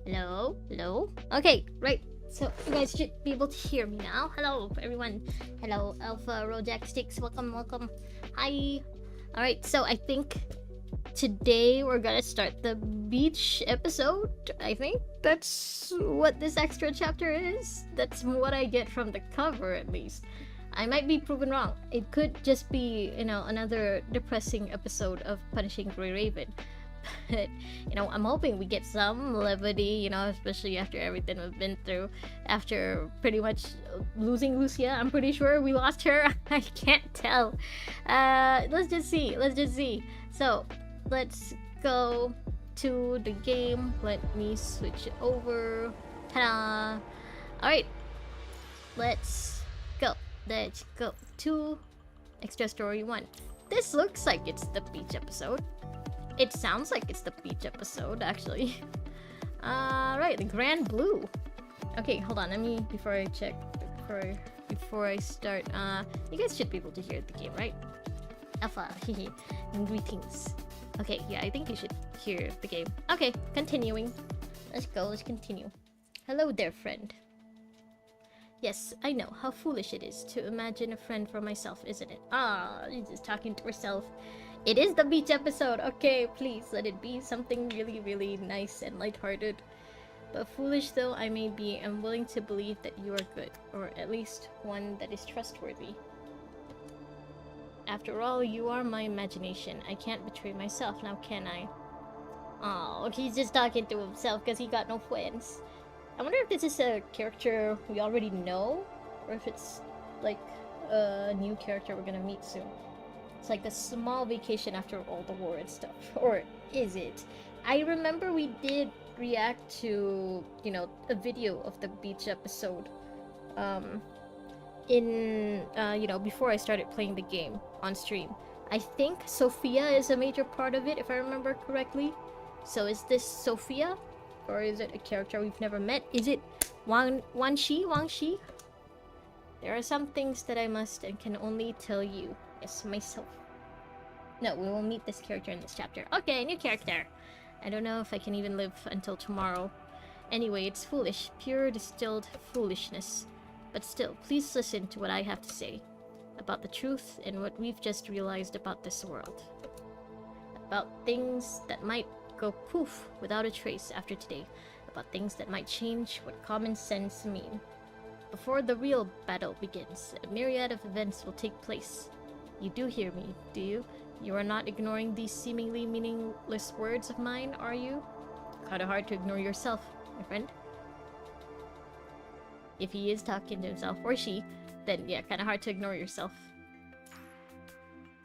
Hello? Hello? Okay, right. So you guys should be able to hear me now. Hello, everyone. Hello, Alpha Rojack Sticks. Welcome, welcome. Hi. Alright, so I think today we're gonna start the beach episode. I think that's what this extra chapter is. That's what I get from the cover, at least. I might be proven wrong. It could just be, another depressing episode of Punishing Grey Raven. But, I'm hoping we get some levity, especially after everything we've been through. After pretty much losing Lucia, I'm pretty sure we lost her. I can't tell. Let's just see. So, let's go to the game. Let me switch it over. Ta-da! Alright. Let's go to Extra Story 1. This looks like it's the beach episode. It sounds like it's the beach episode, actually. Right, the Grand Blue. Okay, hold on. Let me, before I check, before I start, you guys should be able to hear the game, right? Alpha, hehe, and greetings. Okay, yeah, I think you should hear the game. Okay, continuing. Let's continue. Hello there, friend. Yes, I know how foolish it is to imagine a friend for myself, isn't it? She's just talking to herself. It is the beach episode. Okay, please let it be something really, really nice and lighthearted. But foolish though I may be, I'm willing to believe that you are good, or at least one that is trustworthy. After all, you are my imagination. I can't betray myself, now can I? Oh, he's just talking to himself because he got no friends. I wonder if this is a character we already know, or if it's like a new character we're gonna meet soon. It's like a small vacation after all the war and stuff. Or is it? I remember we did react to, a video of the beach episode. Before I started playing the game on stream. I think Sophia is a major part of it, if I remember correctly. So is this Sophia? Or is it a character we've never met? Is it Wang Shi? There are some things that I must and can only tell you. Yes, myself. No, we will meet this character in this chapter. Okay, new character. I don't know if I can even live until tomorrow. Anyway, it's foolish. Pure distilled foolishness. But still, please listen to what I have to say. About the truth and what we've just realized about this world. About things that might go poof without a trace after today. About things that might change what common sense mean. Before the real battle begins, a myriad of events will take place. You do hear me, do you? You are not ignoring these seemingly meaningless words of mine, are you? Kinda hard to ignore yourself, my friend. If he is talking to himself, or she, then yeah, kinda hard to ignore yourself.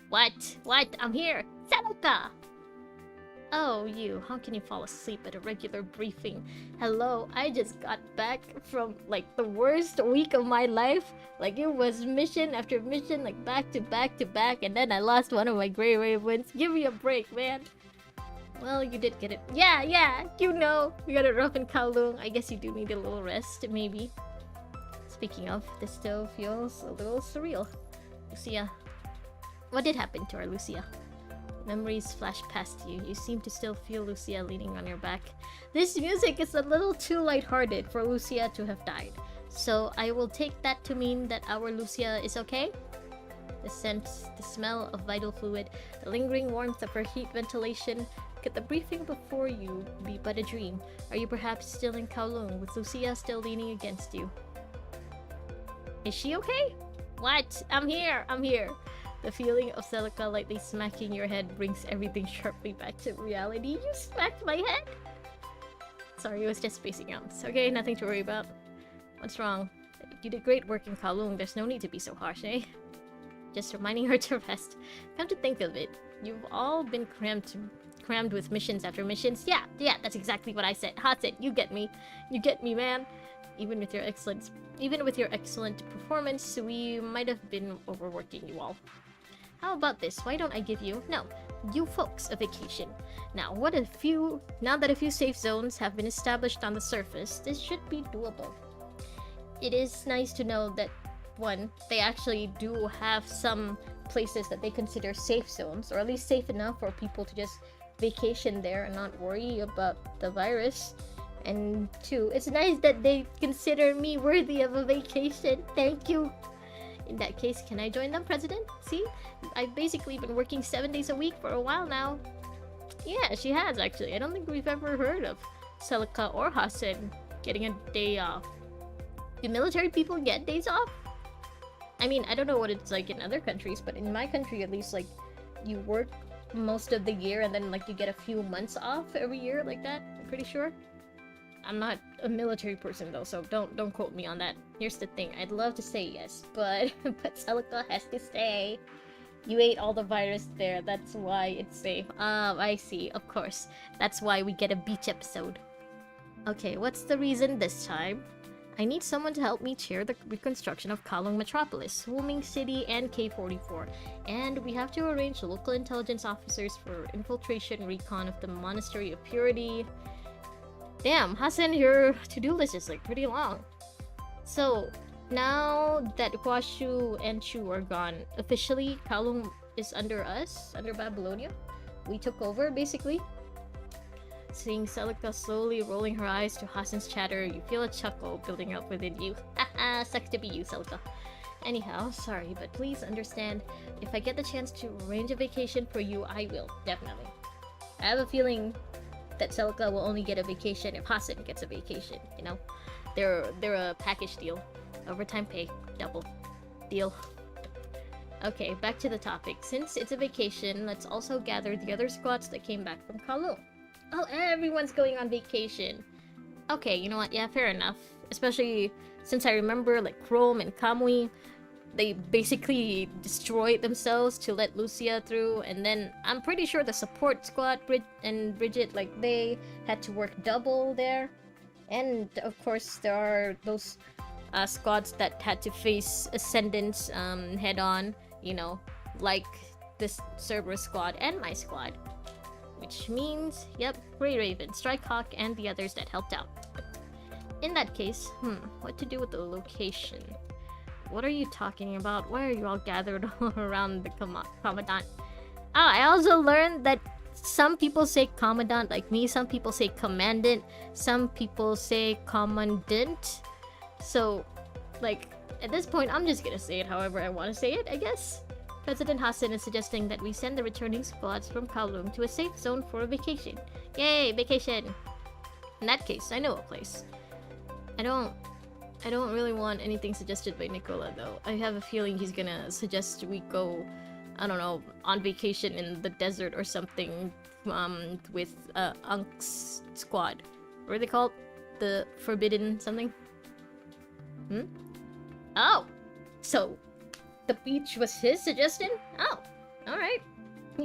What? I'm here! Seneca! Oh, you. How can you fall asleep at a regular briefing? Hello, I just got back from, the worst week of my life. It was mission after mission, back to back to back, and then I lost one of my Grey Ravens. Give me a break, man. Well, you did get it. Yeah, you got it rough in Kowloon. I guess you do need a little rest, maybe. Speaking of, this still feels a little surreal. Lucia. What did happen to our Lucia? Memories flash past you. You seem to still feel Lucia leaning on your back. This music is a little too lighthearted for Lucia to have died. So I will take that to mean that our Lucia is okay? The scent, the smell of vital fluid, the lingering warmth of her heat ventilation. Could the briefing before you be but a dream? Are you perhaps still in Kowloon with Lucia still leaning against you? Is she okay? What? I'm here! The feeling of Celica lightly smacking your head brings everything sharply back to reality. You smacked my head? Sorry, it was just spacing out. It's okay, nothing to worry about. What's wrong? You did great work in Kowloon. There's no need to be so harsh, eh? Just reminding her to rest. Come to think of it, you've all been crammed with missions after missions. Yeah, that's exactly what I said. Hot said, you get me, man. Even with your excellent performance, we might have been overworking you all. How about this? Why don't I give you folks a vacation? Now that a few safe zones have been established on the surface, this should be doable. It is nice to know that, one, they actually do have some places that they consider safe zones, or at least safe enough for people to just vacation there and not worry about the virus. And 2, it's nice that they consider me worthy of a vacation. Thank you. In that case, can I join them, President? See? I've basically been working 7 days a week for a while now. Yeah, she has actually. I don't think we've ever heard of Celica or Hassan getting a day off. Do military people get days off? I mean, I don't know what it's like in other countries, but in my country at least, like, you work most of the year and then like you get a few months off every year like that. I'm pretty sure. I'm not a military person though, so don't quote me on that. Here's the thing, I'd love to say yes, but Celica has to stay. You ate all the virus there, that's why it's safe. I see, of course. That's why we get a beach episode. Okay, what's the reason this time? I need someone to help me chair the reconstruction of Kalong Metropolis, Wuming City, and K44. And we have to arrange local intelligence officers for infiltration recon of the Monastery of Purity. Damn, Hassan, your to-do list is like pretty long. So, now that Huashu and Chu are gone, officially Kalong is under us, under Babylonia. We took over, basically. Seeing Celica slowly rolling her eyes to Hassan's chatter, you feel a chuckle building up within you. Haha, sucks to be you, Celica. Anyhow, sorry, but please understand, if I get the chance to arrange a vacation for you, I will, definitely. I have a feeling that Celica will only get a vacation if Hassan gets a vacation, you know? They're a package deal. Overtime pay, double. Deal. Okay, back to the topic. Since it's a vacation, let's also gather the other squads that came back from Kalong. Oh, everyone's going on vacation. Okay, you know what? Yeah, fair enough. Especially since I remember, like, Chrome and Kamui, they basically destroyed themselves to let Lucia through, and then I'm pretty sure the support squad, Bridget, like, they had to work double there. And, of course, there are those squads that had to face Ascendants head-on, you know, like this Cerberus squad and my squad. Which means, yep, Grey Raven, Strikehawk, and the others that helped out. In that case, what to do with the location? What are you talking about? Why are you all gathered around the Commandant? I also learned that some people say Commandant like me, some people say Commandant, some people say Commandant. So, like, at this point, I'm just gonna say it however I want to say it, I guess. President Hassan is suggesting that we send the returning squads from Kowloon to a safe zone for a vacation. Yay, vacation! In that case, I know a place. I don't really want anything suggested by Nicola though. I have a feeling he's gonna suggest we go, I don't know, on vacation in the desert or something, with Unk's squad. What are they called? The Forbidden something? Oh! So, the beach was his suggestion? Oh, alright.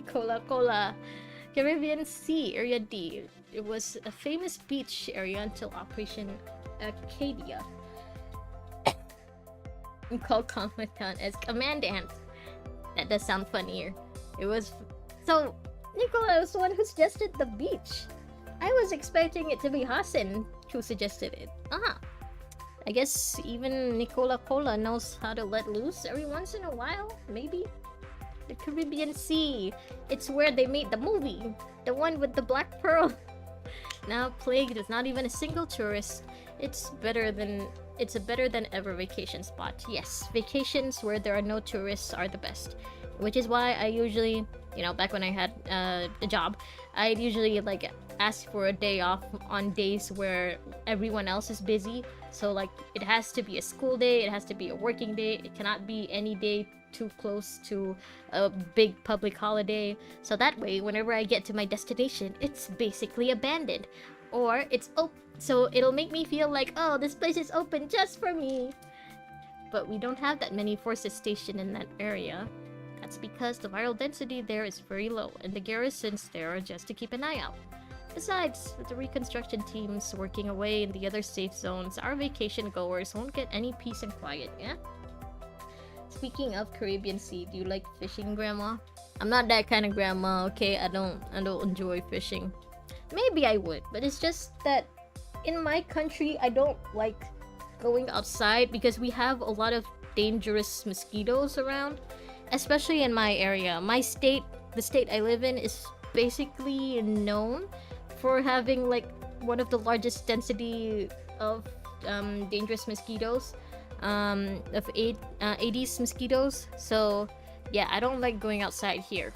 Cola. Caribbean Sea, Area D. It was a famous beach area until Operation Acadia. We called Commandant as Commandant. That does sound funnier. It was... So, Nicola was the one who suggested the beach. I was expecting it to be Hassan who suggested it. I guess even Nicola Cola knows how to let loose every once in a while, maybe? The Caribbean Sea. It's where they made the movie. The one with the black pearl. Now plagued with not even a single tourist. It's a better than ever vacation spot. Yes, vacations where there are no tourists are the best. Which is why I usually, you know, back when I had a job, I'd usually like ask for a day off on days where everyone else is busy. So like it has to be a school day, it has to be a working day, it cannot be any day too close to a big public holiday. So that way, whenever I get to my destination, it's basically abandoned. Or it's open, so it'll make me feel like, oh, this place is open just for me. But we don't have that many forces stationed in that area. That's because the viral density there is very low, and the garrisons there are just to keep an eye out. Besides, with the reconstruction teams working away in the other safe zones, our vacation goers won't get any peace and quiet, yeah? Speaking of Caribbean Sea, do you like fishing, Grandma? I'm not that kind of grandma, okay? I don't enjoy fishing. Maybe I would, but it's just that in my country, I don't like going outside because we have a lot of dangerous mosquitoes around. Especially in my area. My state, the state I live in, is basically known for having like one of the largest density of dangerous mosquitoes, of Aedes mosquitoes. So yeah, I don't like going outside here.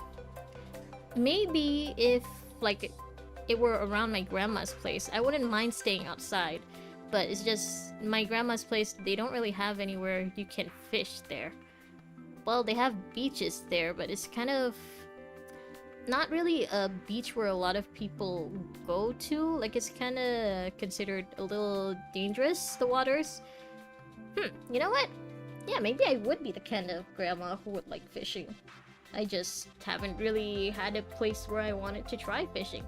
Maybe if like it were around my grandma's place, I wouldn't mind staying outside. But it's just my grandma's place, they don't really have anywhere you can fish there. Well, they have beaches there, but it's kind of not really a beach where a lot of people go to. Like, it's kind of considered a little dangerous, the waters. You know what? Yeah, maybe I would be the kind of grandma who would like fishing. I just haven't really had a place where I wanted to try fishing.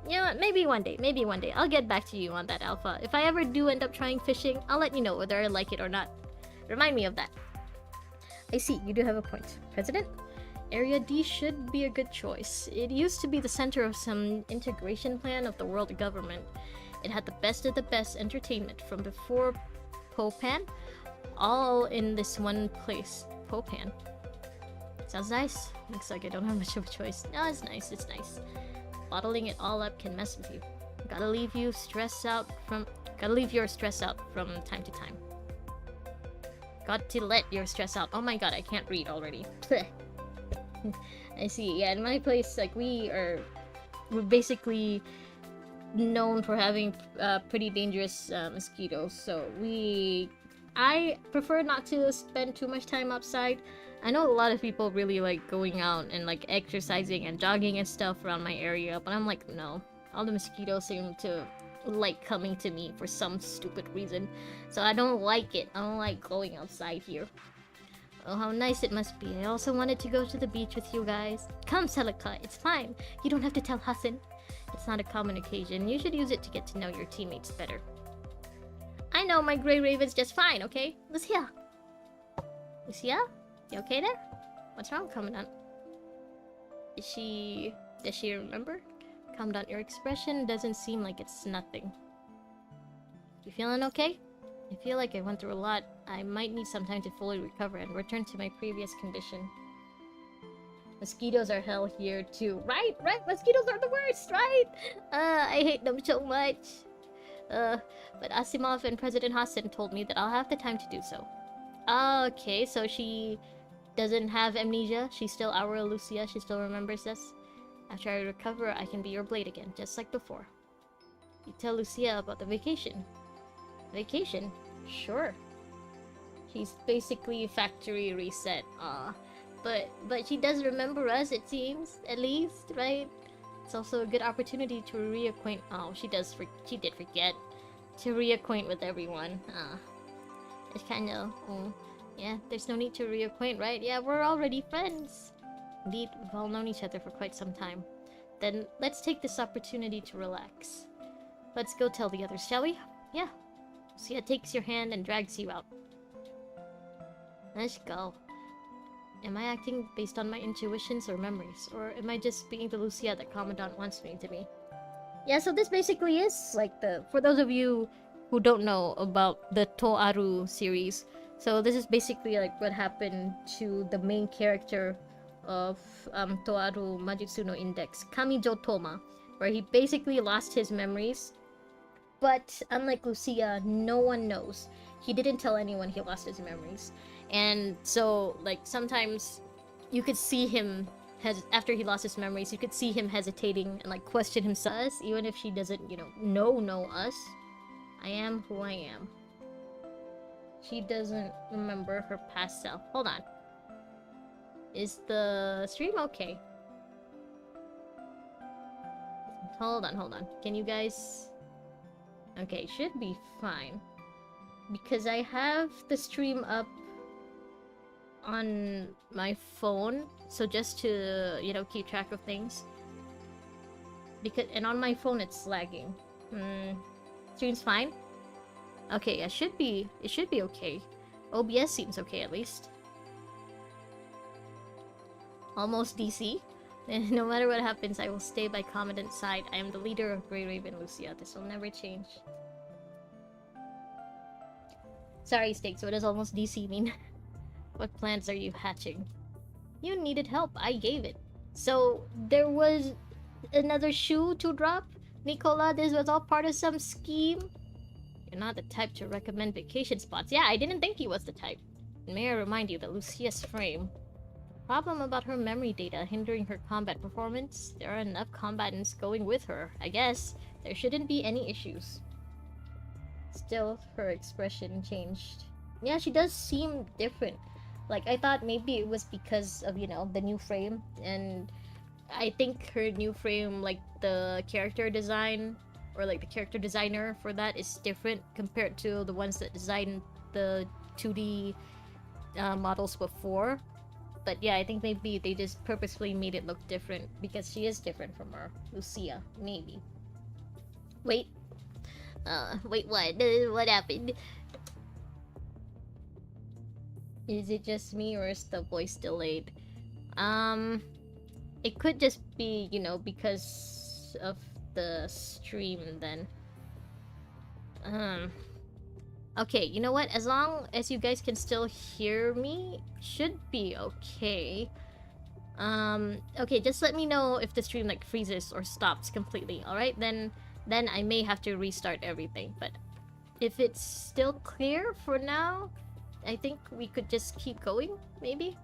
You know what? Maybe one day. I'll get back to you on that, Alpha. If I ever do end up trying fishing, I'll let you know whether I like it or not. Remind me of that. I see, you do have a point. President? Area D should be a good choice. It used to be the center of some integration plan of the world government. It had the best of the best entertainment from before Popan, all in this one place. Popan. Sounds nice. Looks like I don't have much of a choice. No, it's nice, it's nice. Bottling it all up can mess with you. Gotta leave your stress out from time to time. Got to let your stress out. Oh my god, I can't read already. I see. Yeah, in my place, like we're basically known for having pretty dangerous mosquitoes. So I prefer not to spend too much time outside. I know a lot of people really like going out and like exercising and jogging and stuff around my area, but I'm like, no. All the mosquitoes seem to like coming to me for some stupid reason. So I don't like it. I don't like going outside here. Oh, how nice it must be. I also wanted to go to the beach with you guys. Come, Celica, it's fine. You don't have to tell Hassan. It's not a common occasion. You should use it to get to know your teammates better. I know my Grey Raven's just fine, okay? Lucia? Lucia? You okay there? What's wrong, Commandant? Does she remember? Commandant, your expression doesn't seem like it's nothing. You feeling okay? I feel like I went through a lot. I might need some time to fully recover and return to my previous condition. Mosquitoes are hell here too. Right? Mosquitoes are the worst, right? I hate them so much. But Asimov and President Hassan told me that I'll have the time to do so. Okay, so she doesn't have amnesia. She's still our Lucia. She still remembers us. After I recover, I can be your blade again, just like before. You tell Lucia about the vacation. Vacation? Sure. She's basically factory reset. But she does remember us, it seems, at least, right? It's also a good opportunity to reacquaint. Oh, she did forget to reacquaint with everyone. It's kind of. Yeah, there's no need to reacquaint, right? Yeah, we're already friends. Indeed, we've all known each other for quite some time. Then let's take this opportunity to relax. Let's go tell the others, shall we? Yeah. Lucia takes your hand and drags you out. Let's go. Am I acting based on my intuitions or memories? Or am I just being the Lucia that Commandant wants me to be? Yeah, so this basically is like for those of you who don't know about the Toaru series, so this is basically like what happened to the main character of Toaru Majutsu no Index, Kamijo Toma, where he basically lost his memories. But unlike Lucia, no one knows. He didn't tell anyone he lost his memories. And so, like, sometimes you could see him, after he lost his memories, you could see him hesitating and, like, question himself. Even if she doesn't, know us. I am who I am. She doesn't remember her past self. Hold on. Is the stream okay? Hold on. Can you guys... Okay, should be fine. Because I have the stream up on my phone, so just to, keep track of things. And on my phone it's lagging. Stream's fine? Okay, it should be okay. OBS seems okay at least. Almost DC. And no matter what happens, I will stay by Commandant's side. I am the leader of Grey Raven Lucia. This will never change. Sorry, Stakes, what does almost DC mean? What plans are you hatching? You needed help, I gave it. So, there was another shoe to drop? Nicola, this was all part of some scheme? You're not the type to recommend vacation spots. Yeah, I didn't think he was the type. May I remind you that Lucia's frame. Problem about her memory data hindering her combat performance? There are enough combatants going with her. I guess there shouldn't be any issues. Still, her expression changed. Yeah, she does seem different. Like, I thought maybe it was because of, the new frame. And I think her new frame, like, the character design, or like the character designer for that is different compared to the ones that designed the 2D models before. But yeah, I think maybe they just purposefully made it look different because she is different from her. Lucia, maybe. Wait. Wait, what? What happened? Is it just me or is the voice delayed? It could just be, because of the stream then. Okay, you know what? As long as you guys can still hear me, should be okay. Okay, just let me know if the stream like freezes or stops completely, alright? Then I may have to restart everything, but if it's still clear for now, I think we could just keep going, maybe?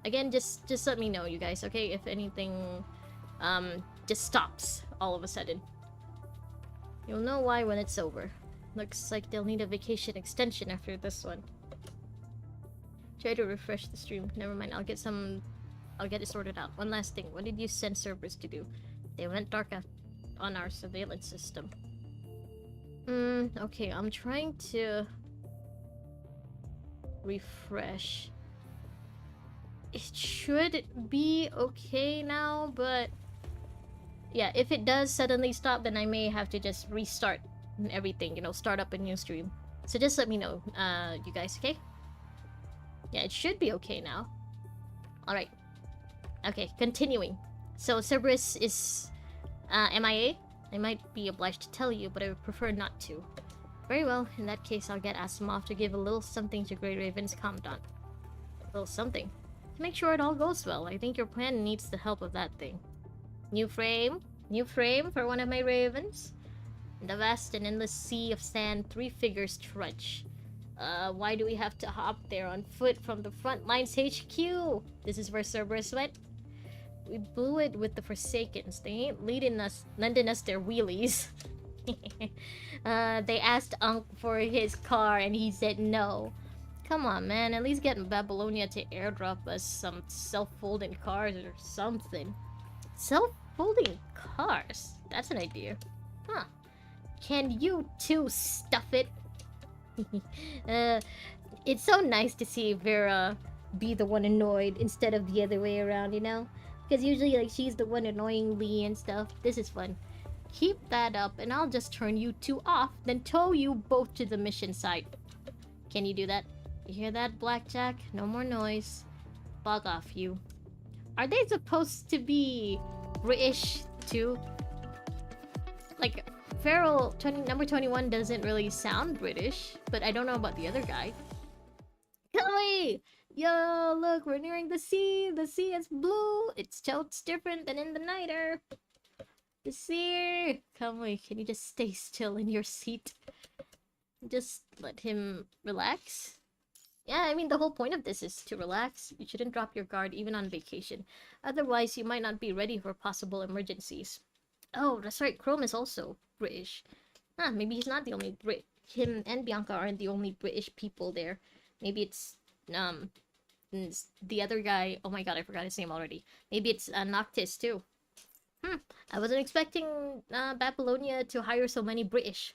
Again, just let me know, you guys, okay? If anything, just stops all of a sudden. You'll know why when it's over. Looks like they'll need a vacation extension after this one. Try to refresh the stream. Never mind, I'll get it sorted out. One last thing, what did you send servers to do? They went dark on our surveillance system. Okay, I'm trying to refresh. It should be okay now, but yeah, if it does suddenly stop, then I may have to just restart everything, start up a new stream. So just let me know, you guys, okay? Yeah, it should be okay now. Alright. Okay, continuing. So Cerberus is MIA. I might be obliged to tell you, but I would prefer not to. Very well, in that case I'll get Asimov to give a little something to Grey Raven's Commandant. A little something. To make sure it all goes well, I think your plan needs the help of that thing. New frame? New frame for one of my ravens? In the vast and endless sea of sand, 3 figures trudge. Why do we have to hop there on foot from the front lines HQ? This is where Cerberus went? We blew it with the Forsakens. They ain't lending us their wheelies. They asked Unc for his car and he said no. Come on, man. At least get Babylonia to airdrop us some self-folding cars or something. Self-folding cars? That's an idea. Huh. Can you two stuff it? It's so nice to see Vera be the one annoyed instead of the other way around, Because usually, like, she's the one annoying Lee and stuff. This is fun. Keep that up, and I'll just turn you two off, then tow you both to the mission site. Can you do that? You hear that, Blackjack? No more noise. Bug off, you. Are they supposed to be British, too? Like, Feral number 21 doesn't really sound British, but I don't know about the other guy. Chloe! Yo, look, we're nearing the sea. The sea is blue. It's different than in the nighter. The sea. Come on, can you just stay still in your seat? Just let him relax. Yeah, I mean, the whole point of this is to relax. You shouldn't drop your guard even on vacation. Otherwise, you might not be ready for possible emergencies. Oh, that's right, Chrome is also British. Huh, maybe he's not the only Brit. Him and Bianca aren't the only British people there. Maybe it's the other guy. Oh my god, I forgot his name already. Maybe it's Noctis too. I wasn't expecting Babylonia to hire so many British.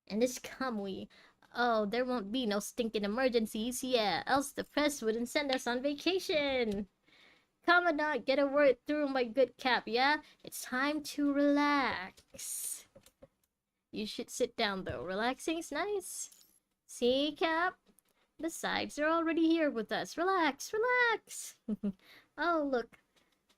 And this Kamui. Oh, there won't be no stinking emergencies, yeah, else the press wouldn't send us on vacation. Commandant, get a word through, my good Cap, yeah? It's time to relax. You should sit down though, relaxing's nice. See, Cap? Besides, they're already here with us. Relax, relax. Oh, look.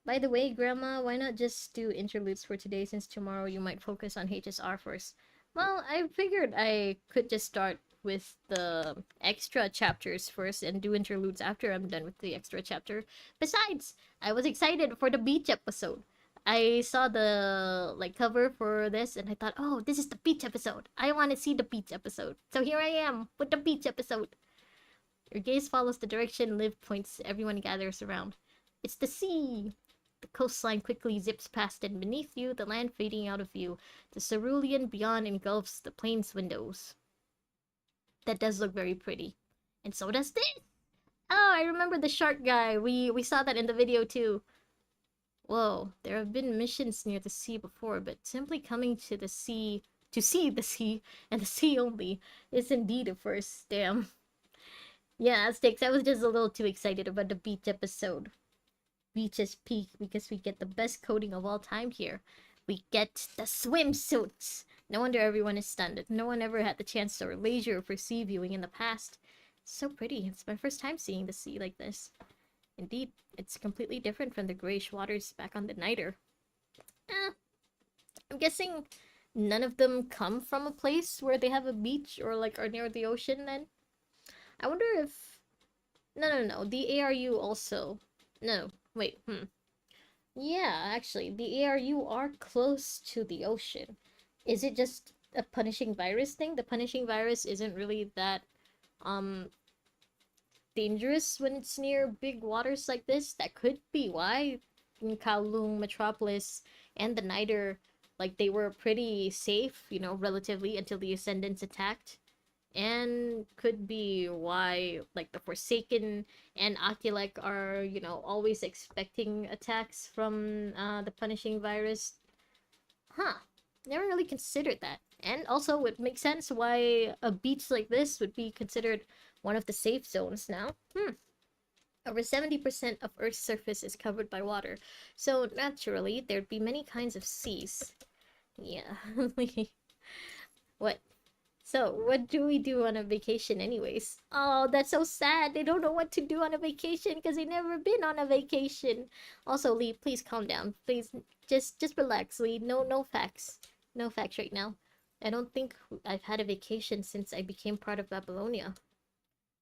By the way, Grandma, why not just do interludes for today since tomorrow you might focus on HSR first? Well, I figured I could just start with the extra chapters first and do interludes after I'm done with the extra chapter. Besides, I was excited for the beach episode. I saw the like cover for this and I thought, oh, this is the beach episode. I want to see the beach episode. So here I am with the beach episode. Your gaze follows the direction Liv points, everyone gathers around. It's the sea! The coastline quickly zips past and beneath you, the land fading out of view. The cerulean beyond engulfs the plane's windows. That does look very pretty. And so does this! Oh, I remember the shark guy. We saw that in the video too. Whoa, there have been missions near the sea before, but simply coming to the sea to see the sea and the sea only is indeed a first. Damn. Yeah, Aztecs, I was just a little too excited about the beach episode. Beaches peak because we get the best coating of all time here. We get the swimsuits. No wonder everyone is stunned. No one ever had the chance to leisure for sea viewing in the past. So pretty. It's my first time seeing the sea like this. Indeed, it's completely different from the grayish waters back on the Niter. I'm guessing none of them come from a place where they have a beach or like are near the ocean then? I wonder if... No. The ARU also... No, wait, Yeah, actually, the ARU are close to the ocean. Is it just a punishing virus thing? The punishing virus isn't really that, dangerous when it's near big waters like this. That could be why in Kowloon, Metropolis, and the Niter, like, they were pretty safe, you know, relatively, until the Ascendants attacked. And could be why, like, the Forsaken and Akilek are, you know, always expecting attacks from the Punishing Virus. Huh. Never really considered that. And also, it makes sense why a beach like this would be considered one of the safe zones now. Over 70% of Earth's surface is covered by water, so naturally, there'd be many kinds of seas. Yeah. What? So, what do we do on a vacation anyways? Oh, that's so sad. They don't know what to do on a vacation because they've never been on a vacation. Also, Lee, please calm down. Please, just relax, Lee. No facts. No facts right now. I don't think I've had a vacation since I became part of Babylonia.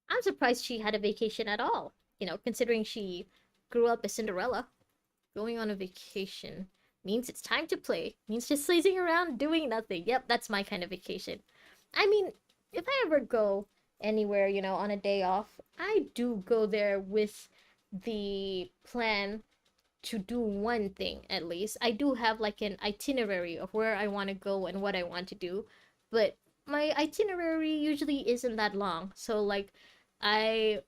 I'm surprised she had a vacation at all. You know, considering she grew up as Cinderella. Going on a vacation means it's time to play. Means just lazing around doing nothing. Yep, that's my kind of vacation. I mean, if I ever go anywhere, you know, on a day off, I do go there with the plan to do one thing at least. I do have like an itinerary of where I want to go and what I want to do, but my itinerary usually isn't that long. So like the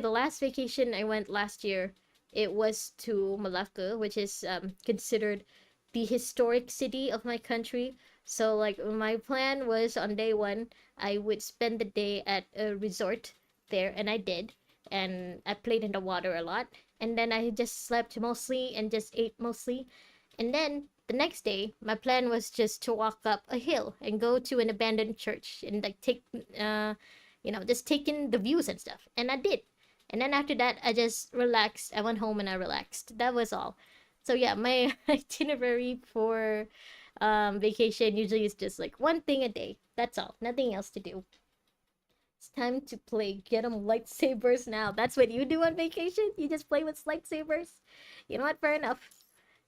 last vacation I went last year, it was to Malacca, which is considered the historic city of my country. So like my plan was on day one, I would spend the day at a resort there, and I did. And I played in the water a lot. And then I just slept mostly and just ate mostly. And then the next day, my plan was just to walk up a hill and go to an abandoned church and like take, just take in the views and stuff. And I did. And then after that, I just relaxed. I went home and I relaxed. That was all. So yeah, my itinerary for vacation usually is just like one thing a day. That's all. Nothing else to do. It's time to play Get 'em lightsabers now. That's what you do on vacation? You just play with lightsabers? You know what? Fair enough.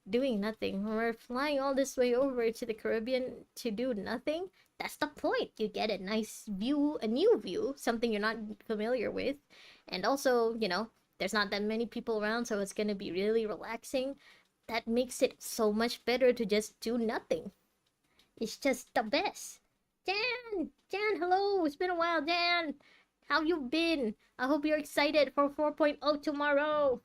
Doing nothing. We're flying all this way over to the Caribbean to do nothing. That's the point. You get a nice view, a new view, something you're not familiar with. And also, you know, there's not that many people around, so it's gonna be really relaxing. That makes it so much better to just do nothing. It's just the best. Jan, hello. It's been a while, Jan. How you been? I hope you're excited for 4.0 tomorrow.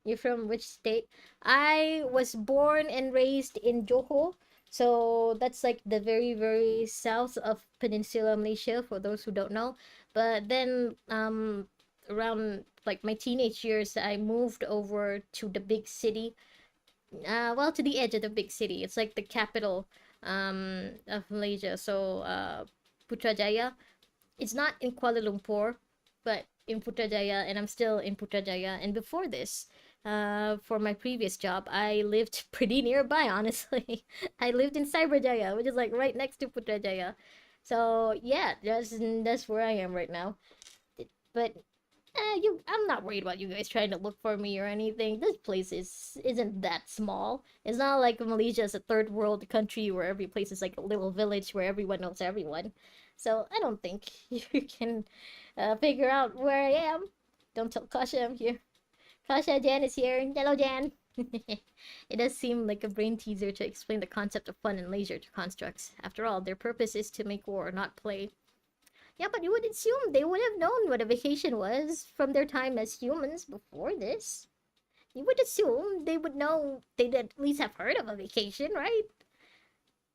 You're from which state? I was born and raised in Johor. So that's like the very, very south of Peninsula Malaysia, for those who don't know. But then around like my teenage years, I moved over to the big city. To the edge of the big city. It's like the capital of Malaysia. So Putrajaya. It's not in Kuala Lumpur, but in Putrajaya, and I'm still in Putrajaya. And before this, for my previous job, I lived pretty nearby, honestly. I lived in Cyberjaya, which is like right next to Putrajaya. So yeah, that's where I am right now. But I'm not worried about you guys trying to look for me or anything. This place isn't that small. It's not like Malaysia is a third world country where every place is like a little village where everyone knows everyone. So I don't think you can figure out where I am. Don't tell Kasha I'm here. Kasha, Jan is here. Hello, Jan. It does seem like a brain teaser to explain the concept of fun and leisure to constructs. After all, their purpose is to make war, not play. Yeah, but you would assume they would have known what a vacation was from their time as humans before this. You would assume they would know, they'd at least have heard of a vacation, right?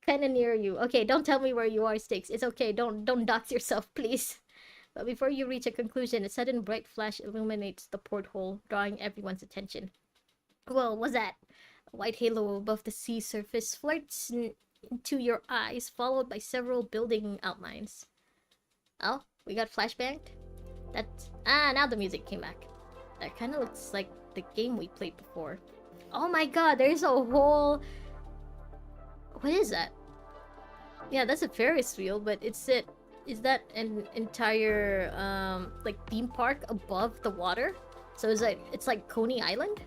Kinda near you. Okay, don't tell me where you are, Sticks. It's okay, don't dox yourself, please. But before you reach a conclusion, a sudden bright flash illuminates the porthole, drawing everyone's attention. Well, what's that? A white halo above the sea surface flirts into your eyes, followed by several building outlines. Oh, we got flashbanged? Now the music came back. That kind of looks like the game we played before. Oh my god, there's a whole... What is that? Yeah, that's a Ferris wheel, but is that an entire, like, theme park above the water? So it's like Coney Island?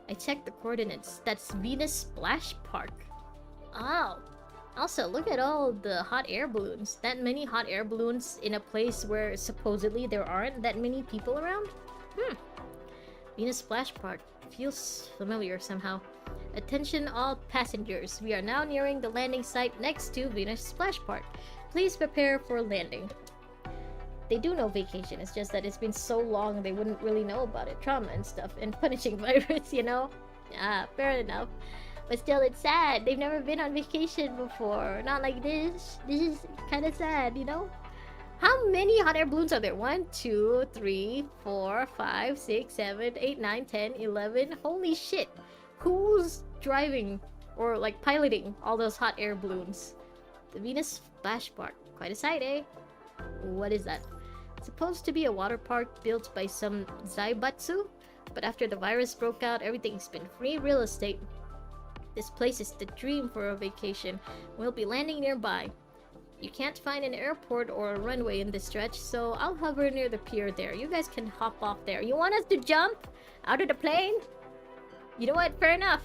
I checked the coordinates. That's Venus Splash Park. Oh. Also, look at all the hot air balloons. That many hot air balloons in a place where supposedly there aren't that many people around? Venus Splash Park. Feels familiar somehow. Attention all passengers. We are now nearing the landing site next to Venus Splash Park. Please prepare for landing. They do know vacation, it's just that it's been so long they wouldn't really know about it. Trauma and stuff, and punishing virus, you know? Yeah, fair enough. But still, it's sad. They've never been on vacation before. Not like this. This is kind of sad, you know? How many hot air balloons are there? 1, 2, 3, 4, 5, 6, 7, 8, 9, 10, 11. Holy shit. Who's driving or like piloting all those hot air balloons? The Venus Splash Park. Quite a sight, eh? What is that? It's supposed to be a water park built by some Zaibatsu, but after the virus broke out, everything's been free real estate. This place is the dream for a vacation. We'll be landing nearby. You can't find an airport or a runway in this stretch, so I'll hover near the pier there. You guys can hop off there. You want us to jump out of the plane? You know what? Fair enough.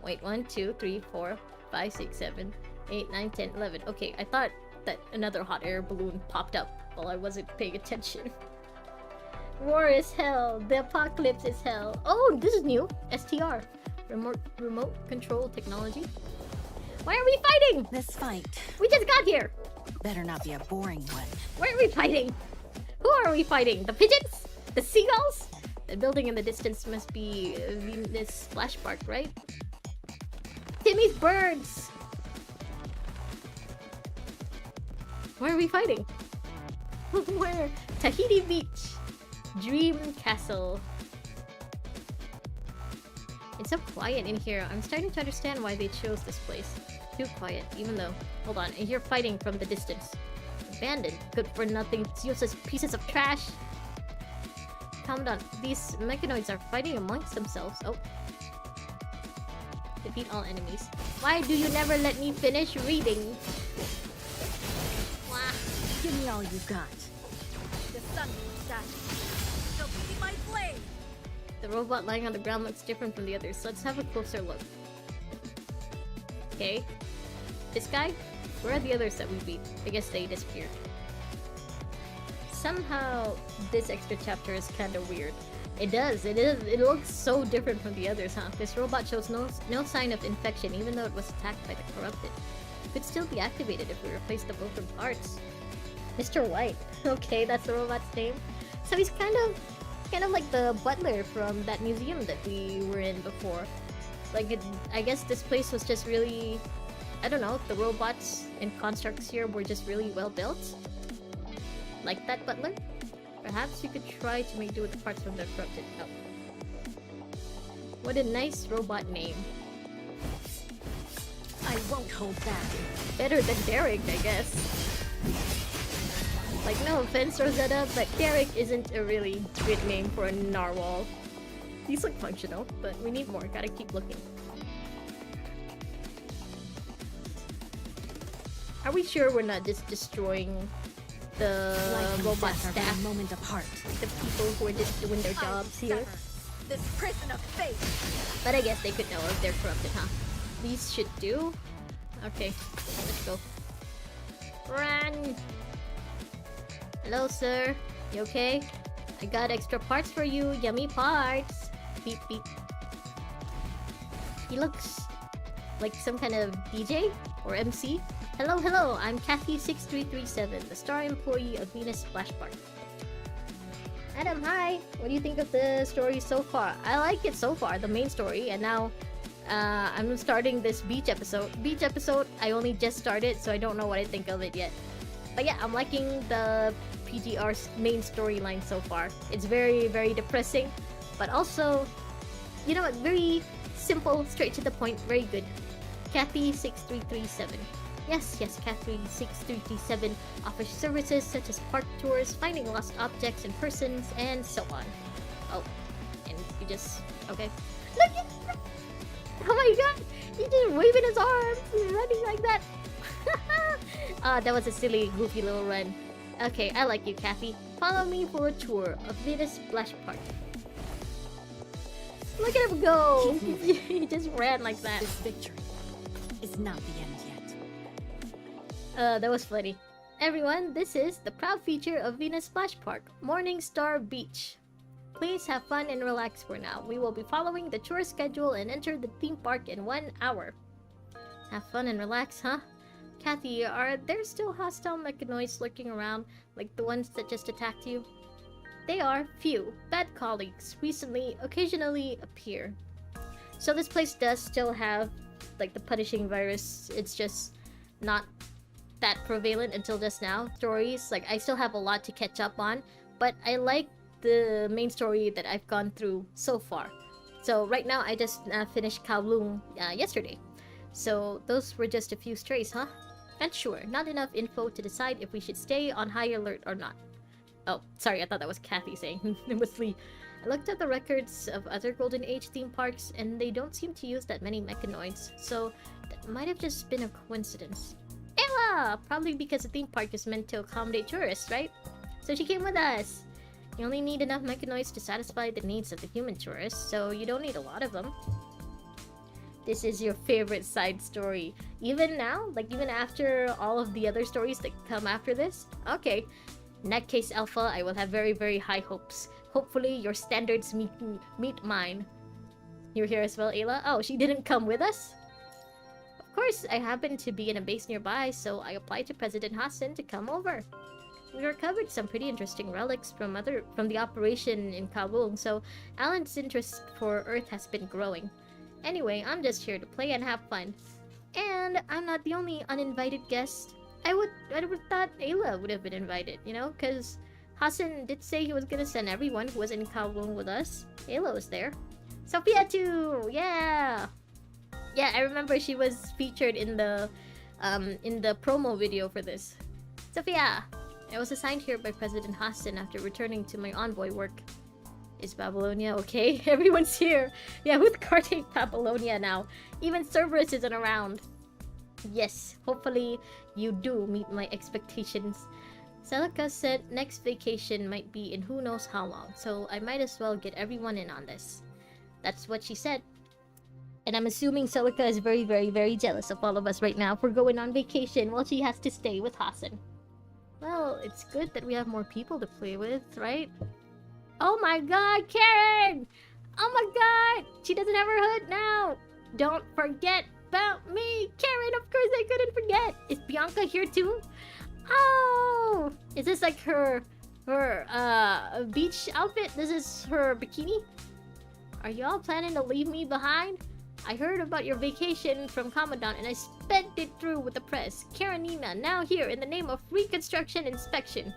Wait, 1, 2, 3, 4, 5, 6, 7, 8, 9, 10, 11. Okay, I thought that another hot air balloon popped up while I wasn't paying attention. War is hell. The apocalypse is hell. Oh, this is new. STR. Remote control technology. Why are we fighting? This fight. We just got here. Better not be a boring one. Why are we fighting? Who are we fighting? The pigeons? The seagulls? The building in the distance must be Venus Splash Park, right? Timmy's birds. Why are we fighting? Where? Tahiti Beach. Dream Castle. It's so quiet in here. I'm starting to understand why they chose this place. Too quiet, even though... Hold on, I hear fighting from the distance. Abandoned. Good for nothing. Useless pieces of trash. Calm down. These mechanoids are fighting amongst themselves. Oh. Defeat all enemies. Why do you never let me finish reading? Wah. Give me all you got. The sun will shine. So be my blade. The robot lying on the ground looks different from the others, so let's have a closer look. Okay. This guy? Where are the others that we beat? I guess they disappeared. Somehow, this extra chapter is kind of weird. It does. It looks so different from the others, huh? This robot shows no sign of infection, even though it was attacked by the corrupted. It could still be activated if we replace the broken parts. Mr. White. Okay, that's the robot's name. So he's kind of like the butler from that museum that we were in before. Like, I guess this place was just really... I don't know, the robots and constructs here were just really well built. Like that butler? Perhaps you could try to make do with the parts from the corrupted... Oh. What a nice robot name. I won't hold back. Better than Derek, I guess. Like, no offense, Rosetta, but Derek isn't a really good name for a narwhal. These look functional, but we need more. Gotta keep looking. Are we sure we're not just destroying the Life and robot death are but staff, a moment apart. the people who are just doing their I jobs here. sever this prison of fate. But I guess they could know if they're corrupted, huh? These should do. Okay, let's go. Run! Hello, sir. You okay? I got extra parts for you. Yummy parts. Beep beep. He looks like some kind of DJ or MC. Hello, hello. I'm Kathy6337, the star employee of Venus Splash Park. Adam, hi. What do you think of the story so far? I like it so far, the main story, and now I'm starting this beach episode. Beach episode, I only just started, so I don't know what I think of it yet. But yeah, I'm liking the PGR's main storyline so far. It's very, very depressing, but also, you know what, very simple, straight to the point, very good. Kathy6337. Yes, Kathy6337 offers services such as park tours, finding lost objects and persons, and so on. Oh, and you just... okay. Look at... oh my god! He's just waving his arms, he's running like that. That was a silly, goofy little run. Okay, I like you, Kathy. Follow me for a tour of Venus Splash Park. Look at him go! He just ran like that. This victory is not the end yet. That was funny. Everyone, this is the proud feature of Venus Splash Park, Morning Star Beach. Please have fun and relax for now. We will be following the tour schedule and enter the theme park in 1 hour. Have fun and relax, huh? Kathy, are there still hostile mechanoids lurking around, like the ones that just attacked you? They are few. Bad colleagues occasionally appear. So this place does still have, like, the punishing virus. It's just not that prevalent until just now. Stories, like, I still have a lot to catch up on, but I like the main story that I've gone through so far. So right now I just finished Kowloon yesterday. So those were just a few strays, huh? And sure, not enough info to decide if we should stay on high alert or not. Oh, sorry, I thought that was Kathy saying. It was Lee. I looked at the records of other Golden Age theme parks and they don't seem to use that many mechanoids, so that might have just been a coincidence. Ella! Probably because the theme park is meant to accommodate tourists, right? So she came with us. You only need enough mechanoids to satisfy the needs of the human tourists, so you don't need a lot of them. This is your favorite side story. Even now? Like, even after all of the other stories that come after this? Okay. In that case, Alpha, I will have very, very high hopes. Hopefully, your standards meet mine. You're here as well, Ayla? Oh, she didn't come with us? Of course, I happen to be in a base nearby, so I applied to President Hassan to come over. We recovered some pretty interesting relics from the operation in Kowloon, so Alan's interest for Earth has been growing. Anyway, I'm just here to play and have fun. And I'm not the only uninvited guest. I would thought Ayla would have been invited, you know, because Hassan did say he was gonna send everyone who was in Kowloon with us. Ayla was there. Sophia too! Yeah! Yeah, I remember she was featured in the promo video for this. Sophia! I was assigned here by President Hassan after returning to my envoy work. Is Babylonia okay? Everyone's here! Yeah, who'd guarding Babylonia now? Even Cerberus isn't around. Yes, hopefully you do meet my expectations. Celica said next vacation might be in who knows how long, so I might as well get everyone in on this. That's what she said. And I'm assuming Celica is very, very, very jealous of all of us right now for going on vacation while she has to stay with Hassan. Well, it's good that we have more people to play with, right? Oh my god, Karen! Oh my god! She doesn't have her hood now! Don't forget about me! Karen, of course I couldn't forget! Is Bianca here too? Oh! Is this like her beach outfit? This is her bikini? Are y'all planning to leave me behind? I heard about your vacation from Commandant and I spent it through with the press. Karenina, now here in the name of Reconstruction Inspection.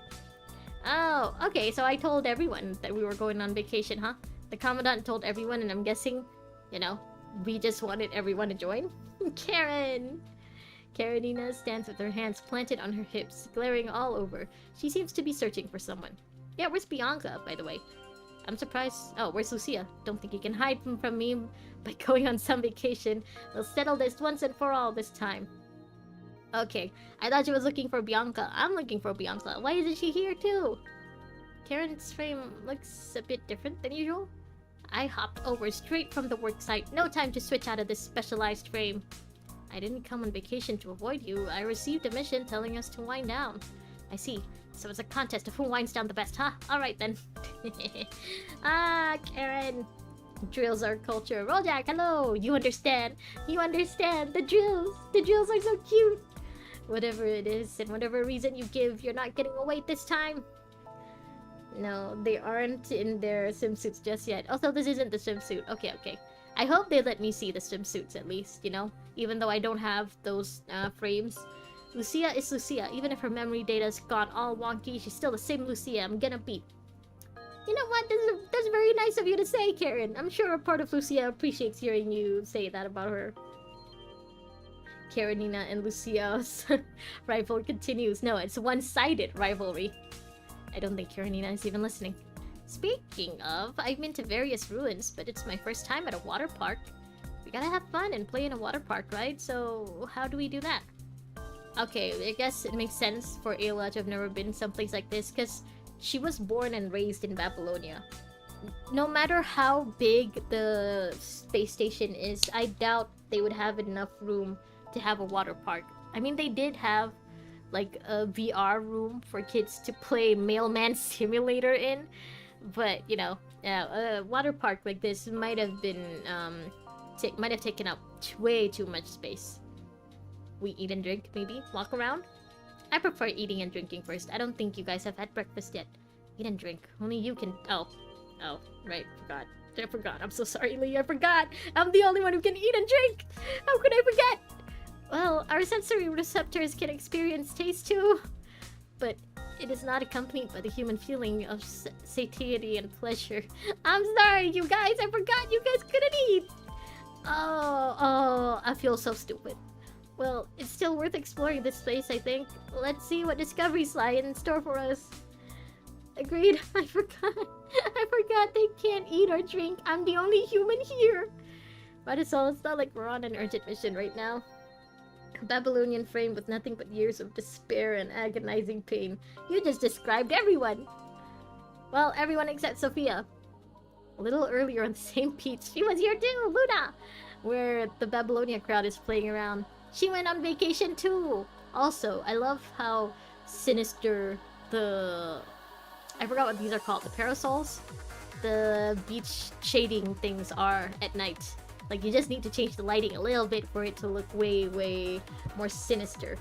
Oh, okay, so I told everyone that we were going on vacation, huh? The Commandant told everyone and I'm guessing, you know, we just wanted everyone to join? Karen! Karenina stands with her hands planted on her hips, glaring all over. She seems to be searching for someone. Yeah, where's Bianca, by the way? I'm surprised. Oh, where's Lucia? Don't think you can hide from me by going on some vacation. We'll settle this once and for all this time. Okay, I thought she was looking for Bianca. I'm looking for Bianca. Why isn't she here too? Karen's frame looks a bit different than usual. I hopped over straight from the work site. No time to switch out of this specialized frame. I didn't come on vacation to avoid you. I received a mission telling us to wind down. I see. So it's a contest of who winds down the best, huh? Alright then. Ah, Karen. Drills are culture. Rolljack, hello! You understand. You understand. The drills. The drills are so cute. Whatever it is, and whatever reason you give, you're not getting away this time. No, they aren't in their swimsuits just yet. Also, this isn't the swimsuit. Okay, okay. I hope they let me see the swimsuits at least, you know? Even though I don't have those frames. Lucia is Lucia. Even if her memory data's gone all wonky, she's still the same Lucia I'm gonna beat. You know what? That's very nice of you to say, Karen. I'm sure a part of Lucia appreciates hearing you say that about her. Karenina and Lucia's rivalry continues. No, it's one-sided rivalry. I don't think Karenina is even listening. Speaking of, I've been to various ruins, but it's my first time at a water park. We gotta have fun and play in a water park, right? So how do we do that? Okay, I guess it makes sense for Ayla to have never been someplace like this, because she was born and raised in Babylonia. No matter how big the space station is, I doubt they would have enough room to have a water park. I mean, they did have like a VR room for kids to play Mailman Simulator in, but you know, a water park like this might have been might have taken up way too much space. We eat and drink, maybe walk around. I prefer eating and drinking first. I don't think you guys have had breakfast yet. Eat and drink. Only you can. Oh, right. I forgot. I'm so sorry, Lee. I forgot. I'm the only one who can eat and drink. How could I forget? Well, our sensory receptors can experience taste too, but it is not accompanied by the human feeling of satiety and pleasure. I'm sorry, you guys. I forgot you guys couldn't eat. Oh, I feel so stupid. Well, it's still worth exploring this place, I think. Let's see what discoveries lie in store for us. Agreed. I forgot. I forgot they can't eat or drink. I'm the only human here. But it's not like we're on an urgent mission right now. A Babylonian frame with nothing but years of despair and agonizing pain. You just described everyone. Well, everyone except Sophia. A little earlier on the same beach, she was here too, Luna! Where the Babylonia crowd is playing around. She went on vacation too! Also, I love how sinister the... I forgot what these are called. The parasols? The beach shading things are at night. Like, you just need to change the lighting a little bit for it to look way, way more sinister.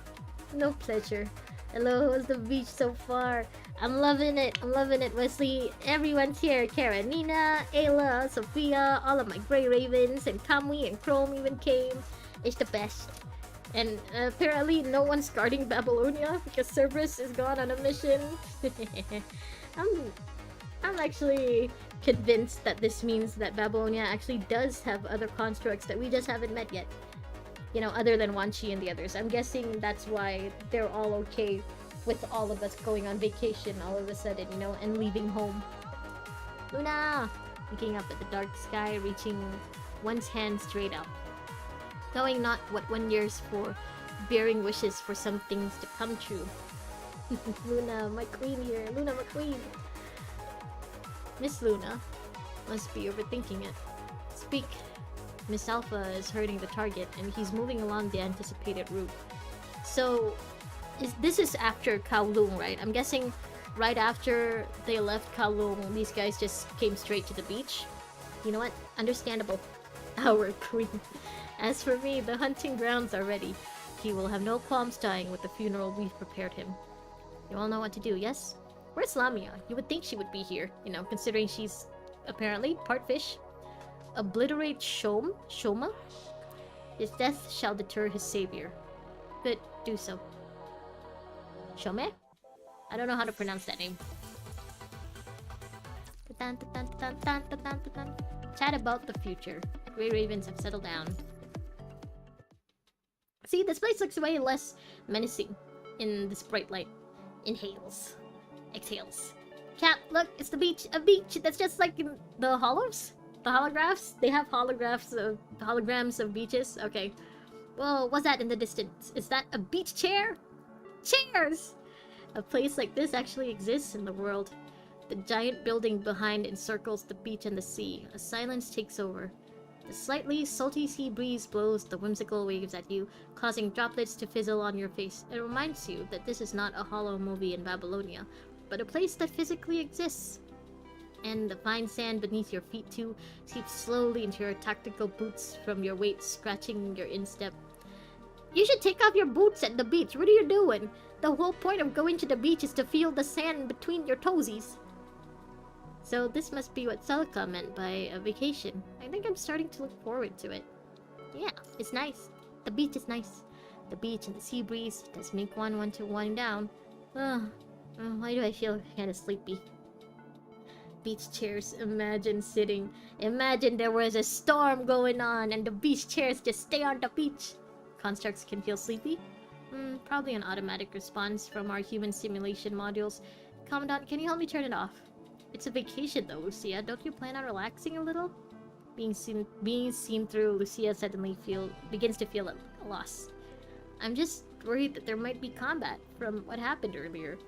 No pleasure. Hello, how's the beach so far? I'm loving it. I'm loving it, Wesley. Everyone's here. Karenina, Ayla, Sophia, all of my Grey Ravens, and Kamui and Chrome even came. It's the best. And apparently no one's guarding Babylonia because Cerberus is gone on a mission. I'm actually convinced that this means that Babylonia actually does have other constructs that we just haven't met yet. You know, other than Wan Chi and the others. I'm guessing that's why they're all okay with all of us going on vacation all of a sudden, you know, and leaving home. Luna! Looking up at the dark sky, reaching one's hand straight up. Knowing not what one yearns for, bearing wishes for some things to come true. Luna, my queen here. Luna, my queen. Miss Luna must be overthinking it. Speak. Miss Alpha is hurting the target, and he's moving along the anticipated route. So, this is after Kowloon, right? I'm guessing right after they left Kowloon, these guys just came straight to the beach. You know what? Understandable. Our queen. As for me, the hunting grounds are ready. He will have no qualms dying with the funeral we've prepared him. You all know what to do, yes? Where's Lamia? You would think she would be here, you know, considering she's apparently part fish. Obliterate Shoma? His death shall deter his savior. Good, do so. Shome? I don't know how to pronounce that name. Chat about the future. Grey Ravens have settled down. See, this place looks way less menacing in this bright light. Inhales. Exhales. Cap, look, it's the beach. A beach that's just like in the hollows? The holographs? They have holograms of beaches? Okay. Whoa, what's that in the distance? Is that a beach chair? Chairs! A place like this actually exists in the world. The giant building behind encircles the beach and the sea. A silence takes over. The slightly salty sea breeze blows the whimsical waves at you, causing droplets to fizzle on your face. It reminds you that this is not a hollow movie in Babylonia, but a place that physically exists. And the fine sand beneath your feet too seeps slowly into your tactical boots from your weight scratching your instep. You should take off your boots at the beach. What are you doing? The whole point of going to the beach is to feel the sand between your toesies. So this must be what Celica meant by a vacation. I think I'm starting to look forward to it. Yeah, it's nice. The beach is nice. The beach and the sea breeze does make one want to wind down. Why do I feel kind of sleepy? Beach chairs, imagine sitting. Imagine there was a storm going on and the beach chairs just stay on the beach. Constructs can feel sleepy? Probably an automatic response from our human simulation modules. Commandant, can you help me turn it off? It's a vacation though, Lucia. Don't you plan on relaxing a little? Being seen through, Lucia suddenly begins to feel a loss. I'm just worried that there might be combat from what happened earlier.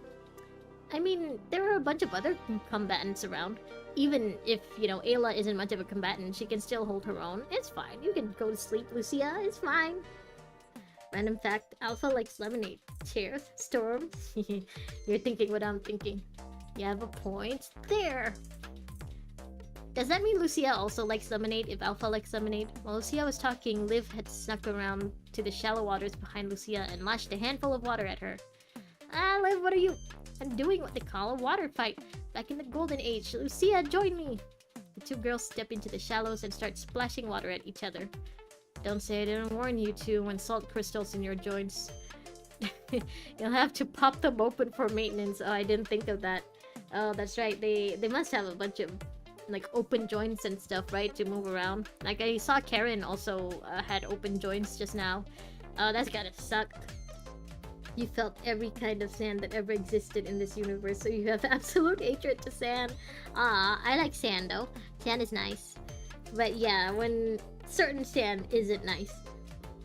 I mean, there are a bunch of other combatants around. Even if, Ayla isn't much of a combatant, she can still hold her own. It's fine. You can go to sleep, Lucia. It's fine. Random fact, Alpha likes lemonade. Cheers, Storm. You're thinking what I'm thinking. You have a point there. Does that mean Lucia also likes lemonade if Alpha likes lemonade? While Lucia was talking, Liv had snuck around to the shallow waters behind Lucia and lashed a handful of water at her. Ah, Liv, what are you... I'm doing what they call a water fight. Back in the Golden Age. Lucia, join me! The two girls step into the shallows and start splashing water at each other. Don't say I didn't warn you two when salt crystals in your joints. You'll have to pop them open for maintenance. Oh, I didn't think of that. Oh, that's right. They must have a bunch of open joints and stuff, right, to move around. Like I saw Karen also had open joints just now. Oh, that's gotta suck. You felt every kind of sand that ever existed in this universe, so you have absolute hatred to sand. I like sand though. Sand is nice. But yeah, when certain sand isn't nice.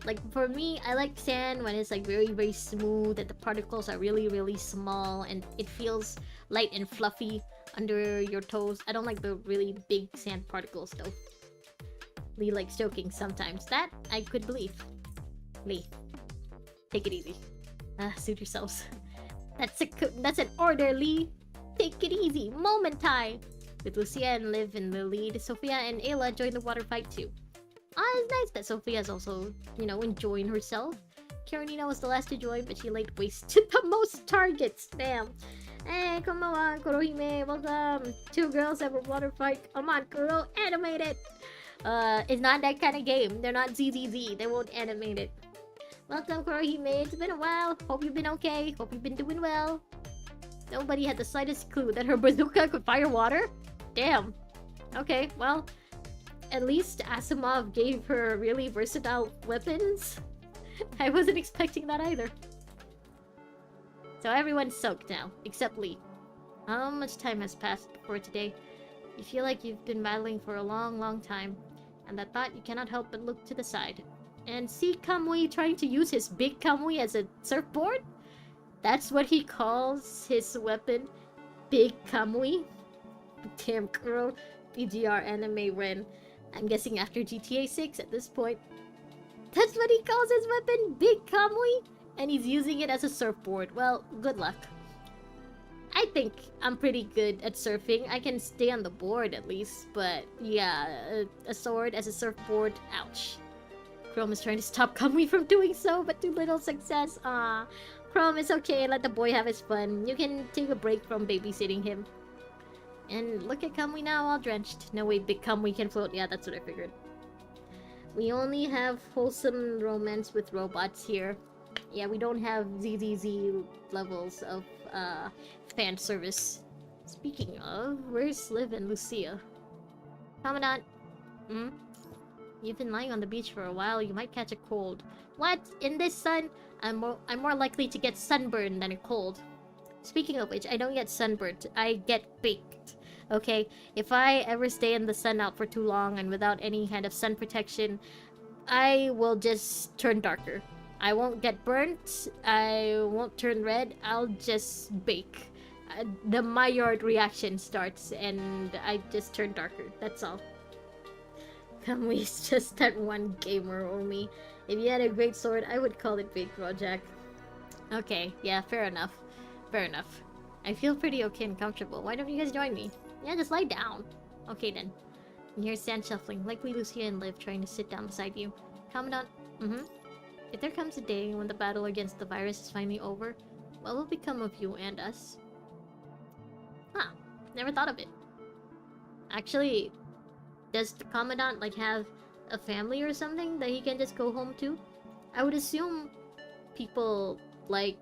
Like for me, I like sand when it's very, very smooth and the particles are really, really small and it feels light and fluffy under your toes. I don't like the really big sand particles though. Lee likes joking sometimes. That I could believe. Lee, take it easy. Suit yourselves. That's an order, Lee. Take it easy. Moment time. With Lucia and Liv in the lead, Sophia and Ayla join the water fight too. It's nice that Sophia's also, enjoying herself. Karenina was the last to join, but she laid waste to the most targets. Damn. Hey, come on, Kurohime. Welcome. Two girls have a water fight. Come on, Kuro. Animate it. It's not that kind of game. They're not ZZZ. They won't animate it. Welcome, Kurohime. It's been a while. Hope you've been okay. Hope you've been doing well. Nobody had the slightest clue that her bazooka could fire water? Damn. Okay, well, at least Asimov gave her really versatile weapons. I wasn't expecting that either. So everyone's soaked now, except Lee. How much time has passed before today? You feel like you've been battling for a long, long time. And at that, you cannot help but look to the side. And see Kamui trying to use his big Kamui as a surfboard? That's what he calls his weapon. Big Kamui? Damn, Kuro. BGR anime Ren. I'm guessing after GTA 6 at this point. That's what he calls his weapon? Big Kamui? And he's using it as a surfboard. Well, good luck. I think I'm pretty good at surfing. I can stay on the board at least. But yeah, a sword as a surfboard. Ouch. Chrome is trying to stop Kamui from doing so, but to little success. Chrome, it's okay. Let the boy have his fun. You can take a break from babysitting him. And look at Kamui now, all drenched. No way, big Kamui can float. Yeah, that's what I figured. We only have wholesome romance with robots here. Yeah, we don't have ZZZ levels of fan service. Speaking of, where's Liv and Lucia? Commandant? You've been lying on the beach for a while. You might catch a cold. What? In this sun? I'm more likely to get sunburned than a cold. Speaking of which, I don't get sunburned. I get baked. Okay? If I ever stay in the sun out for too long and without any kind of sun protection, I will just turn darker. I won't get burnt. I won't turn red. I'll just bake. The Maillard reaction starts, and I just turn darker. That's all. Can we just that one gamer, Omi? If you had a great sword, I would call it Big Jack. Okay, yeah, fair enough. Fair enough. I feel pretty okay and comfortable. Why don't you guys join me? Yeah, just lie down. Okay then. And here's sand shuffling, likely Lucia and Liv trying to sit down beside you. Commandant, if there comes a day when the battle against the virus is finally over, what will become of you and us? Huh, never thought of it. Actually, does the Commandant like have a family or something that he can just go home to? I would assume people like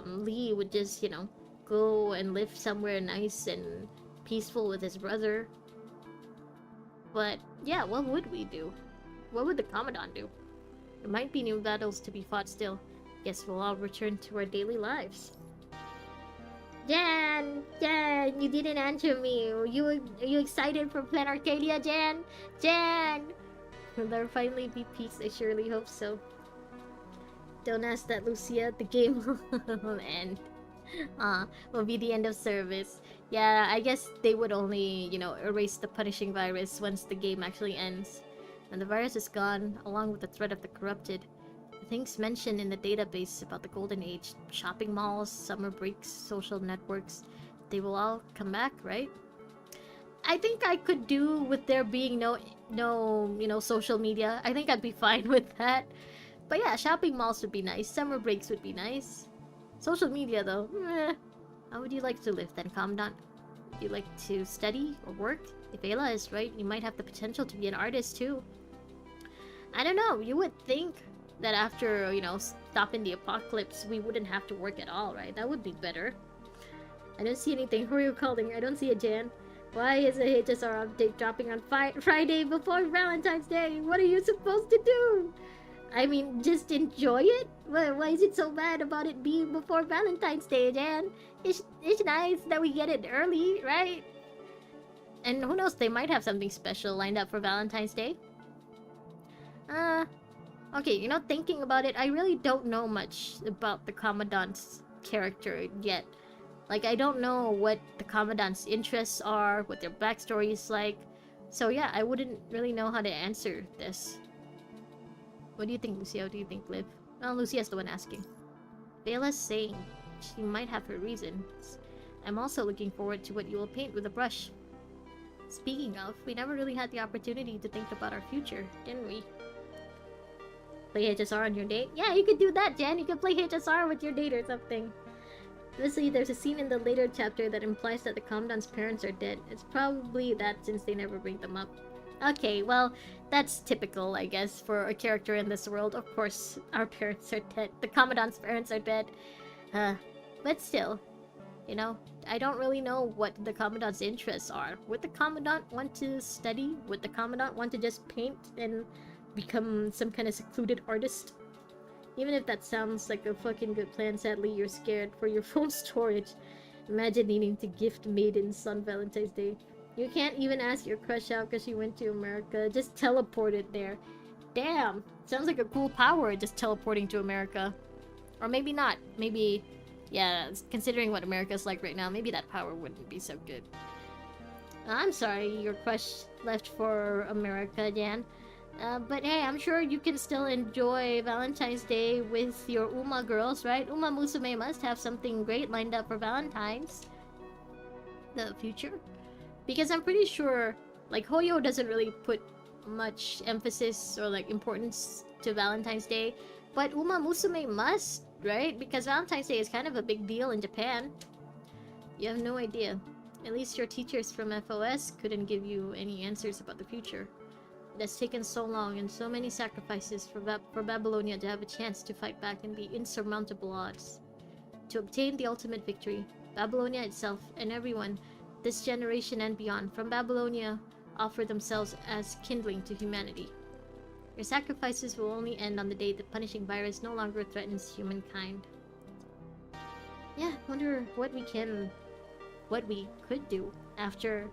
Lee would just, you know, go and live somewhere nice and peaceful with his brother. But yeah, what would we do? What would the Commandant do? There might be new battles to be fought still. Guess we'll all return to our daily lives. Jan! Jan! You didn't answer me. Are you excited for Plan Arcadia, Jan? Jan! Will there finally be peace? I surely hope so. Don't ask that, Lucia. The game will end. Will be the end of service. Yeah, I guess they would only, you know, erase the punishing virus once the game actually ends. And the virus is gone, along with the threat of the corrupted. The things mentioned in the database about the Golden Age, shopping malls, summer breaks, social networks, they will all come back, right? I think I could do with there being no, you know, social media. I think I'd be fine with that. But yeah, shopping malls would be nice. Summer breaks would be nice. Social media, though, How would you like to live then, Commandant? Would you like to study or work? If Ayla is right, you might have the potential to be an artist, too. I don't know, you would think that after, you know, stopping the apocalypse, we wouldn't have to work at all, right? That would be better. I don't see anything. Who are you calling? I don't see a Jan. Why is a HSR update dropping on Friday before Valentine's Day? What are you supposed to do? I mean, just enjoy it? Why is it so bad about it being before Valentine's Day, Jan? It's nice that we get it early, right? And who knows, they might have something special lined up for Valentine's Day. Okay, you know, thinking about it, I really don't know much about the Commandant's character yet. Like, I don't know what the Commandant's interests are, what their backstory is like. So yeah, I wouldn't really know how to answer this. What do you think, Lucia? What do you think, Liv? Well, Lucia's the one asking. Bela's saying she might have her reasons. I'm also looking forward to what you will paint with a brush. Speaking of, we never really had the opportunity to think about our future, didn't we? Play HSR on your date? Yeah, you could do that, Jan. You could play HSR with your date or something. Obviously, there's a scene in the later chapter that implies that the Commandant's parents are dead. It's probably that since they never bring them up. Okay, well, that's typical, I guess, for a character in this world. Of course, our parents are dead. The Commandant's parents are dead. But still, you know, I don't really know what the Commandant's interests are. Would the Commandant want to study? Would the Commandant want to just paint and become some kind of secluded artist? Even if that sounds like a fucking good plan, sadly you're scared for your phone storage. Imagine needing to gift maidens on Valentine's Day. You can't even ask your crush out because she went to America. Just teleport it there. Damn! Sounds like a cool power, just teleporting to America. Or maybe not. Maybe, yeah, considering what America's like right now, maybe that power wouldn't be so good. I'm sorry your crush left for America, Jan. But hey, I'm sure you can still enjoy Valentine's Day with your Uma girls, right? Uma Musume must have something great lined up for Valentine's. The future? Because I'm pretty sure, like, Hoyo doesn't really put much emphasis or, like, importance to Valentine's Day. But Uma Musume must, right? Because Valentine's Day is kind of a big deal in Japan. You have no idea. At least your teachers from FOS couldn't give you any answers about the future. It has taken so long and so many sacrifices for Babylonia to have a chance to fight back in the insurmountable odds. To obtain the ultimate victory, Babylonia itself and everyone, this generation and beyond, from Babylonia, offer themselves as kindling to humanity. Your sacrifices will only end on the day the punishing virus no longer threatens humankind. Yeah, wonder what we could do after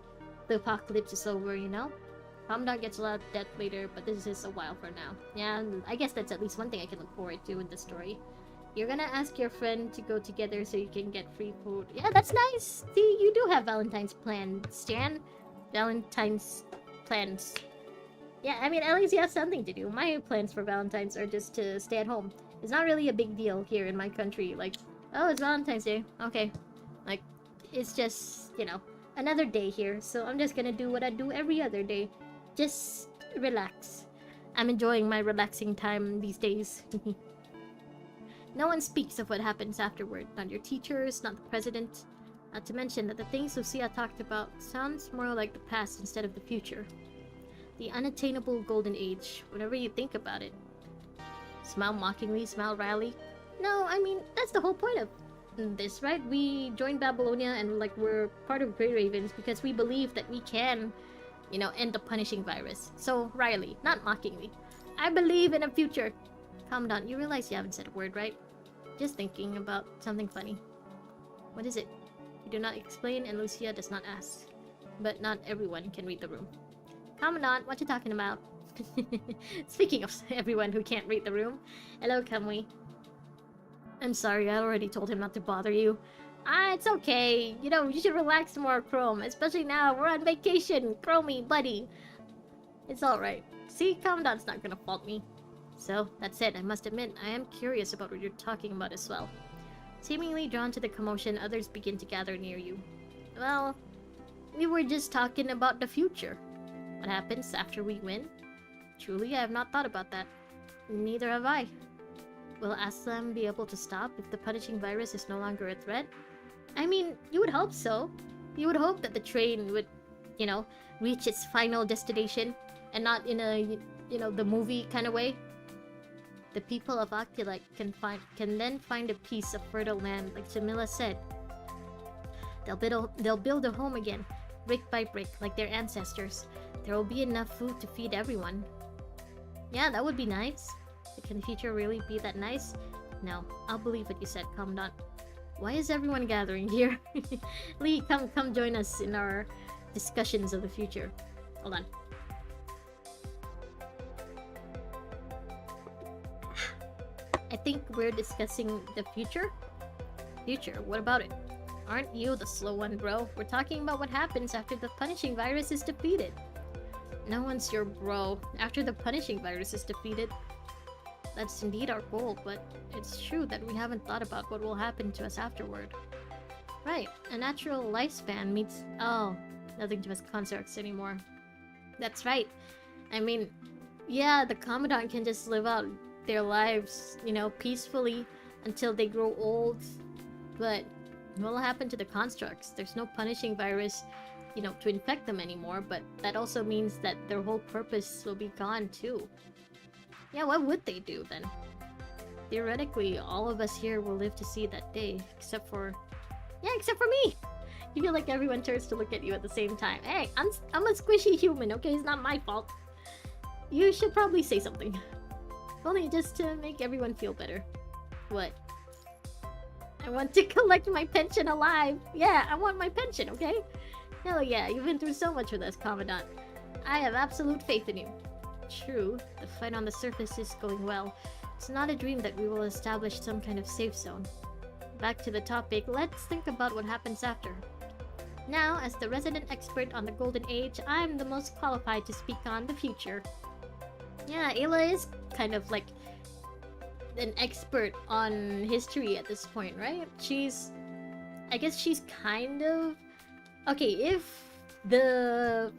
the apocalypse is over, you know? Commandant gets a lot of death later, but this is a while for now. Yeah, I guess that's at least one thing I can look forward to in the story. You're gonna ask your friend to go together so you can get free food. Yeah, that's nice! See, you do have Valentine's plans, Stan. Valentine's plans. Yeah, I mean, at least you have something to do. My plans for Valentine's are just to stay at home. It's not really a big deal here in my country. Like, oh, it's Valentine's Day. Okay. Like, it's just, you know, another day here. So I'm just gonna do what I do every other day. Just relax. I'm enjoying my relaxing time these days. No one speaks of what happens afterward. Not your teachers, not the president. Not to mention that the things Lucia talked about sounds more like the past instead of the future. The unattainable golden age, whatever you think about it. Smile mockingly, smile wryly. No, I mean, that's the whole point of this, right? We joined Babylonia and like we're part of Grey Ravens because we believe that we can, you know, end the punishing virus. So, wryly, not mockingly. I believe in a future. Commandant, you realize you haven't said a word, right? Just thinking about something funny. What is it? You do not explain and Lucia does not ask. But not everyone can read the room. Commandant, what you talking about? Speaking of everyone who can't read the room. Hello, Kamui. I'm sorry, I already told him not to bother you. Ah, it's okay. You know, you should relax more, Chrome. Especially now, we're on vacation. Chromie, buddy. It's alright. See, Commandant's not gonna fault me. So, that said, I must admit, I am curious about what you're talking about as well. Seemingly drawn to the commotion, others begin to gather near you. Well, we were just talking about the future. What happens after we win? Truly, I have not thought about that. Neither have I. Will Aslam be able to stop if the punishing virus is no longer a threat? I mean, you would hope so. You would hope that the train would, you know, reach its final destination and not in a, you know, the movie kind of way. The people of Octulite can then find a piece of fertile land, like Jamila said. They'll build a home again, brick by brick, like their ancestors. There will be enough food to feed everyone. Yeah, that would be nice. But can the future really be that nice? No, I'll believe what you said, Commandant. Why is everyone gathering here? Lee, come join us in our discussions of the future. Hold on. I think we're discussing the future? Future, what about it? Aren't you the slow one, bro? We're talking about what happens after the punishing virus is defeated. No one's your bro after the punishing virus is defeated. That's indeed our goal, but it's true that we haven't thought about what will happen to us afterward. Right, a natural lifespan meets... Oh, nothing to us constructs anymore. That's right. I mean, yeah, the Commandant can just live out their lives, you know, peacefully until they grow old. But what will happen to the constructs? There's no punishing virus, you know, to infect them anymore, but that also means that their whole purpose will be gone too. Yeah, what would they do then? Theoretically, all of us here will live to see that day, except for... Yeah, except for me! You feel like everyone turns to look at you at the same time. Hey, I'm a squishy human, okay? It's not my fault. You should probably say something. Only just to make everyone feel better. What? I want to collect my pension alive! Yeah, I want my pension, okay? Hell yeah, you've been through so much with us, Commandant. I have absolute faith in you. True, the fight on the surface is going well. It's not a dream that we will establish some kind of safe zone. Back to the topic, let's think about what happens after. Now, as the resident expert on the Golden Age, I'm the most qualified to speak on the future. Yeah, Ayla is kind of like an expert on history at this point, right? I guess she's kind of... Okay, if the,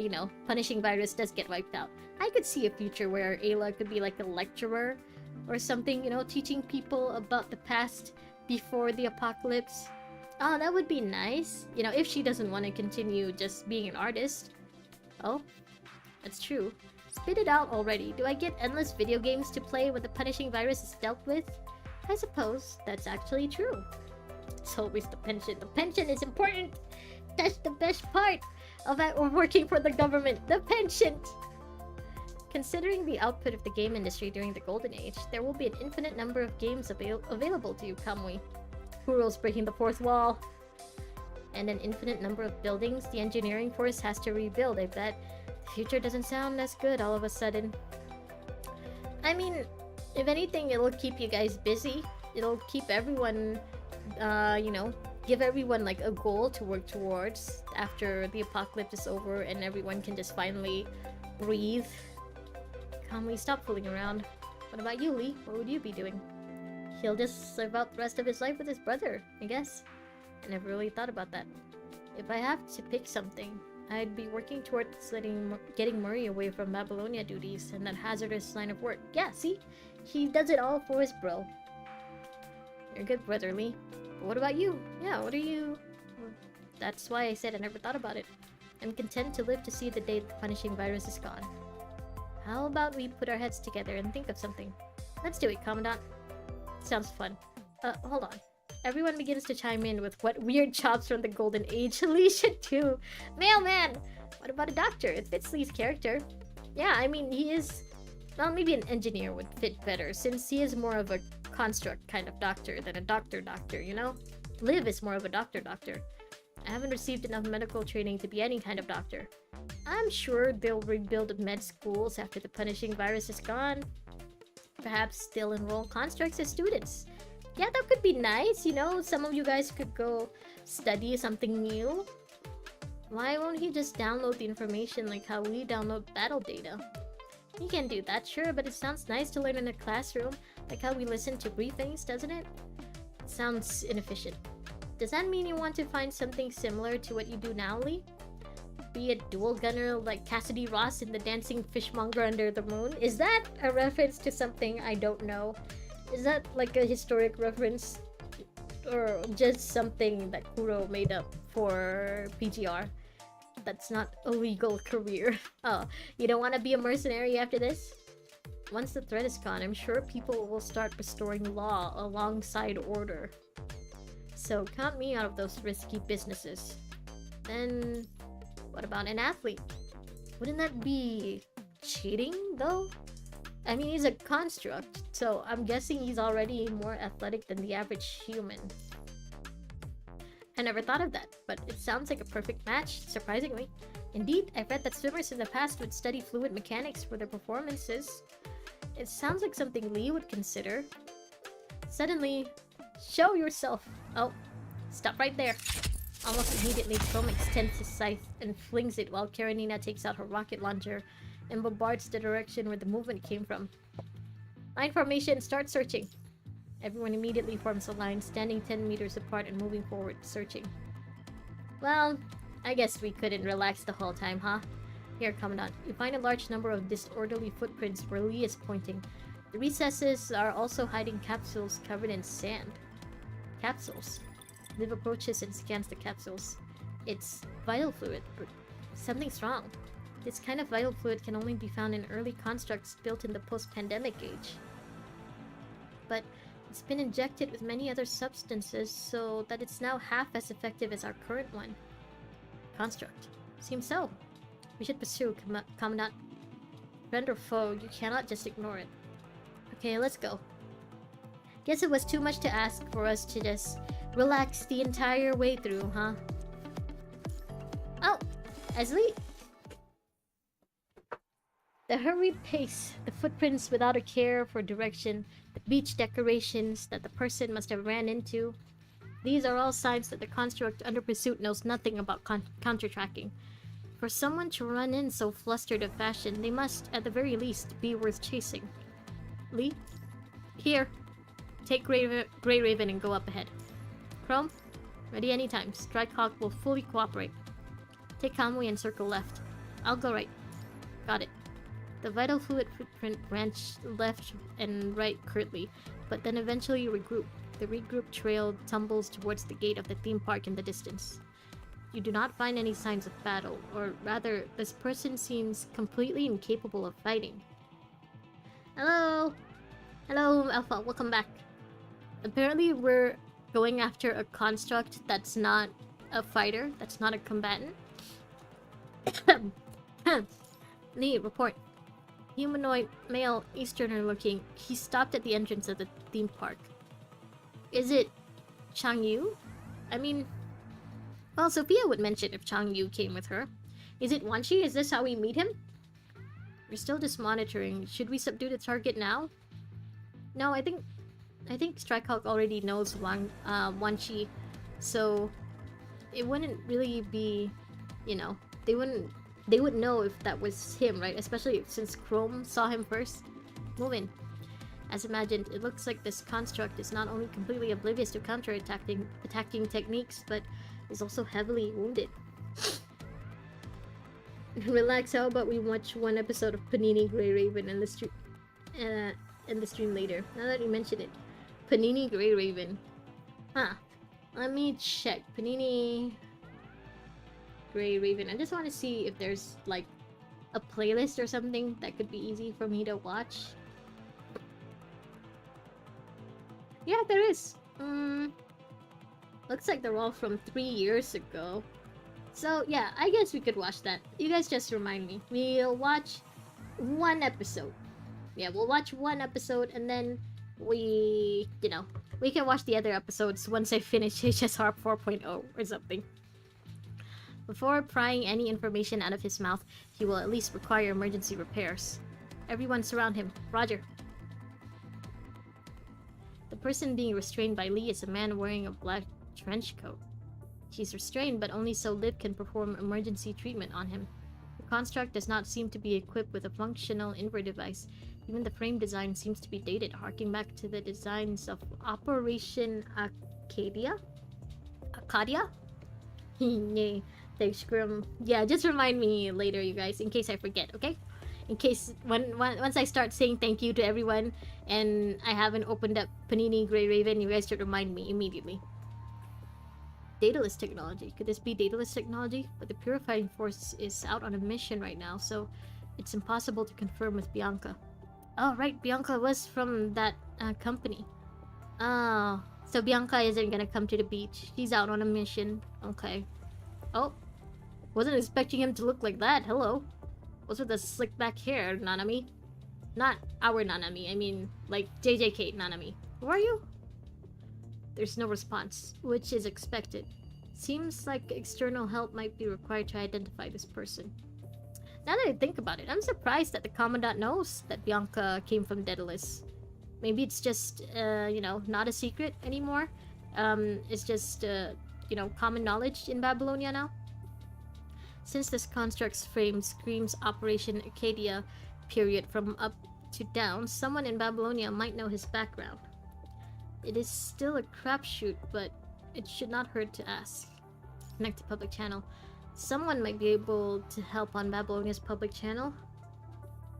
you know, punishing virus does get wiped out, I could see a future where Ayla could be like a lecturer or something, you know, teaching people about the past before the apocalypse. Oh, that would be nice. You know, if she doesn't want to continue just being an artist. Oh, that's true. Spit it out already. Do I get endless video games to play when the punishing virus is dealt with? I suppose that's actually true. It's always the pension. The pension is important. That's the best part of working for the government. The pension! Considering the output of the game industry during the Golden Age, there will be an infinite number of games available to you, Kamui. Kuro's breaking the fourth wall. And an infinite number of buildings the engineering force has to rebuild, I bet. Future doesn't sound as good all of a sudden. I mean, if anything, it'll keep you guys busy. It'll keep everyone, you know, give everyone like a goal to work towards after the apocalypse is over and everyone can just finally breathe. Calmly stop fooling around. What about you, Lee? What would you be doing? He'll just live out the rest of his life with his brother, I guess. I never really thought about that. If I have to pick something, I'd be working towards getting Murray away from Babylonia duties and that hazardous line of work. Yeah, see? He does it all for his bro. You're a good brother, Lee. But what about you? Yeah, what are you... That's why I said I never thought about it. I'm content to live to see the day the punishing virus is gone. How about we put our heads together and think of something? Let's do it, Commandant. Sounds fun. Hold on. Everyone begins to chime in with what weird chops from the Golden Age. Lee should too. Mailman! What about a doctor? It fits Lee's character. Yeah, I mean, he is... Well, maybe an engineer would fit better, since he is more of a construct kind of doctor than a doctor, you know? Liv is more of a doctor. I haven't received enough medical training to be any kind of doctor. I'm sure they'll rebuild med schools after the punishing virus is gone. Perhaps they'll enroll constructs as students. Yeah, that could be nice, you know? Some of you guys could go study something new. Why won't he just download the information like how we download battle data? He can do that, sure, but it sounds nice to learn in a classroom, like how we listen to briefings, doesn't it? It sounds inefficient. Does that mean you want to find something similar to what you do now, Lee? Be a dual gunner like Cassidy Ross in the Dancing Fishmonger Under the Moon? Is that a reference to something I don't know? Is that like a historic reference? Or just something that Kuro made up for PGR? That's not a legal career. Oh, you don't want to be a mercenary after this? Once the threat is gone, I'm sure people will start restoring law alongside order. So count me out of those risky businesses. Then, what about an athlete? Wouldn't that be cheating, though? I mean, he's a construct, so I'm guessing he's already more athletic than the average human. I never thought of that, but it sounds like a perfect match, surprisingly. Indeed, I've read that swimmers in the past would study fluid mechanics for their performances. It sounds like something Lee would consider. Suddenly, show yourself! Oh, stop right there. Almost immediately, Chrome extends his scythe and flings it while Karenina takes out her rocket launcher and bombards the direction where the movement came from. Line formation, start searching. Everyone immediately forms a line, standing 10 meters apart and moving forward, searching. Well, I guess we couldn't relax the whole time, huh? Here, Commandant, you find a large number of disorderly footprints where Lee is pointing. The recesses are also hiding capsules covered in sand. Capsules. Liv approaches and scans the capsules. It's vital fluid, but something's wrong. This kind of vital fluid can only be found in early constructs built in the post-pandemic age. But it's been injected with many other substances so that it's now half as effective as our current one. Construct. Seems so. We should pursue, Commandant. Friend or foe, you cannot just ignore it. Okay, let's go. Guess it was too much to ask for us to just relax the entire way through, huh? Oh! Asli! The hurried pace, the footprints without a care for direction, the beach decorations that the person must have ran into. These are all signs that the construct under pursuit knows nothing about counter-tracking. For someone to run in so flustered of fashion, they must, at the very least, be worth chasing. Lee? Here. Take Grey Raven and go up ahead. Chrome? Ready anytime. Strikehawk will fully cooperate. Take Kamui and circle left. I'll go right. Got it. The vital fluid footprint branched left and right curtly, but then eventually regrouped. The regrouped trail tumbles towards the gate of the theme park in the distance. You do not find any signs of battle, or rather, this person seems completely incapable of fighting. Hello! Hello, Alpha, welcome back. Apparently we're going after a construct that's not a fighter, that's not a combatant. Lee, report. Humanoid, male, Easterner looking. He stopped at the entrance of the theme park. Is it Chang Yu? I mean... Well, Sophia would mention if Chang Yu came with her. Is it Wanshi? Is this how we meet him? We're still just monitoring. Should we subdue the target now? No, I think Strikehawk already knows Wanshi, so it wouldn't really be, you know, they would know if that was him, right? Especially since Chrome saw him first. Move in. As imagined, it looks like this construct is not only completely oblivious to attacking techniques, but is also heavily wounded. Relax, how about we watch one episode of Panini Grey Raven in the stream later? Now that you mention it. Panini Grey Raven. Huh. Let me check. Panini Grey Raven. I just want to see if there's like a playlist or something that could be easy for me to watch. Yeah, there is. Looks like they're all from 3 years ago. So yeah, I guess we could watch that. You guys just remind me. We'll watch one episode. Yeah, we'll watch one episode and then we can watch the other episodes once I finish HSR 4.0 or something. Before prying any information out of his mouth, he will at least require emergency repairs. Everyone surround him. Roger. The person being restrained by Lee is a man wearing a black trench coat. She's restrained, but only so Liv can perform emergency treatment on him. The construct does not seem to be equipped with a functional invert device. Even the frame design seems to be dated, harking back to the designs of Operation Arcadia? Yay. Thanks, Grim. Yeah, just remind me later, you guys, in case I forget, okay? In case, once I start saying thank you to everyone, and I haven't opened up Panini Grey Raven, you guys should remind me immediately. Daedalus technology. Could this be Daedalus technology? But the Purifying Force is out on a mission right now, so it's impossible to confirm with Bianca. Oh, right, Bianca was from that company. Oh, so Bianca isn't gonna come to the beach. She's out on a mission. Okay. Oh, wasn't expecting him to look like that. Hello. What's with the slick back hair, Nanami? Not our Nanami, I mean, like JJK Nanami. Who are you? There's no response, which is expected. Seems like external help might be required to identify this person. Now that I think about it, I'm surprised that the Commandant knows that Bianca came from Daedalus. Maybe it's just, not a secret anymore. It's just, common knowledge in Babylonia now. Since this construct's frame screams Operation Arcadia period from up to down, someone in Babylonia might know his background. It is still a crapshoot, but it should not hurt to ask. Connect to public channel. Someone might be able to help on Babylonia's public channel.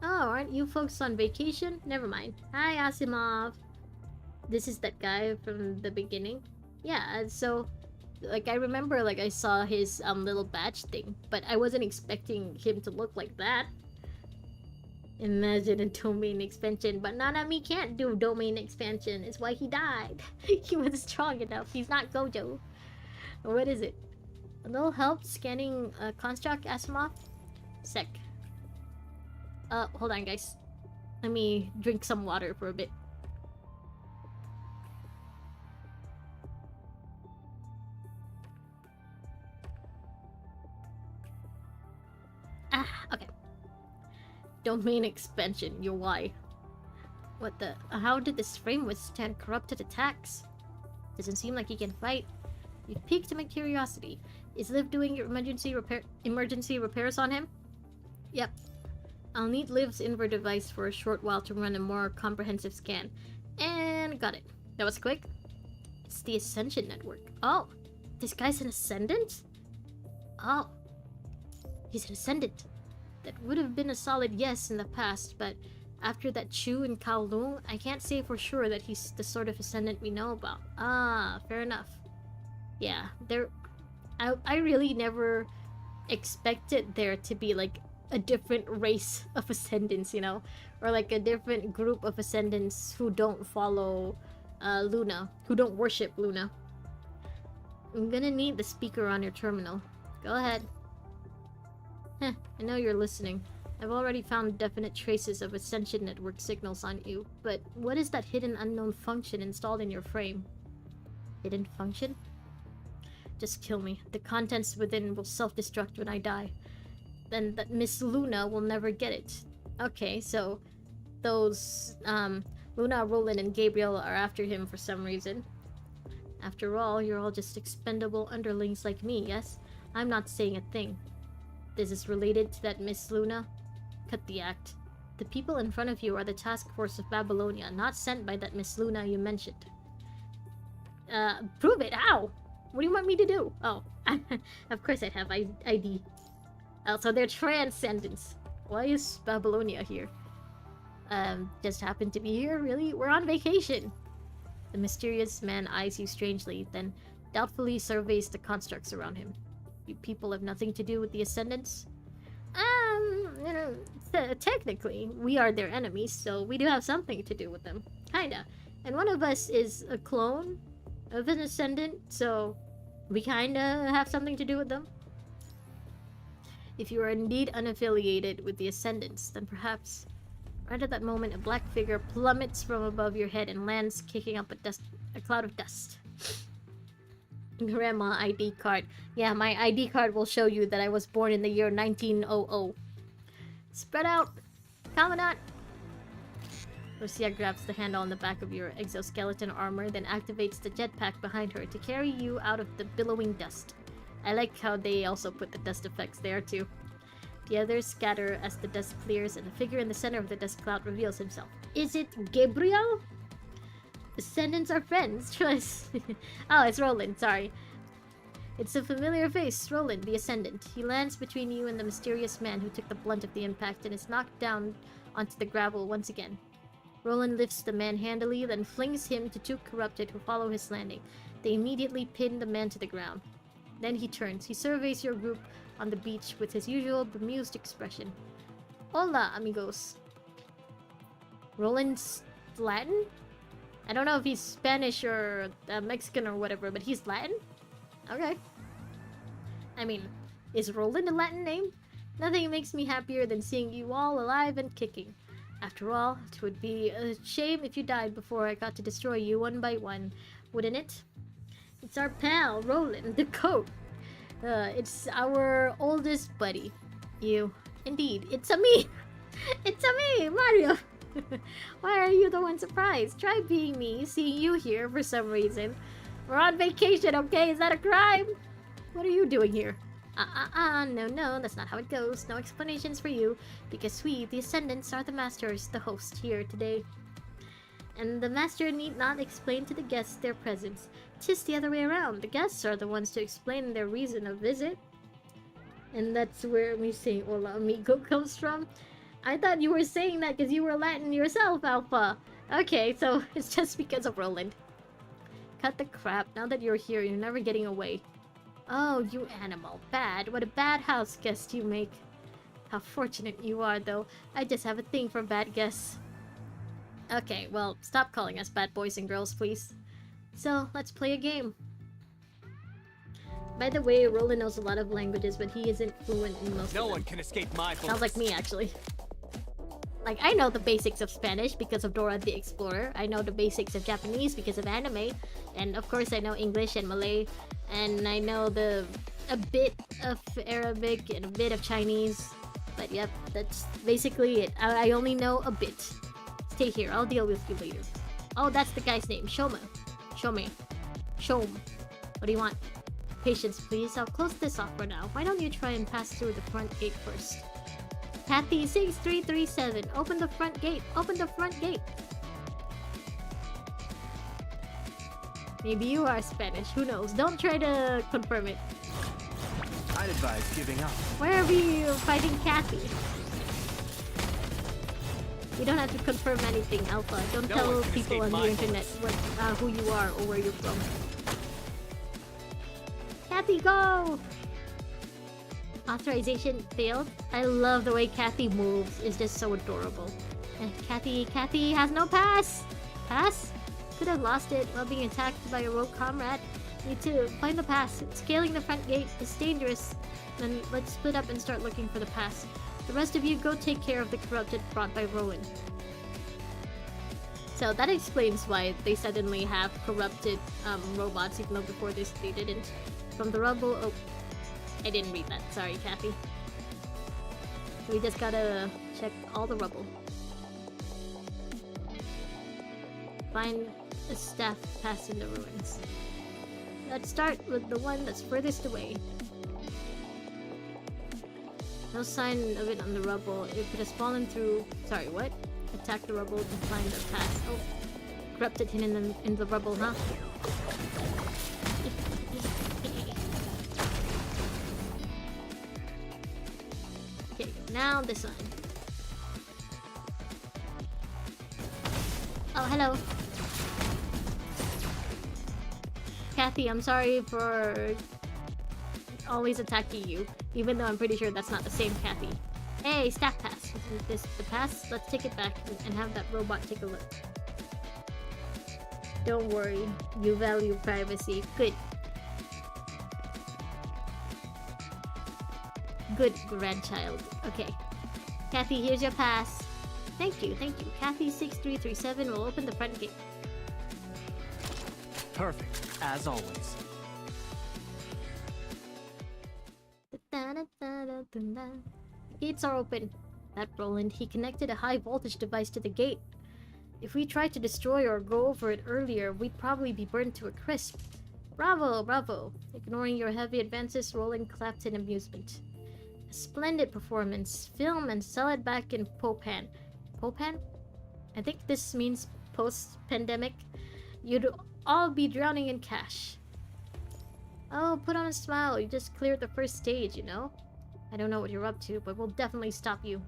Oh, aren't you folks on vacation? Never mind. Hi, Asimov. This is that guy from the beginning. Yeah, so, like, I remember, like, I saw his little badge thing, but I wasn't expecting him to look like that. Imagine a domain expansion, but Nanami can't do domain expansion. It's why he died. He wasn't strong enough. He's not Gojo. What is it? A little help scanning construct, Asimov? Sec. Hold on, guys. Let me drink some water for a bit. Okay. Domain expansion, your why? What the? How did this frame withstand corrupted attacks? Doesn't seem like he can fight. You've piqued my curiosity. Is Liv doing your emergency repairs on him? Yep. I'll need Liv's invert device for a short while to run a more comprehensive scan. And got it. That was quick. It's the Ascension Network. Oh, this guy's an Ascendant? Oh, he's an Ascendant. That would have been a solid yes in the past, but after that Chu and Kowloon, I can't say for sure that he's the sort of Ascendant we know about. Ah, fair enough. Yeah, I really never expected there to be like a different race of Ascendants, you know? Or like a different group of Ascendants who don't follow Luna, who don't worship Luna. I'm gonna need the speaker on your terminal. Go ahead. Heh, I know you're listening. I've already found definite traces of Ascension Network signals on you, but what is that hidden unknown function installed in your frame? Hidden function? Just kill me. The contents within will self-destruct when I die. then that Miss Luna will never get it. Okay, so those Luna, Roland, and Gabriel are after him for some reason. After all, you're all just expendable underlings like me, yes? I'm not saying a thing. This is related to that Miss Luna. Cut the act. The people in front of you are the task force of Babylonia, not sent by that Miss Luna you mentioned. Prove it! How? What do you want me to do? Oh, of course I'd have ID. So they're transcendents. Why is Babylonia here? Just happened to be here, really? We're on vacation! The mysterious man eyes you strangely, then doubtfully surveys the constructs around him. You people have nothing to do with the Ascendants? You know, technically, we are their enemies, so we do have something to do with them. Kinda. And one of us is a clone of an Ascendant, so we kinda have something to do with them. If you are indeed unaffiliated with the Ascendants, then perhaps... Right at that moment, a black figure plummets from above your head and lands, kicking up a cloud of dust. Grandma ID card. Yeah, my ID card will show you that I was born in the year 1900. Spread out! Commandant! Lucia grabs the handle on the back of your exoskeleton armor, then activates the jetpack behind her to carry you out of the billowing dust. I like how they also put the dust effects there too. The others scatter as the dust clears, and the figure in the center of the dust cloud reveals himself. Is it Gabriel? Ascendants are friends. Trust. Oh, it's Roland. Sorry. It's a familiar face, Roland, the Ascendant. He lands between you and the mysterious man who took the blunt of the impact and is knocked down onto the gravel once again. Roland lifts the man handily, then flings him to two corrupted who follow his landing. They immediately pin the man to the ground. Then he turns. He surveys your group on the beach with his usual bemused expression. Hola, amigos. Roland's Latin? I don't know if he's Spanish or Mexican or whatever, but he's Latin? Okay. I mean, is Roland a Latin name? Nothing makes me happier than seeing you all alive and kicking. After all, it would be a shame if you died before I got to destroy you one by one, wouldn't it? It's our pal, Roland, the coat. It's our oldest buddy. You. Indeed, it's a me! It's a me, Mario! Why are you the one surprised? Try being me, seeing you here for some reason. We're on vacation, okay? Is that a crime? What are you doing here? No, that's not how it goes. No explanations for you, because we, the Ascendants, are the masters, the host here today. And the master need not explain to the guests their presence. 'Tis the other way around. The guests are the ones to explain their reason of visit. And that's where me saying hola amigo comes from. I thought you were saying that because you were Latin yourself, Alpha. Okay, so it's just because of Roland. Cut the crap. Now that you're here, you're never getting away. Oh, you animal. Bad. What a bad house guest you make. How fortunate you are, though. I just have a thing for bad guests. Okay, well, stop calling us bad boys and girls, please. So, let's play a game. By the way, Roland knows a lot of languages, but he isn't fluent in most of them. No one can escape my bullets. Sounds like me, actually. Like, I know the basics of Spanish because of Dora the Explorer. I know the basics of Japanese because of anime. And of course, I know English and Malay. And I know a bit of Arabic and a bit of Chinese. But yep, that's basically it. I only know a bit. Stay here, I'll deal with you later. Oh, that's the guy's name, Shoma. Shome. Shome. What do you want? Patience, please. I'll close this off for now. Why don't you try and pass through the front gate first? Kathy 6337, open the front gate. Open the front gate. Maybe you are Spanish. Who knows? Don't try to confirm it. I'd advise giving up. Why are we fighting Kathy? You don't have to confirm anything, Alpha. Don't tell people on the internet who you are or where you're from. Kathy, go! Authorization failed. I love the way Kathy moves. It's just so adorable. Kathy has no pass! Pass? Could have lost it while being attacked by a rogue comrade. Me too. Find the pass. Scaling the front gate is dangerous. Then let's split up and start looking for the pass. The rest of you go take care of the corrupted brought by Rowan. So that explains why they suddenly have corrupted robots, even though before this they didn't. From the rubble... Oh, I didn't read that. Sorry, Kathy. We just gotta check all the rubble. Find a staff pass in the ruins. Let's start with the one that's furthest away. No sign of it on the rubble. It could have fallen through... Sorry, what? Attack the rubble to find the pass. Oh, corrupted hidden in the rubble, huh? Okay, now this one. Oh, hello. Kathy, I'm sorry for always attacking you, even though I'm pretty sure that's not the same Kathy. Hey, staff pass. Isn't this the pass? Let's take it back and have that robot take a look. Don't worry, you value privacy. Good. Good grandchild. Okay. Kathy, here's your pass. Thank you, thank you. Kathy 6337 will open the front gate. Perfect, as always. Gates are open. That Roland, he connected a high voltage device to the gate. If we tried to destroy or go over it earlier, we'd probably be burned to a crisp. Bravo, bravo. Ignoring your heavy advances, Roland clapped in amusement. A splendid performance. Film and sell it back in Popan. Popan? I think this means post-pandemic. You'd all be drowning in cash. Oh, put on a smile. You just cleared the first stage, you know? I don't know what you're up to, but we'll definitely stop you.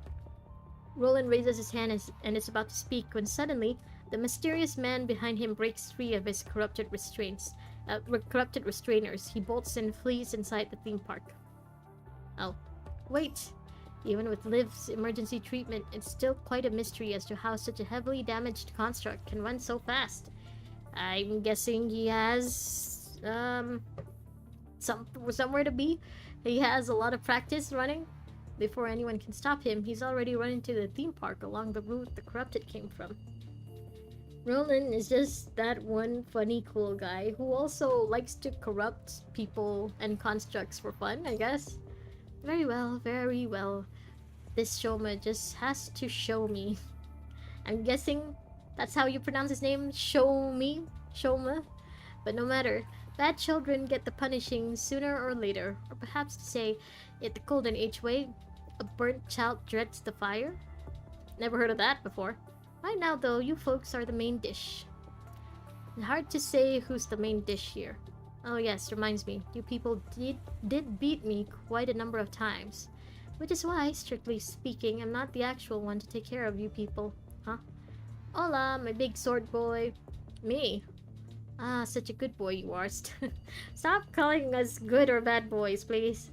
Roland raises his hand and is about to speak when suddenly, the mysterious man behind him breaks free of his corrupted restrainers. He bolts and flees inside the theme park. Oh, wait. Even with Liv's emergency treatment, it's still quite a mystery as to how such a heavily damaged construct can run so fast. I'm guessing he has, somewhere to be. He has a lot of practice running. Before anyone can stop him, he's already run into the theme park along the route the corrupted came from. Roland is just that one funny cool guy who also likes to corrupt people and constructs for fun, I guess. Very well, very well. This Shoma just has to show me. I'm guessing that's how you pronounce his name? Show me? Shoma? But no matter. Bad children get the punishing sooner or later. Or perhaps to say it the Golden Age way, a burnt child dreads the fire? Never heard of that before. Right now though, you folks are the main dish. It's hard to say who's the main dish here. Oh yes, reminds me, you people did beat me quite a number of times. Which is why, strictly speaking, I'm not the actual one to take care of you people. Huh? Hola, my big sword boy. Me? Ah, such a good boy you are. Stop calling us good or bad boys, please.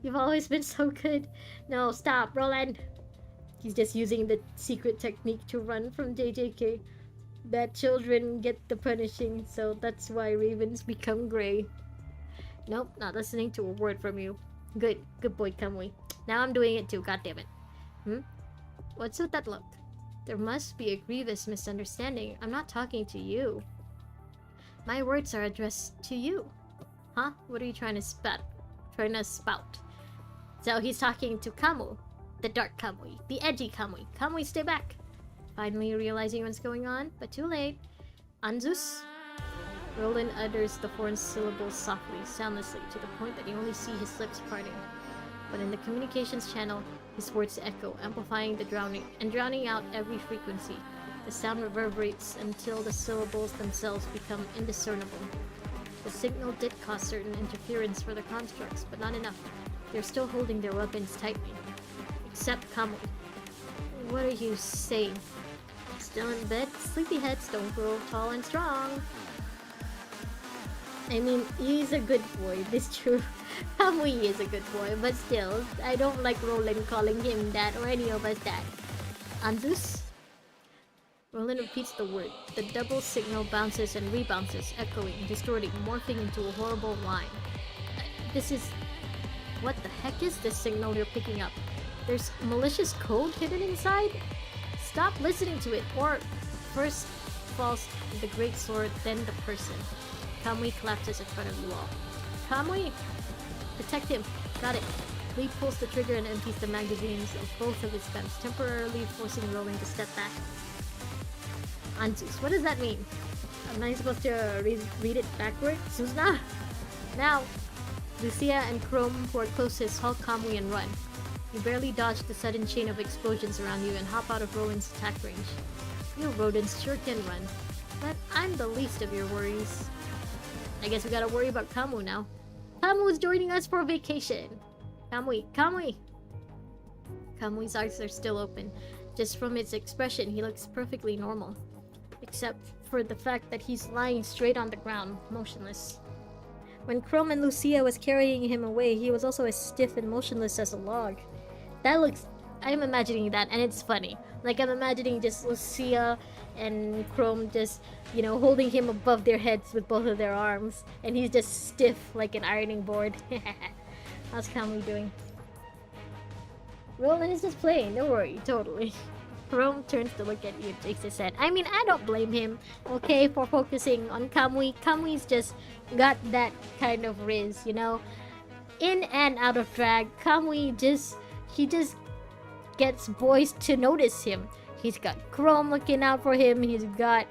You've always been so good. No, stop, Roland. He's just using the secret technique to run from JJK. Bad children get the punishing, so that's why ravens become gray. Nope, not listening to a word from you. Good boy, Kamui. Now I'm doing it too, goddammit. What's with that look? There must be a grievous misunderstanding. I'm not talking to you. My words are addressed to you. Huh? What are you trying to spout? So he's talking to Kamui. The dark Kamui. The edgy Kamui. Kamui, stay back. Finally realizing what's going on, but too late. Anzus? Roland utters the foreign syllables softly, soundlessly, to the point that you only see his lips parting. But in the communications channel, his words echo, amplifying the drowning out every frequency. The sound reverberates until the syllables themselves become indiscernible. The signal did cause certain interference for the constructs, but not enough. They're still holding their weapons tightly. Except Kamui. What are you saying? Still in bed? Sleepyheads don't grow tall and strong. I mean, he's a good boy, this true. Kamui is a good boy, but still, I don't like Roland calling him that or any of us that. Anzus? Roland repeats the word. The double signal bounces and rebounces, echoing, distorting, morphing into a horrible whine. This is... What the heck is this signal you're picking up? There's malicious code hidden inside? Stop listening to it, or... First falls the great sword, then the person. Kamui collapses in front of you all. Kamui! Protect him. Got it. Lee pulls the trigger and empties the magazines of both of his guns, temporarily forcing Roland to step back. Anzus, what does that mean? Am I supposed to read it backwards? Suzna? Now, Lucia and Chrome, who are closest, halt Kamui and run. You barely dodge the sudden chain of explosions around you and hop out of Roland's attack range. You rodents sure can run, but I'm the least of your worries. I guess we gotta worry about Kamui now. Kamui's joining us for vacation. Kamui, Kamui! Kamui's eyes are still open. Just from its expression, he looks perfectly normal. Except for the fact that he's lying straight on the ground, motionless. When Chrome and Lucia was carrying him away, he was also as stiff and motionless as a log. I'm imagining that, and it's funny. Like, I'm imagining just Lucia and Chrome just, you know, holding him above their heads with both of their arms. And he's just stiff like an ironing board. How's Kamui doing? Roland is just playing, don't worry, totally. Chrome turns to look at you, shakes his head. I mean, I don't blame him, okay, for focusing on Kamui. Kamui's just got that kind of riz, you know? In and out of drag, Kamui just gets boys to notice him. He's got Chrome looking out for him, he's got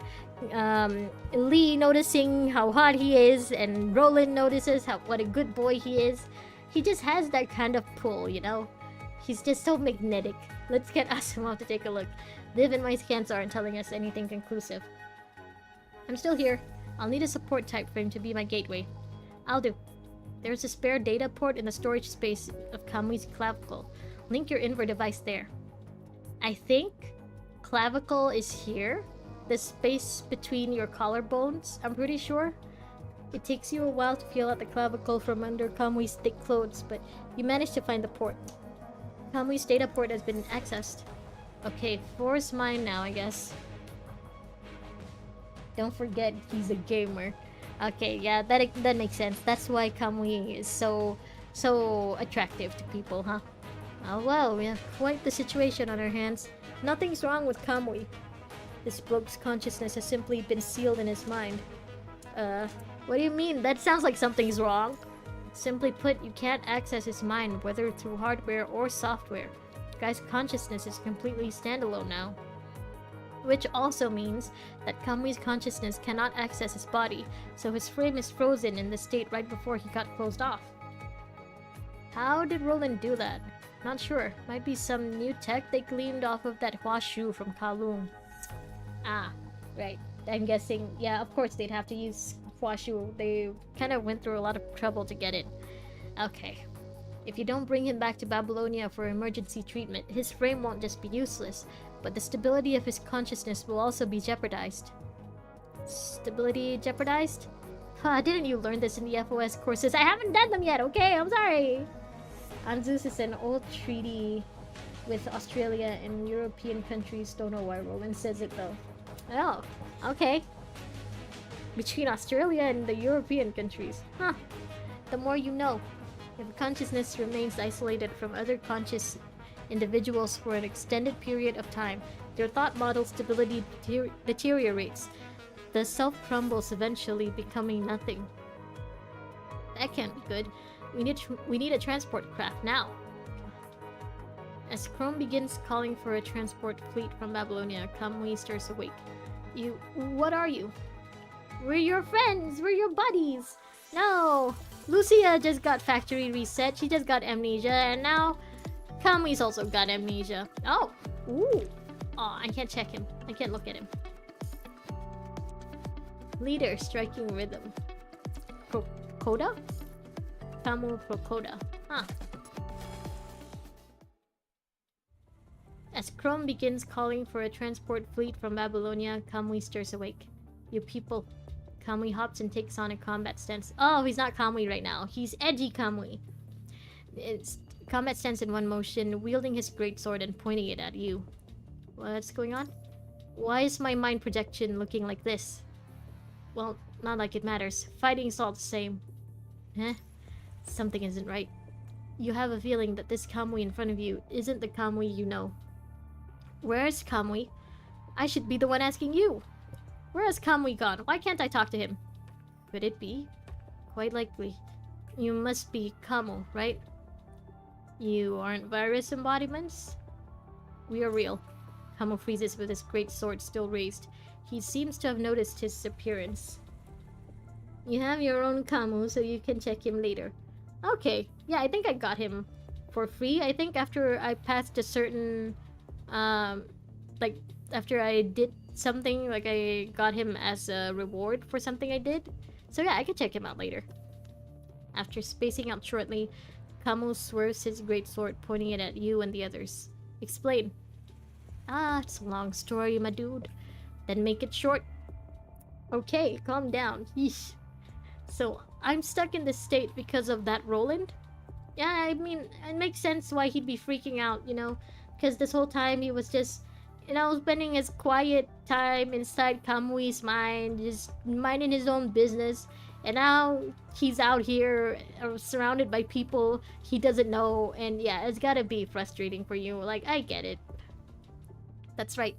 Lee noticing how hot he is, and Roland notices what a good boy he is. He just has that kind of pull, you know? He's just so magnetic. Let's get Asimov to take a look. Viv and my scans aren't telling us anything conclusive. I'm still here. I'll need a support type frame to be my gateway. I'll do. There's a spare data port in the storage space of Kamui's clavicle. Link your invert device there. I think clavicle is here. The space between your collarbones, I'm pretty sure. It takes you a while to feel out the clavicle from under Kamui's thick clothes, but you managed to find the port. Kamui's data port has been accessed. Okay, 4 is mine now, I guess. Don't forget, he's a gamer. Okay, yeah, that makes sense. That's why Kamui is so attractive to people, huh? Oh well, we have quite the situation on our hands. Nothing's wrong with Kamui. This bloke's consciousness has simply been sealed in his mind. What do you mean? That sounds like something's wrong. Simply put, you can't access his mind, whether through hardware or software. The guy's consciousness is completely standalone now. Which also means that Kamui's consciousness cannot access his body, so his frame is frozen in the state right before he got closed off. How did Roland do that? Not sure. Might be some new tech they gleaned off of that Huashu from Kowloon. Ah, right. I'm guessing, yeah, of course they'd have to use Huashu. They kind of went through a lot of trouble to get it. Okay. If you don't bring him back to Babylonia for emergency treatment, his frame won't just be useless, but the stability of his consciousness will also be jeopardized. Stability jeopardized? Huh, didn't you learn this in the FOS courses? I haven't done them yet, okay? I'm sorry! Anzus is an old treaty with Australia and European countries. Don't know why Roland says it though. Oh, okay. Between Australia and the European countries. Huh. The more you know. If a consciousness remains isolated from other conscious individuals for an extended period of time, their thought model stability deteriorates. The self crumbles, eventually becoming nothing. That can't be good. We need a transport craft now. As Chrome begins calling for a transport fleet from Babylonia, Kamui stirs awake. What are you? We're your friends! We're your buddies! No! Lucia just got factory reset, she just got amnesia, and now Kamui's also got amnesia. Oh! Ooh! Aw, I can't check him. I can't look at him. Leader, striking rhythm. Procoda? Kamu Procoda. Huh. As Chrome begins calling for a transport fleet from Babylonia, Kamui stirs awake. You people. Kamui hops and takes on a combat stance. Oh, he's not Kamui right now. He's edgy Kamui. It's combat stance in one motion, wielding his greatsword and pointing it at you. What's going on? Why is my mind projection looking like this? Well, not like it matters. Fighting's all the same. Huh? Something isn't right. You have a feeling that this Kamui in front of you isn't the Kamui you know. Where's Kamui? I should be the one asking you. Where has Kamui gone? Why can't I talk to him? Could it be? Quite likely. You must be Kamu, right? You aren't virus embodiments? We are real. Kamo freezes with his great sword still raised. He seems to have noticed his appearance. You have your own Kamo, so you can check him later. Okay, yeah, I think I got him for free. I think after I passed a certain, like, after I did something, like I got him as a reward for something I did. So yeah, I can check him out later. After spacing out shortly, Kamo swerves his great sword, pointing it at you and the others. Explain. Ah, it's a long story, my dude. Then make it short. Okay, calm down. Yeesh. So, I'm stuck in this state because of that Roland? Yeah, I mean, it makes sense why he'd be freaking out, you know? Because this whole time he was just, you know, spending his quiet time inside Kamui's mind, just minding his own business. And now he's out here surrounded by people he doesn't know. And yeah, it's gotta be frustrating for you. Like, I get it. That's right.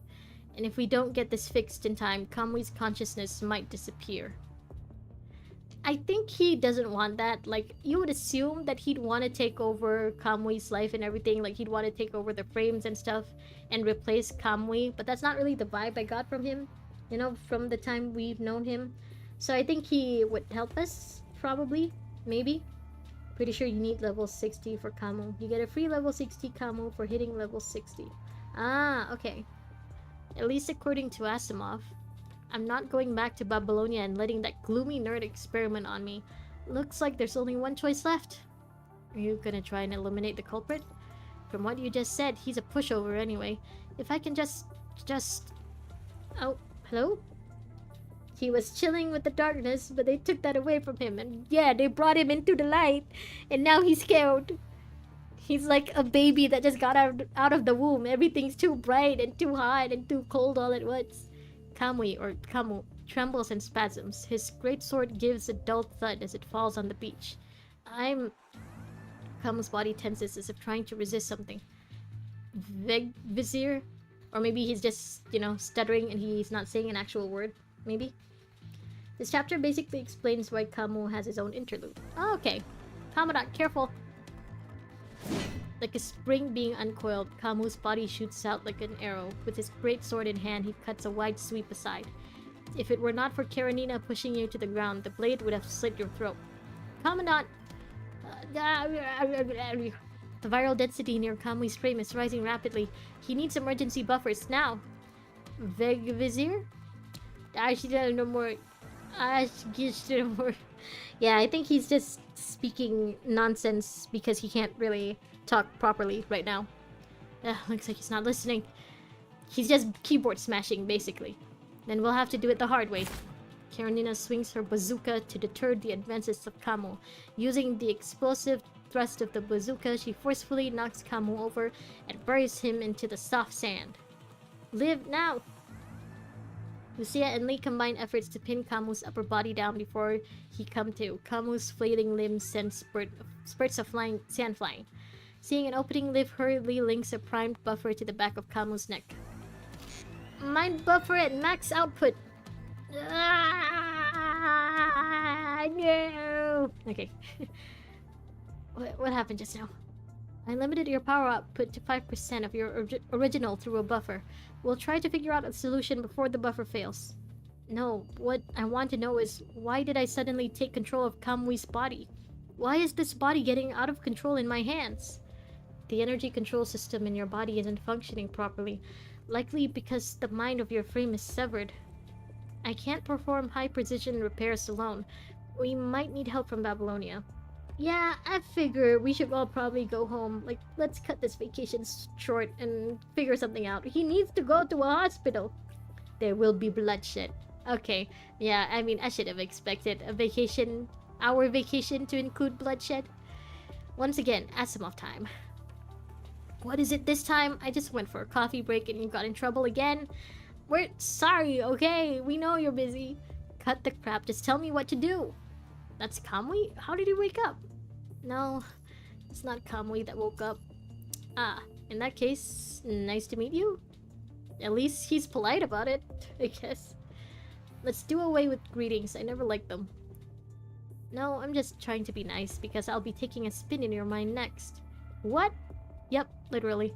And if we don't get this fixed in time, Kamui's consciousness might disappear. I think he doesn't want that. Like, you would assume that he'd want to take over Kamui's life and everything. Like, he'd want to take over the frames and stuff and replace Kamui. But that's not really the vibe I got from him, you know, from the time we've known him. So I think he would help us, probably. Maybe. Pretty sure you need level 60 for Kamu. You get a free level 60 Kamu for hitting level 60. Ah, okay. At least according to Asimov. I'm not going back to Babylonia and letting that gloomy nerd experiment on me. Looks like there's only one choice left. Are you gonna try and eliminate the culprit? From what you just said, he's a pushover anyway. If I can just... Oh, hello? He was chilling with the darkness, but they took that away from him. And yeah, they brought him into the light. And now he's scared. He's like a baby that just got out of the womb. Everything's too bright and too hot and too cold all at once. Kamui, or Kamu, trembles and spasms. His great sword gives a dull thud as it falls on the beach. Kamu's body tenses as if trying to resist something. Vizier? Or maybe he's just, you know, stuttering and he's not saying an actual word. Maybe? This chapter basically explains why Kamu has his own interlude. Oh, okay. Commandant, careful! Like a spring being uncoiled, Kamu's body shoots out like an arrow. With his great sword in hand, he cuts a wide sweep aside. If it were not for Karenina pushing you to the ground, the blade would have slit your throat. Commandant! The viral density near Kamui's frame is rising rapidly. He needs emergency buffers now. Vizier? No more. Yeah, I think he's just speaking nonsense because he can't really talk properly right now. Looks like he's not listening. He's just keyboard smashing, basically. Then we'll have to do it the hard way. Karenina swings her bazooka to deter the advances of Kamu. Using the explosive thrust of the bazooka, she forcefully knocks Kamu over and buries him into the soft sand. Live now! Lucia and Lee combine efforts to pin Kamu's upper body down before he come to. Kamu's flailing limbs send spurts of sand flying. Seeing an opening, Liv hurriedly links a primed buffer to the back of Kamu's neck. Mind buffer at max output! No! Okay. What happened just now? I limited your power output to 5% of your original through a buffer. We'll try to figure out a solution before the buffer fails. No, what I want to know is, why did I suddenly take control of Kamui's body? Why is this body getting out of control in my hands? The energy control system in your body isn't functioning properly, likely because the mind of your frame is severed. I can't perform high-precision repairs alone. We might need help from Babylonia. Yeah, I figure we should all probably go home. Like, let's cut this vacation short and figure something out. He needs to go to a hospital. There will be bloodshed. Okay, yeah, I mean, I should have expected a vacation, our vacation to include bloodshed. Once again, Asimov time. What is it this time? I just went for a coffee break and you got in trouble again. We're sorry, okay? We know you're busy. Cut the crap, just tell me what to do. That's Kamui? How did he wake up? No, it's not Kamui that woke up. Ah, in that case, nice to meet you. At least he's polite about it, I guess. Let's do away with greetings, I never liked them. No, I'm just trying to be nice because I'll be taking a spin in your mind next. What? Yep, literally.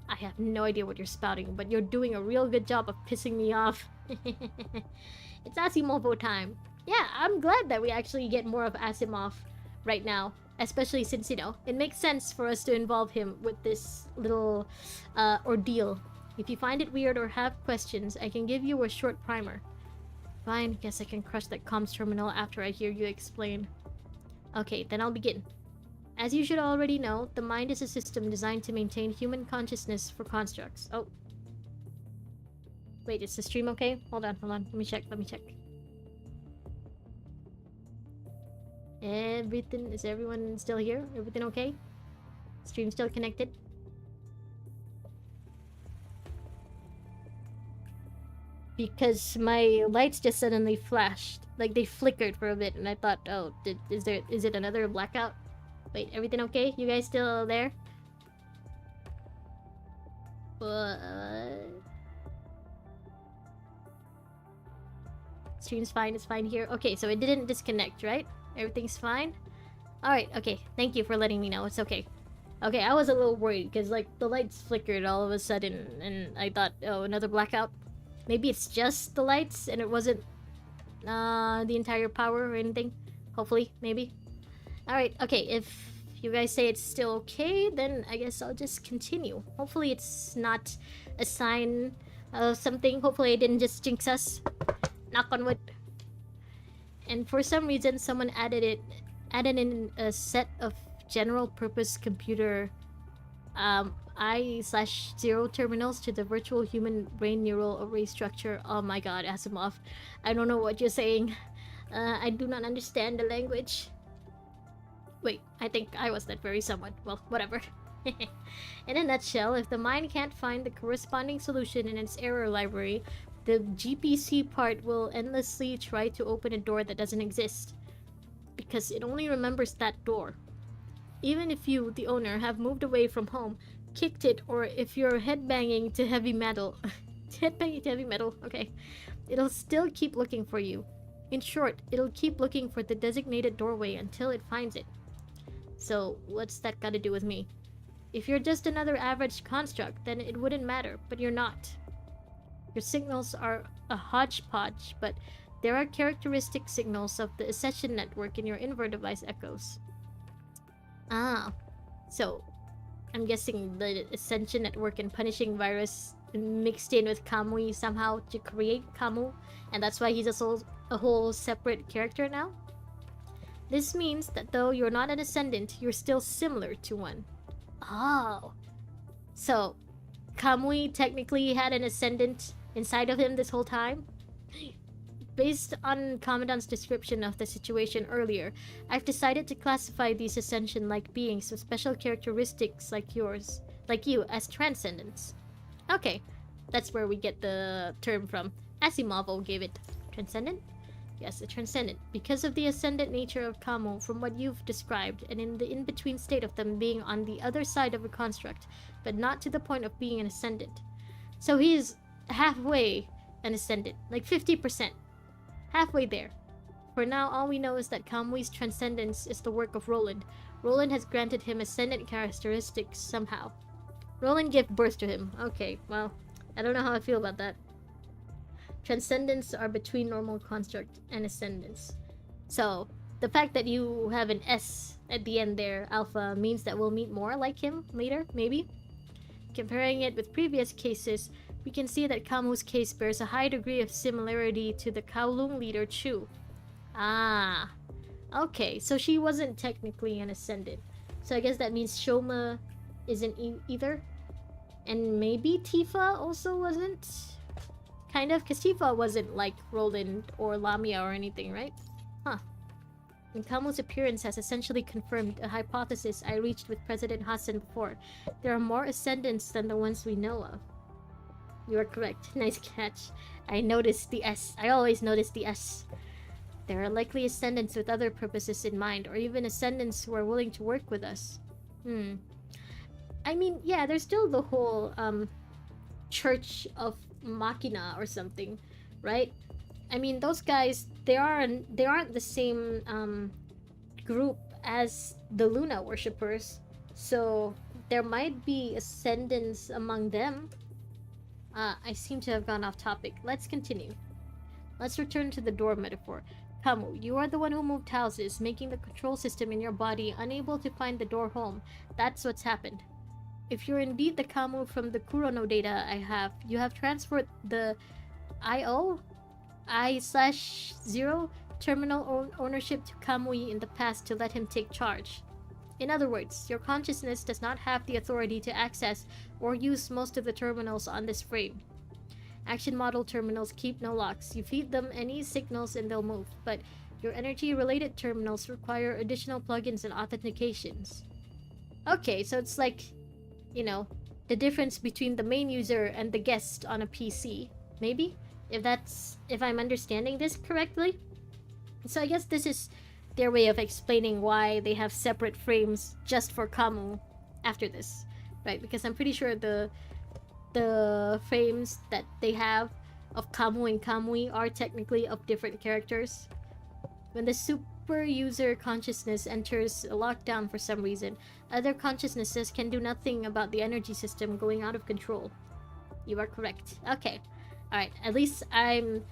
I have no idea what you're spouting, but you're doing a real good job of pissing me off. It's Asimovo time. Yeah, I'm glad that we actually get more of Asimov right now. Especially since, you know, it makes sense for us to involve him with this little ordeal. If you find it weird or have questions, I can give you a short primer. Fine, guess I can crush that comms terminal after I hear you explain. Okay, then I'll begin. As you should already know, the mind is a system designed to maintain human consciousness for constructs. Oh. Wait, is the stream okay? Hold on. Let me check. Is everyone still here? Everything okay? Stream still connected? Because my lights just suddenly flashed. Like, they flickered for a bit, and I thought, oh, is it another blackout? Wait, everything okay? You guys still there? Stream's fine, it's fine here. Okay, so it didn't disconnect, right? Everything's fine? Alright, okay. Thank you for letting me know. It's okay. Okay, I was a little worried because, like, the lights flickered all of a sudden, and I thought, oh, another blackout? Maybe it's just the lights and it wasn't the entire power or anything. Hopefully, maybe. Alright, okay, if you guys say it's still okay, then I guess I'll just continue. Hopefully it's not a sign of something. Hopefully it didn't just jinx us. Knock on wood. And for some reason, someone added in a set of general purpose computer I/0 terminals to the virtual human brain neural array structure. Oh my god, Asimov. I don't know what you're saying. I do not understand the language. Wait, I think I was that very someone. Well, whatever. In a nutshell, if the mind can't find the corresponding solution in its error library, the GPC part will endlessly try to open a door that doesn't exist. Because it only remembers that door. Even if you, the owner, have moved away from home, kicked it, or if you're headbanging to heavy metal... headbanging to heavy metal, okay. It'll still keep looking for you. In short, it'll keep looking for the designated doorway until it finds it. So, what's that got to do with me? If you're just another average construct, then it wouldn't matter, but you're not. Your signals are a hodgepodge, but there are characteristic signals of the accession network in your invert device echoes. Ah, so I'm guessing the Ascension Network and Punishing Virus mixed in with Kamui somehow to create Kamu, and that's why he's a whole separate character now? This means that though you're not an Ascendant, you're still similar to one. Oh. So, Kamui technically had an Ascendant inside of him this whole time? Based on Commandant's description of the situation earlier, I've decided to classify these Ascension-like beings with special characteristics like you, as Transcendents. Okay, that's where we get the term from. Asimov gave it. Transcendent? Yes, a Transcendent. Because of the Ascendant nature of Kamo, from what you've described, and in the in-between state of them being on the other side of a construct, but not to the point of being an Ascendant. So he's halfway an Ascendant, like 50%. Halfway there. For now, all we know is that Kamui's transcendence is the work of Roland. Roland has granted him ascendant characteristics somehow. Roland gave birth to him. Okay, well, I don't know how I feel about that. Transcendents are between normal construct and ascendance. So, the fact that you have an S at the end there, Alpha, means that we'll meet more like him later, maybe? Comparing it with previous cases, we can see that Kamu's case bears a high degree of similarity to the Kowloon leader Chu. Ah, okay, so she wasn't technically an ascendant. So I guess that means Shoma isn't either. And maybe Tifa also wasn't? Kind of, because Tifa wasn't like Roland or Lamia or anything, right? Huh. And Kamu's appearance has essentially confirmed a hypothesis I reached with President Hassan before. There are more ascendants than the ones we know of. You are correct. Nice catch. I noticed the S. I always notice the S. There are likely ascendants with other purposes in mind, or even ascendants who are willing to work with us. I mean, yeah, there's still the whole, Church of Machina or something, right? I mean, those guys, they aren't the same, group as the Luna worshippers. So, there might be ascendants among them. I seem to have gone off topic. Let's continue. Let's return to the door metaphor. Kamu, you are the one who moved houses, making the control system in your body unable to find the door home. That's what's happened. If you're indeed the Kamu from the Kurono data I have, you have transferred the I/0 terminal ownership to Kamui in the past to let him take charge. In other words, your consciousness does not have the authority to access or use most of the terminals on this frame. Action model terminals keep no locks. You feed them any signals and they'll move, but your energy-related terminals require additional plugins and authentications. Okay, so it's like, you know, the difference between the main user and the guest on a PC, maybe? If I'm understanding this correctly? So I guess this is their way of explaining why they have separate frames just for Kamu after this, right? Because I'm pretty sure the frames that they have of Kamu and Kamui are technically of different characters. When the super user consciousness enters a lockdown for some reason, other consciousnesses can do nothing about the energy system going out of control. You are correct. Okay. Alright, at least I'm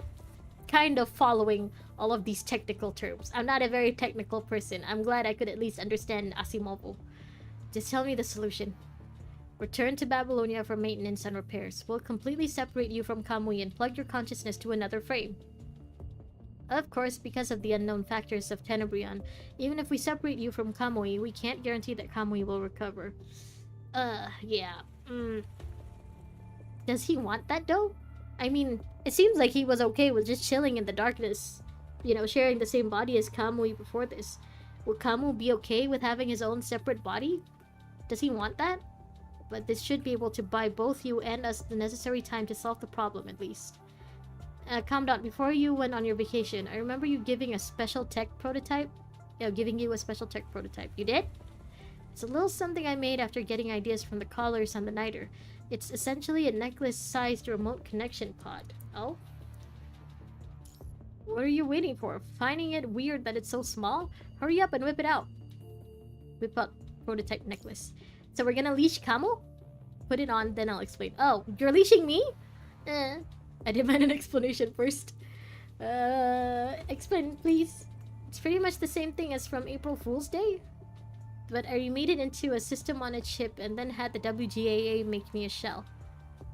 kind of following all of these technical terms. I'm not a very technical person. I'm glad I could at least understand Asimovo. Just tell me the solution. Return to Babylonia for maintenance and repairs. We'll completely separate you from Kamui and plug your consciousness to another frame. Of course, because of the unknown factors of Tenebrion, even if we separate you from Kamui, we can't guarantee that Kamui will recover. Yeah. Does he want that though? I mean, it seems like he was okay with just chilling in the darkness, you know, sharing the same body as Kamui before this. Would Kamu be okay with having his own separate body? Does he want that? But this should be able to buy both you and us the necessary time to solve the problem, at least. Commandant, before you went on your vacation, I remember you giving a special tech prototype. Yeah, giving you a special tech prototype. You did? It's a little something I made after getting ideas from the callers on the Niter. It's essentially a necklace-sized remote connection pod. Oh? What are you waiting for? Finding it weird that it's so small? Hurry up and whip it out. Whip up prototype necklace. So we're gonna leash Kamu? Put it on, then I'll explain. Oh, you're leashing me? I demand an explanation first. Explain, please. It's pretty much the same thing as from April Fool's Day. But I remade it into a system on a chip and then had the WGAA make me a shell.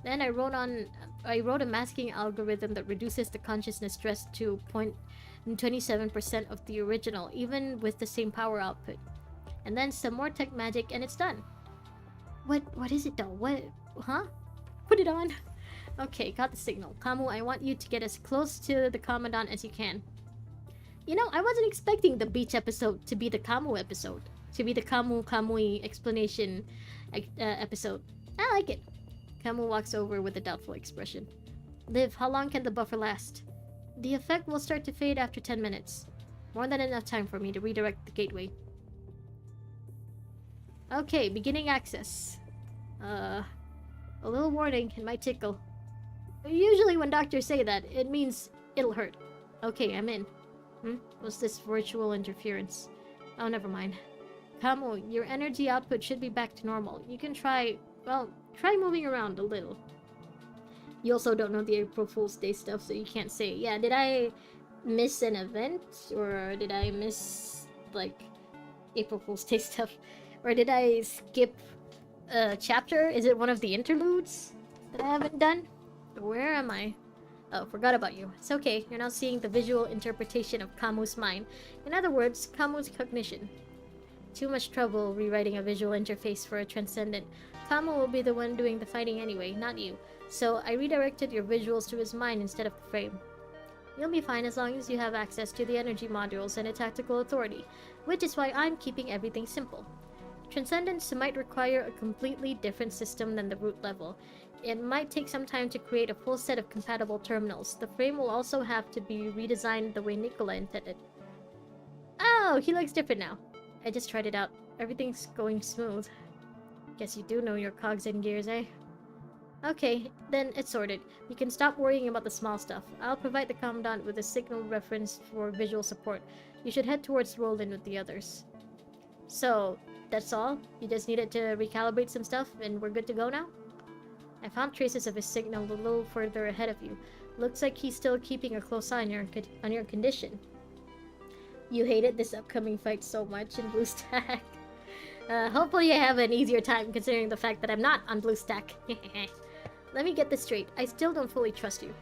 Then I wrote a masking algorithm that reduces the consciousness stress to 0.27% of the original, even with the same power output. And then some more tech magic and it's done. What is it though? What? Huh? Put it on. Okay, got the signal. Kamu, I want you to get as close to the Commandant as you can. You know, I wasn't expecting the beach episode to be the Kamu episode. To be the Kamui explanation episode. I like it. Kamu walks over with a doubtful expression. Liv, how long can the buffer last? The effect will start to fade after 10 minutes. More than enough time for me to redirect the gateway. Okay, beginning access. A little warning, it might tickle. Usually when doctors say that, it means it'll hurt. Okay, I'm in. What's this virtual interference? Oh, never mind. Kamu, your energy output should be back to normal. You can try moving around a little. You also don't know the April Fool's Day stuff, so you can't say, yeah, did I miss an event? Or did I miss, like, April Fool's Day stuff? Or did I skip a chapter? Is it one of the interludes that I haven't done? Where am I? Oh, forgot about you. It's okay, you're now seeing the visual interpretation of Kamu's mind. In other words, Kamu's cognition. Too much trouble rewriting a visual interface for a transcendent. Kamu will be the one doing the fighting anyway, not you. So I redirected your visuals to his mind instead of the frame. You'll be fine as long as you have access to the energy modules and a tactical authority, which is why I'm keeping everything simple. Transcendence might require a completely different system than the root level. It might take some time to create a full set of compatible terminals. The frame will also have to be redesigned the way Nicola intended. Oh, he looks different now. I just tried it out. Everything's going smooth. Guess you do know your cogs and gears, eh? Okay, then it's sorted. You can stop worrying about the small stuff. I'll provide the Commandant with a signal reference for visual support. You should head towards Roland with the others. So, That's all? You just needed to recalibrate some stuff and we're good to go now? I found traces of his signal a little further ahead of you. Looks like he's still keeping a close eye on your condition. You hated this upcoming fight so much in BlueStack. Hopefully I have an easier time considering the fact that I'm not on BlueStack. Let me get this straight. I still don't fully trust you.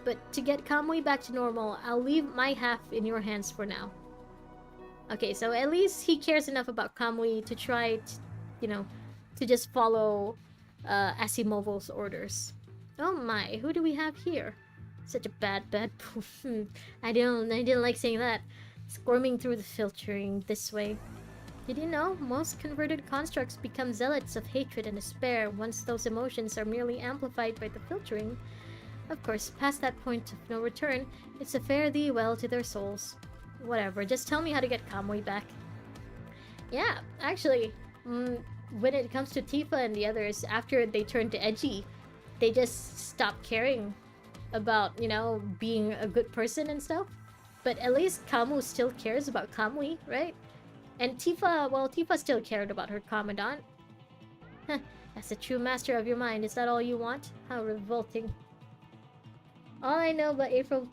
But to get Kamui back to normal, I'll leave my half in your hands for now. Okay, so at least he cares enough about Kamui to try to, to just follow Asimovo's orders. Oh my, who do we have here? Such a bad poof. I didn't like saying that. Squirming through the filtering this way. Did you know most converted constructs become zealots of hatred and despair once those emotions are merely amplified by the filtering? Of course, past that point of no return, it's a fare thee well to their souls. Whatever, just tell me how to get Kamui back. Yeah, actually, when it comes to Tifa and the others, after they turn to edgy, they just stop caring about, being a good person and stuff. But at least Kamu still cares about Kamui, right? And Tifa, well, Tifa still cared about her commandant. As a true master of your mind, is that all you want? How revolting. All I know about April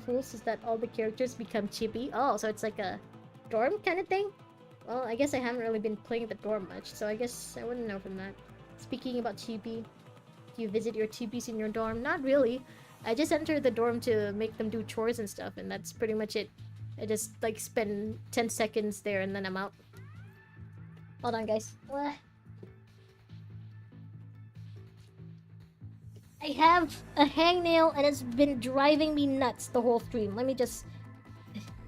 Fools is that all the characters become chibi. Oh, so it's like a dorm kind of thing? Well, I guess I haven't really been playing the dorm much, so I guess I wouldn't know from that. Speaking about chibi, do you visit your chibis in your dorm? Not really. I just enter the dorm to make them do chores and stuff, and that's pretty much it. I just, like, spend 10 seconds there and then I'm out. Hold on, guys. I have a hangnail and it's been driving me nuts the whole stream. Let me just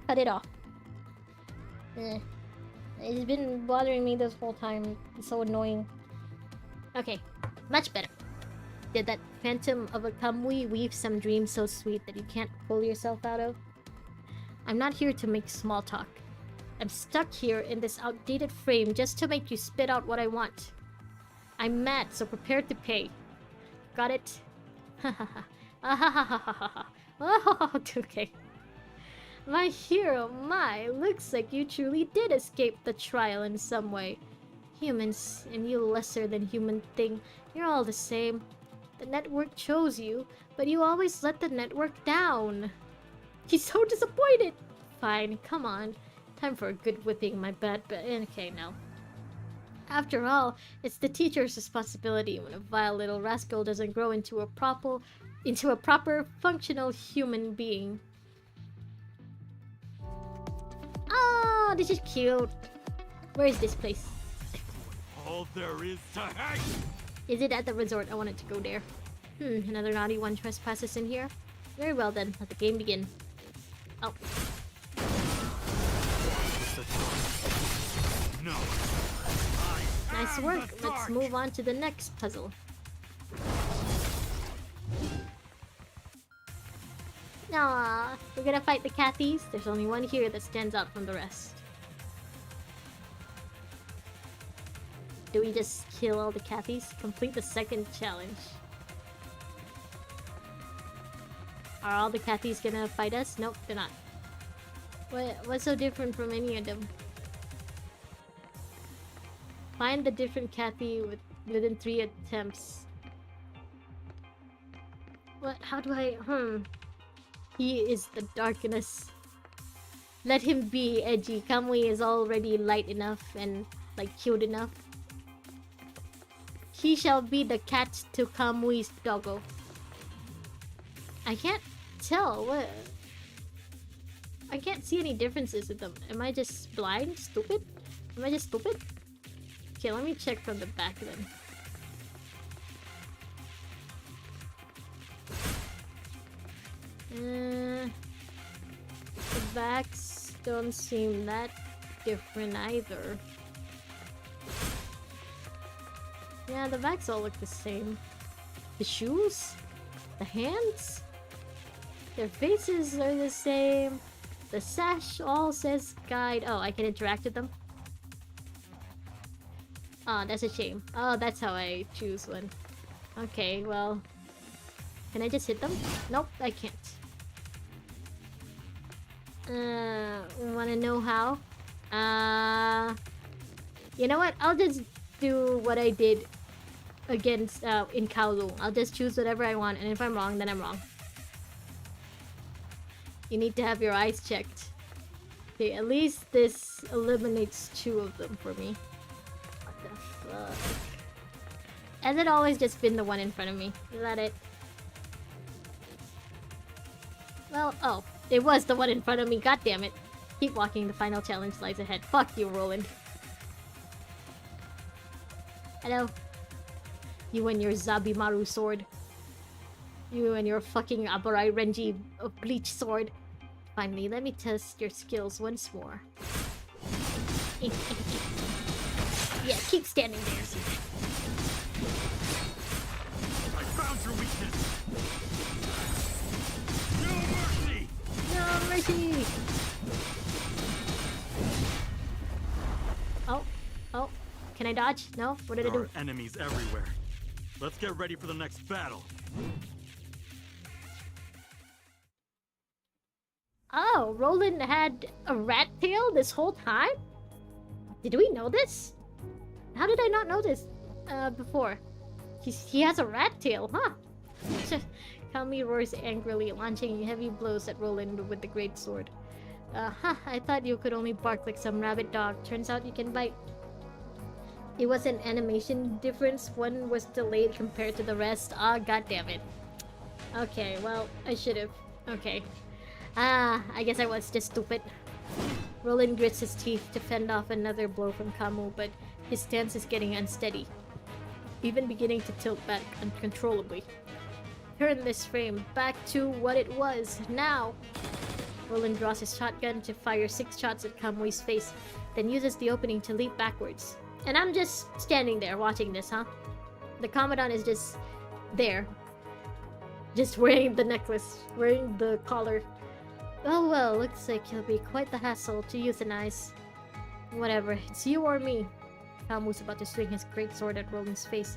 cut it off. It's been bothering me this whole time. It's so annoying. Okay, much better. Did that phantom of a Kamui weave some dream so sweet that you can't pull yourself out of? I'm not here to make small talk. I'm stuck here in this outdated frame just to make you spit out what I want. I'm mad, so prepare to pay. Got it? Oh, okay. My hero, looks like you truly did escape the trial in some way. Humans, and you lesser than human thing, you're all the same. The network chose you, but you always let the network down. He's so disappointed! Fine, come on. Time for a good whipping, my bad okay, no. After all, it's the teacher's responsibility when a vile little rascal doesn't grow into a proper, functional human being. Oh, this is cute. Where is this place? All there is to hate. Is it at the resort? I wanted to go there. Another naughty one trespasses in here. Very well then, let the game begin. Oh. No. Nice work. Let's move on to the next puzzle. Aww, we're gonna fight the Cathys. There's only one here that stands out from the rest. Do we just kill all the Cathys? Complete the second challenge. Are all the Cathys gonna fight us? Nope, they're not. What's so different from any of them? Find the different Cathy within 3 attempts. What? How do I... He is the darkness. Let him be edgy. Kamui is already light enough and, like, cute enough. He shall be the cat to Kamui's doggo. I can't tell. What? I can't see any differences with them. Am I just blind? Stupid? Am I just stupid? Okay, let me check from the back then. The backs don't seem that different either. Yeah, the backs all look the same. The shoes? The hands? Their faces are the same. The sash all says guide. Oh, I can interact with them? Oh, that's a shame. Oh, that's how I choose one. Okay, well... Can I just hit them? Nope, I can't. Wanna know how? You know what? I'll just do what I did against in Kowloon. I'll just choose whatever I want, and if I'm wrong, then I'm wrong. You need to have your eyes checked. Okay, at least this eliminates 2 of them for me. What the fuck? Has it always just been the one in front of me? Is that it? Well, oh, it was the one in front of me. God damn it! Keep walking. The final challenge lies ahead. Fuck you, Roland. Hello. You and your Zabimaru sword. You and your fucking Abarai Renji bleach sword. Finally, let me test your skills once more. Yeah, keep standing there. I found your weakness. No mercy. No mercy! Oh, oh. Can I dodge? No? What did I There do? are enemies everywhere. Let's get ready for the next battle. Oh, Roland had a rat tail this whole time? Did we know this? How did I not know this before? He has a rat tail, huh? Kami roars angrily, launching heavy blows at Roland with the great sword. I thought you could only bark like some rabid dog. Turns out you can bite. It was an animation difference. One was delayed compared to the rest. Ah, god damn it. Okay, well, I should've. Okay. I guess I was just stupid. Roland grits his teeth to fend off another blow from Kamu, but his stance is getting unsteady, even beginning to tilt back uncontrollably. Turn this frame back to what it was, now! Roland draws his shotgun to fire 6 shots at Kamui's face, then uses the opening to leap backwards. And I'm just standing there watching this, huh? The Commandant is just there. Just wearing the necklace, wearing the collar. Oh well, looks like he'll be quite the hassle to euthanize. Whatever, it's you or me. Kamu's about to swing his greatsword at Roland's face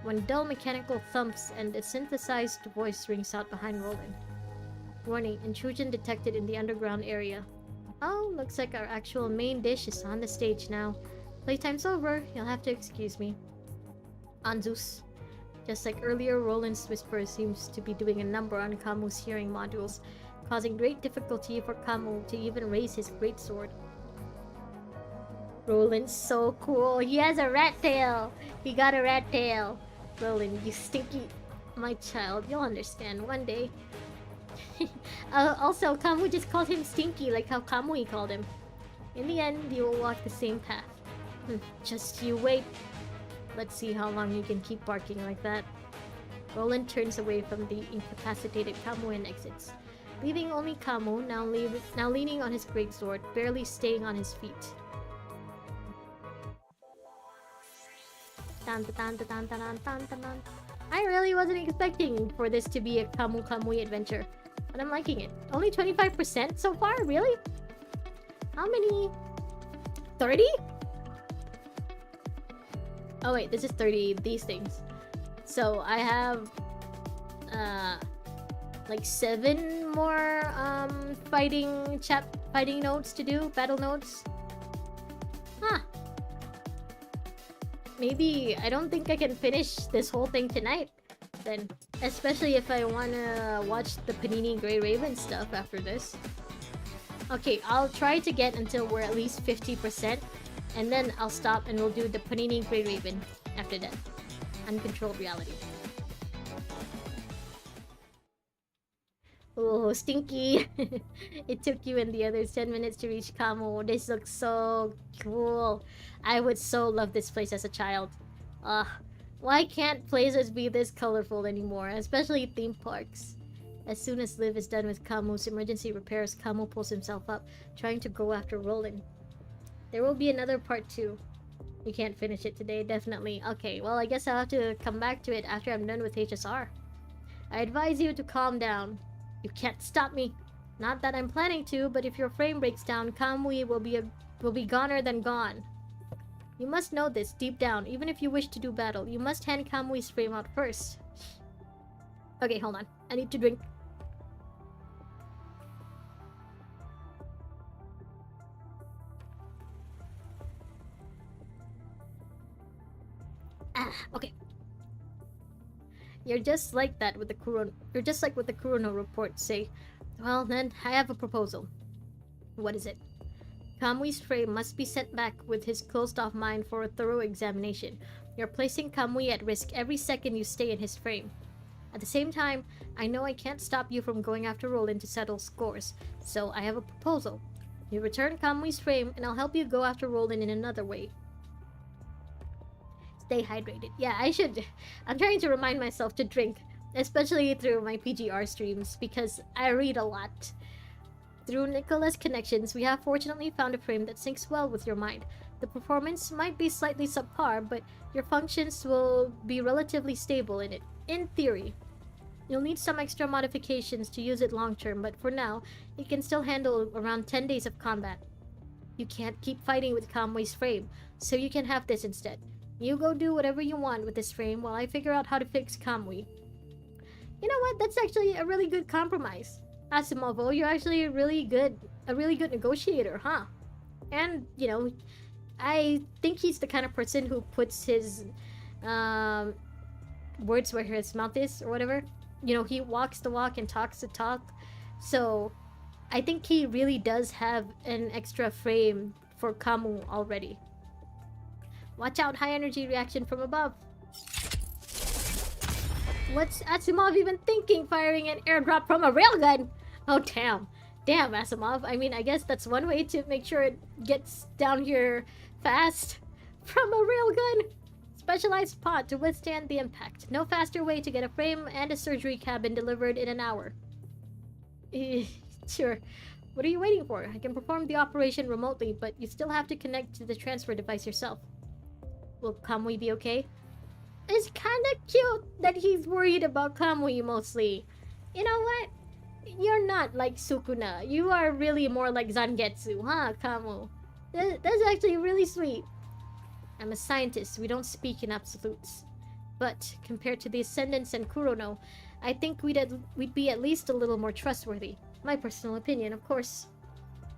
when dull mechanical thumps and a synthesized voice rings out behind Roland. Warning, intrusion detected in the underground area. Oh, looks like our actual main dish is on the stage now. Playtime's over, you'll have to excuse me. Anzus. Just like earlier, Roland's whisper seems to be doing a number on Kamu's hearing modules, causing great difficulty for Kamu to even raise his greatsword. Roland's so cool. He has a rat tail. He got a rat tail. Roland, you stinky... My child, you'll understand one day. Also, Kamu just called him Stinky, like how Kamui called him. In the end, you will walk the same path. Just you wait. Let's see how long you can keep barking like that. Roland turns away from the incapacitated Kamu and exits, leaving only Kamu, now leaning on his greatsword, barely staying on his feet. I really wasn't expecting for this to be a Kamu Kamui adventure, but I'm liking it. Only 25% so far? Really? How many? 30? Oh wait, this is 30 these things. So I have like 7 more fighting notes to do, battle notes. Huh. Maybe I don't think I can finish this whole thing tonight then, especially if I wanna watch the Panini Grey Raven stuff after this. Okay, I'll try to get until we're at least 50%, and then I'll stop and we'll do the Panini Grey Raven after that. Uncontrolled reality. Oh, Stinky! It took you and the others 10 minutes to reach Kamo. This looks so cool. I would so love this place as a child. Why can't places be this colorful anymore, especially theme parks? As soon as Liv is done with Kamu's emergency repairs, Kamo pulls himself up, trying to go after Roland. There will be another part 2. You can't finish it today, definitely. Okay, well I guess I'll have to come back to it after I'm done with HSR. I advise you to calm down. You can't stop me. Not that I'm planning to, but if your frame breaks down, Kamui will be goner than gone. You must know this deep down. Even if you wish to do battle, you must hand Kamui's frame out first. Okay, hold on. I need to drink. You're just like that with the Kurono. You're just like what the Kurono report say. Well, then, I have a proposal. What is it? Kamui's frame must be sent back with his closed-off mind for a thorough examination. You're placing Kamui at risk every second you stay in his frame. At the same time, I know I can't stop you from going after Roland to settle scores, so I have a proposal. You return Kamui's frame, and I'll help you go after Roland in another way. Stay hydrated. Yeah, I should. I'm trying to remind myself to drink, especially through my PGR streams, because I read a lot. Through Nicola's connections, we have fortunately found a frame that syncs well with your mind. The performance might be slightly subpar, but your functions will be relatively stable in it, in theory. You'll need some extra modifications to use it long term, but for now, it can still handle around 10 days of combat. You can't keep fighting with Kamui's frame, so you can have this instead. You go do whatever you want with this frame while I figure out how to fix Kamui. You know what? That's actually a really good compromise. Asimovo, you're actually a really good negotiator, huh? And, you know, I think he's the kind of person who puts his words where his mouth is, or whatever. You know, he walks the walk and talks the talk. So, I think he really does have an extra frame for Kamu already. Watch out, high energy reaction from above. What's Asimov even thinking, firing an airdrop from a railgun? Oh, damn. Damn, Asimov. I mean, I guess that's one way to make sure it gets down here fast. From a railgun! Specialized pod to withstand the impact. No faster way to get a frame and a surgery cabin delivered in an hour. Sure. What are you waiting for? I can perform the operation remotely, but you still have to connect to the transfer device yourself. Will Kamui be okay? It's kinda cute that he's worried about Kamui mostly. You know what? You're not like Sukuna. You are really more like Zangetsu, huh, Kamu? That's actually really sweet. I'm a scientist. We don't speak in absolutes. But compared to the Ascendants and Kurono, I think we'd be at least a little more trustworthy. My personal opinion, of course.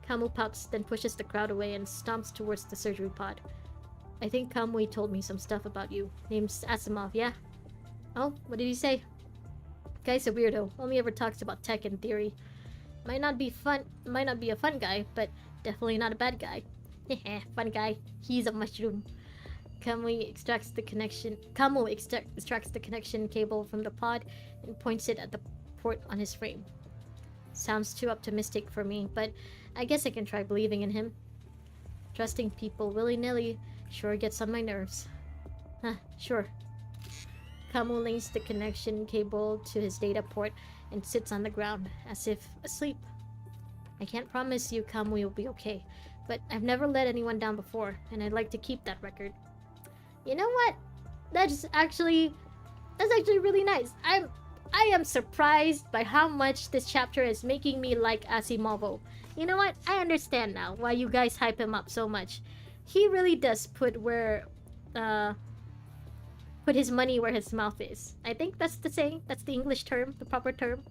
Kamu pouts, then pushes the crowd away and stomps towards the surgery pod. I think Kamui told me some stuff about you. Name's Asimov, yeah? Oh, what did he say? Guy's a weirdo. Only ever talks about tech and theory. Might not be a fun guy, but definitely not a bad guy. Heh, fun guy. He's a mushroom. Kamui extracts the connection cable from the pod and points it at the port on his frame. Sounds too optimistic for me, but I guess I can try believing in him. Trusting people willy-nilly sure gets on my nerves. Huh, sure. Kamu links the connection cable to his data port and sits on the ground, as if asleep. I can't promise you Kamui will be okay, but I've never let anyone down before, and I'd like to keep that record. You know what? That's actually really nice. I am surprised by how much this chapter is making me like Asimovo. You know what? I understand now why you guys hype him up so much. He really does put his money where his mouth is. I think that's the saying. That's the English term, the proper term.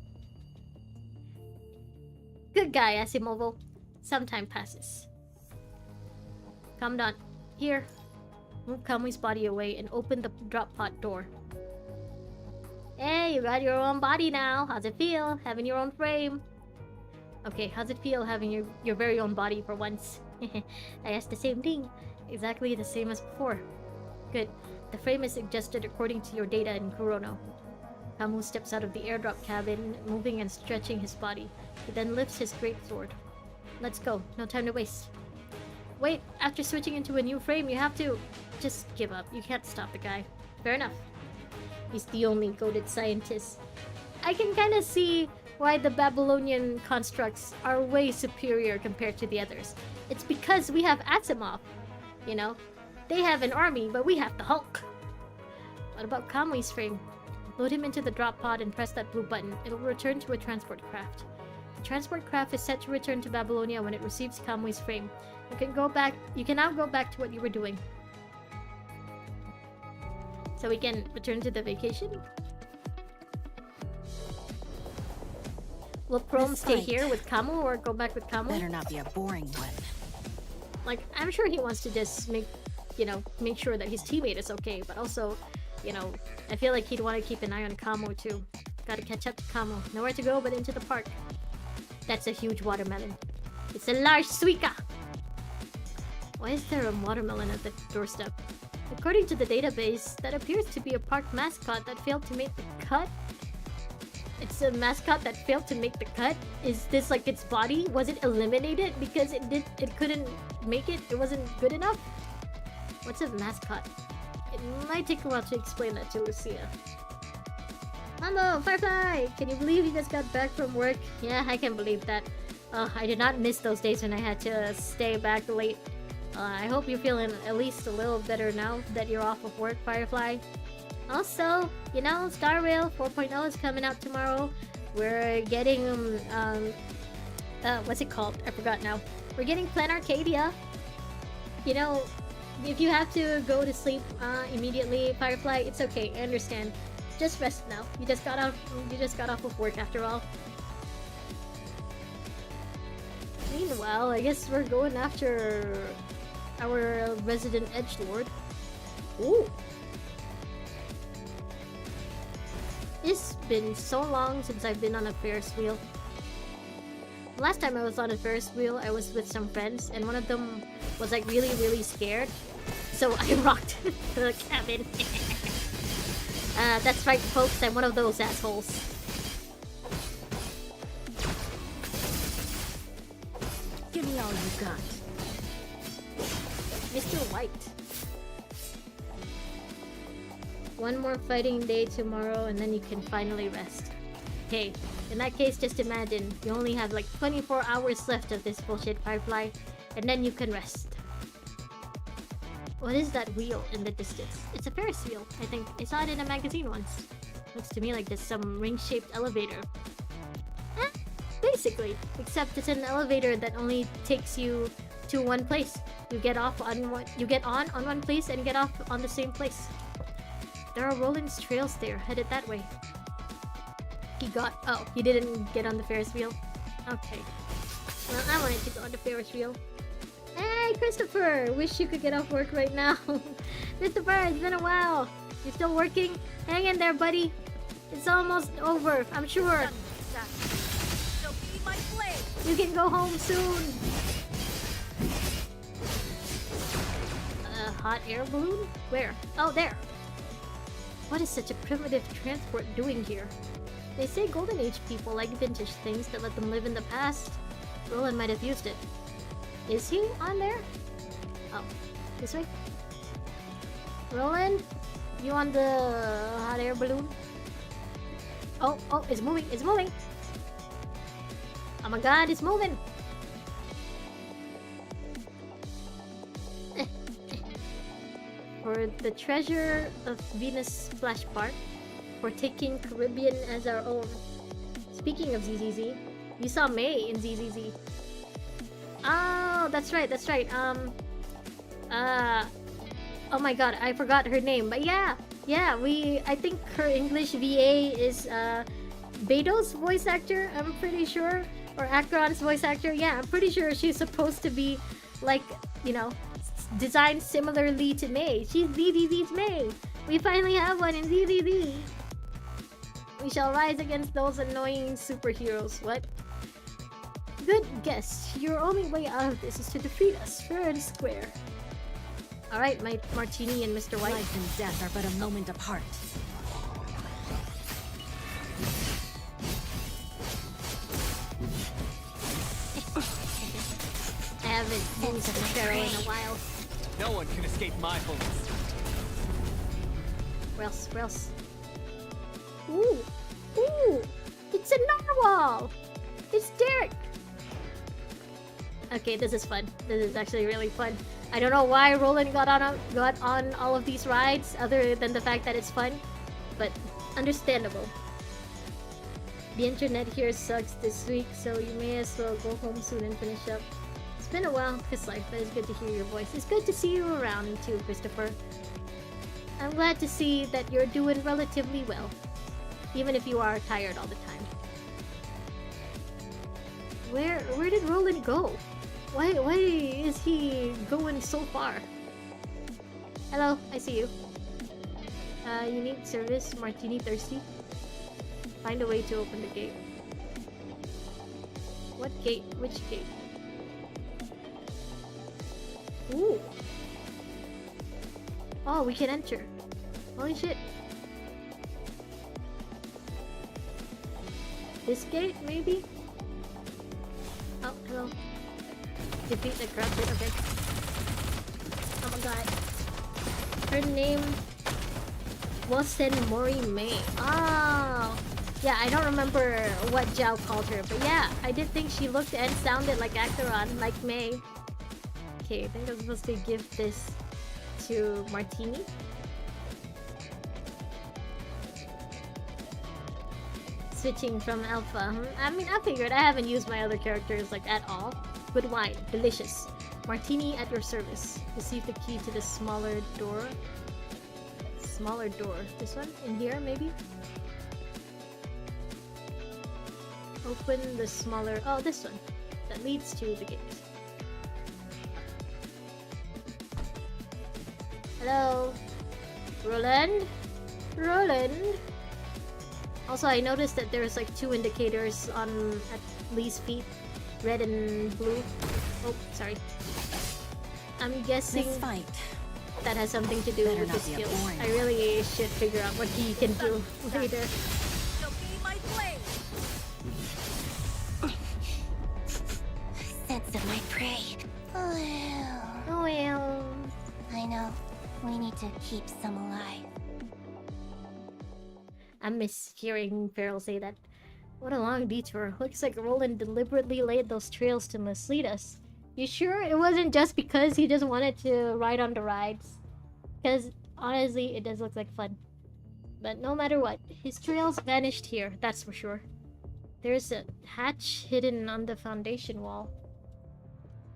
Good guy, Asimovo. Some time passes. Come down. Here. Move Kamui's body away and open the drop pod door. Hey, you got your own body now. How's it feel, having your own frame? Okay, how's it feel having your very own body for once? I asked the same thing. Exactly the same as before. Good. The frame is adjusted according to your data in Kurono. Kamu steps out of the airdrop cabin, moving and stretching his body. He then lifts his greatsword. Let's go. No time to waste. Wait, after switching into a new frame, you have to... Just give up. You can't stop the guy. Fair enough. He's the only goated scientist. I can kinda see why the Babylonian constructs are way superior compared to the others. It's because we have Asimov. You know? They have an army, but we have the Hulk. What about Kamui's frame? Load him into the drop pod and press that blue button. It'll return to a transport craft. The transport craft is set to return to Babylonia when it receives Kamui's frame. You can now go back to what you were doing. So we can return to the vacation? Will Chrome stay here with Kamu or go back with Kamu? Better not be a boring one. Like, I'm sure he wants to just make sure that his teammate is okay, but also, you know, I feel like he'd want to keep an eye on Kamo too. Gotta catch up to Kamo. Nowhere to go but into the park. That's a huge watermelon. It's a large suika! Why is there a watermelon at the doorstep? According to the database, that appears to be a park mascot that failed to make the cut. It's a mascot that failed to make the cut? Is this like its body? Was it eliminated because it couldn't make it? It wasn't good enough? What's a mascot? It might take a while to explain that to Lucia. Mambo, Firefly! Can you believe you just got back from work? Yeah, I can believe that. I did not miss those days when I had to stay back late. I hope you're feeling at least a little better now that you're off of work, Firefly. Also, you know, Star Rail 4.0 is coming out tomorrow. We're getting, what's it called? I forgot now. We're getting Plan Arcadia. You know, if you have to go to sleep immediately, Firefly, it's okay. I understand. Just rest now. You just got off of work after all. Meanwhile, I guess we're going after our resident edgelord. Ooh. It's been so long since I've been on a Ferris wheel. Last time I was on a Ferris wheel, I was with some friends, and one of them was like really scared. So I rocked the cabin. That's right, folks, I'm one of those assholes. Give me all you got. Mr. White. One more fighting day tomorrow and then you can finally rest. Okay, in that case, just imagine you only have like 24 hours left of this bullshit, Firefly, and then you can rest. What is that wheel in the distance? It's a Ferris wheel, I think. I saw it in a magazine once. Looks to me like there's some ring-shaped elevator. Basically, except it's an elevator that only takes you to one place. You get on one place and get off on the same place. There are Roland's trails there, headed that way. He didn't get on the Ferris wheel? Okay. Well, I wanted to go on the Ferris wheel. Hey, Christopher! Wish you could get off work right now. Christopher, it's been a while. You still working? Hang in there, buddy. It's almost over, I'm sure. You can go home soon. A hot air balloon? Where? Oh, there. What is such a primitive transport doing here? They say Golden Age people like vintage things that let them live in the past. Roland might have used it. Is he on there? Oh, this way? Roland? You on the hot air balloon? Oh, it's moving, it's moving! Oh my god, it's moving! For the treasure of Venus Splash Park, for taking Caribbean as our own. Speaking of ZZZ, you saw May in ZZZ. Oh, that's right. Oh my god, I forgot her name. But yeah, I think her English VA is Beto's voice actor, I'm pretty sure. Or Akron's voice actor. Yeah, I'm pretty sure she's supposed to be like, you know, designed similarly to May. She's ZZZ's May. We finally have one in ZZZ. We shall rise against those annoying superheroes. What? Good guess. Your only way out of this is to defeat us fair and square. Alright, my Martini and Mr. White. Life and death are but a moment apart. I haven't used a Pharaoh in a while. No one can escape my bullets. Where else? Ooh! It's a narwhal! It's Derek! Okay, this is fun. This is actually really fun. I don't know why Roland got on all of these rides, other than the fact that it's fun, but understandable. The internet here sucks this week, so you may as well go home soon and finish up. It's been a while, Chris Life, but it's good to hear your voice. It's good to see you around too, Christopher. I'm glad to see that you're doing relatively well, even if you are tired all the time. Where did Roland go? Why is he going so far? Hello, I see you. You need service, martini thirsty. Find a way to open the gate. What gate? Which gate? Ooh. Oh, we can enter. Holy shit. This gate, maybe? Oh, hello. Defeat the corrupted, okay. Oh my god. Her name wasn't Mori May. Oh! Yeah, I don't remember what Zhao called her, but yeah, I did think she looked and sounded like Acheron, like May. Okay, I think I'm supposed to give this to Martini. Switching from Alpha. I mean, I figured I haven't used my other characters like at all. Good wine, delicious. Martini at your service. Receive the key to the smaller door. Smaller door. This one? In here, maybe? Open the smaller... Oh, this one. That leads to the gate. Hello? Roland? Roland? Also, I noticed that there's like 2 indicators on at Lee's feet. Red and blue. Oh, sorry. I'm guessing This fight that has something to do with his skills. I really should figure out what he can do later. shall be my blade. Sense of my prey. Oh well. I know. We need to keep some alive. I miss hearing Farrell say that. What a long detour. Looks like Roland deliberately laid those trails to mislead us. You sure it wasn't just because he just wanted to ride on the rides? Because honestly, it does look like fun. But no matter what, his trails vanished here, that's for sure. There's a hatch hidden on the foundation wall.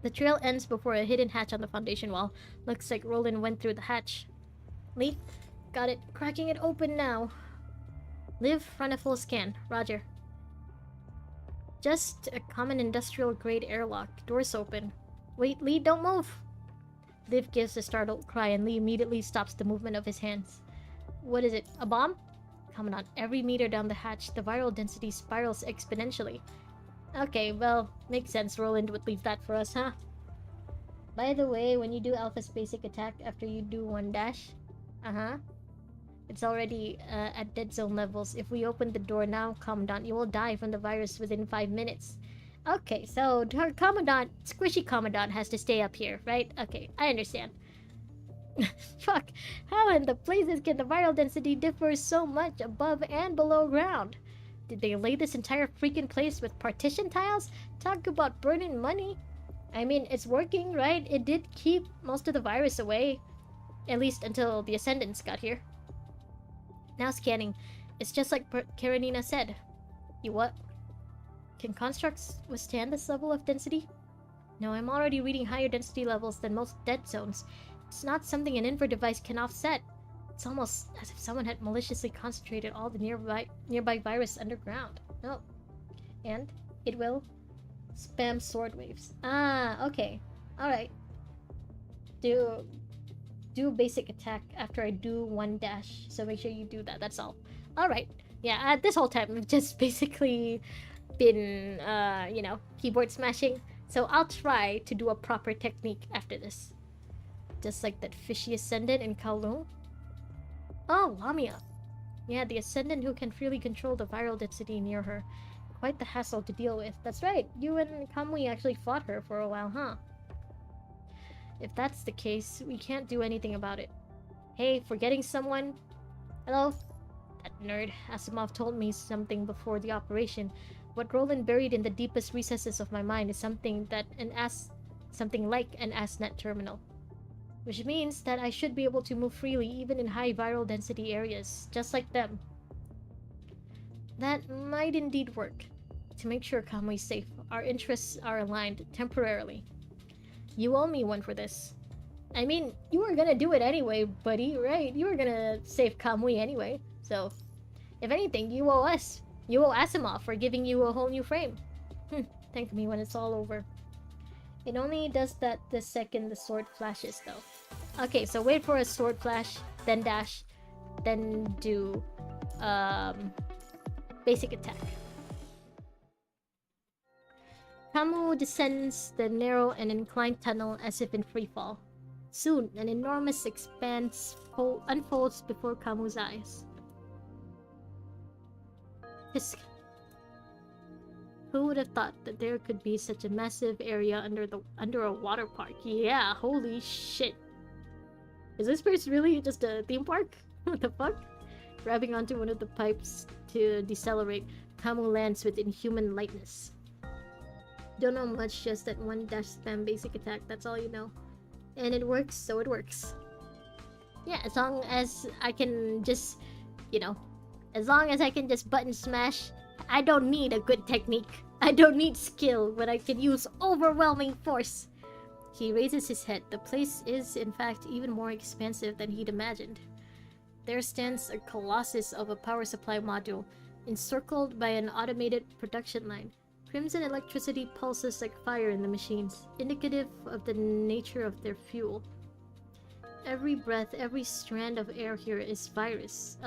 The trail ends before a hidden hatch on the foundation wall. Looks like Roland went through the hatch. Lee, got it. Cracking it open now. Liv, run a full scan. Roger. Just a common industrial grade airlock. Doors open. Wait, Lee, don't move! Liv gives a startled cry and Lee immediately stops the movement of his hands. What is it? A bomb? Commandant, every meter down the hatch, the viral density spirals exponentially. Okay, well, makes sense. Roland would leave that for us, huh? By the way, when you do Alpha's basic attack after you do 1 dash... It's already at dead zone levels. If we open the door now, Commandant, you will die from the virus within 5 minutes. Okay, so her Commandant, Squishy Commandant has to stay up here, right? Okay, I understand. Fuck, how in the places can the viral density differ so much above and below ground? Did they lay this entire freaking place with partition tiles? Talk about burning money. I mean, it's working, right? It did keep most of the virus away. At least until the Ascendants got here. Now scanning. It's just like Karenina said. You what? Can constructs withstand this level of density? No, I'm already reading higher density levels than most dead zones. It's not something an infra device can offset. It's almost as if someone had maliciously concentrated all the nearby virus underground. Oh. And it will spam sword waves. Ah, okay. Alright. Do basic attack after I do 1 dash. So make sure you do that. That's all. Alright. Yeah, this whole time I've just basically been, you know, keyboard smashing. So I'll try to do a proper technique after this. Just like that fishy Ascendant in Kowloon. Oh, Lamia. Yeah, the Ascendant who can freely control the viral density near her. Quite the hassle to deal with. That's right. You and Kamui actually fought her for a while, huh? If that's the case, we can't do anything about it. Hey, forgetting someone? Hello? That nerd. Asimov told me something before the operation. What Roland buried in the deepest recesses of my mind is something like an ASNet terminal. Which means that I should be able to move freely even in high viral density areas, just like them. That might indeed work. To make sure Kamui's safe, our interests are aligned temporarily. You owe me one for this. I mean, you were gonna do it anyway, buddy, right? You were gonna save Kamui anyway. So, if anything, you owe us. You owe Asimov for giving you a whole new frame. Thank me when it's all over. It only does that the second the sword flashes, though. Okay, so wait for a sword flash, then dash. then do basic attack. Kamu descends the narrow and inclined tunnel as if in free fall. Soon, an enormous expanse unfolds before Kamu's eyes. Who would have thought that there could be such a massive area under a water park? Yeah, holy shit. Is this place really just a theme park? What the fuck? Grabbing onto one of the pipes to decelerate, Kamu lands with inhuman lightness. Don't know much, just that one dash spam basic attack, that's all you know. And it works, so it works. Yeah, as long as I can just, you know, as long as I can just button smash, I don't need a good technique. I don't need skill when I can use overwhelming force. He raises his head. The place is, in fact, even more expansive than he'd imagined. There stands a colossus of a power supply module, encircled by an automated production line. Crimson electricity pulses like fire in the machines, indicative of the nature of their fuel. Every breath, every strand of air here is virus.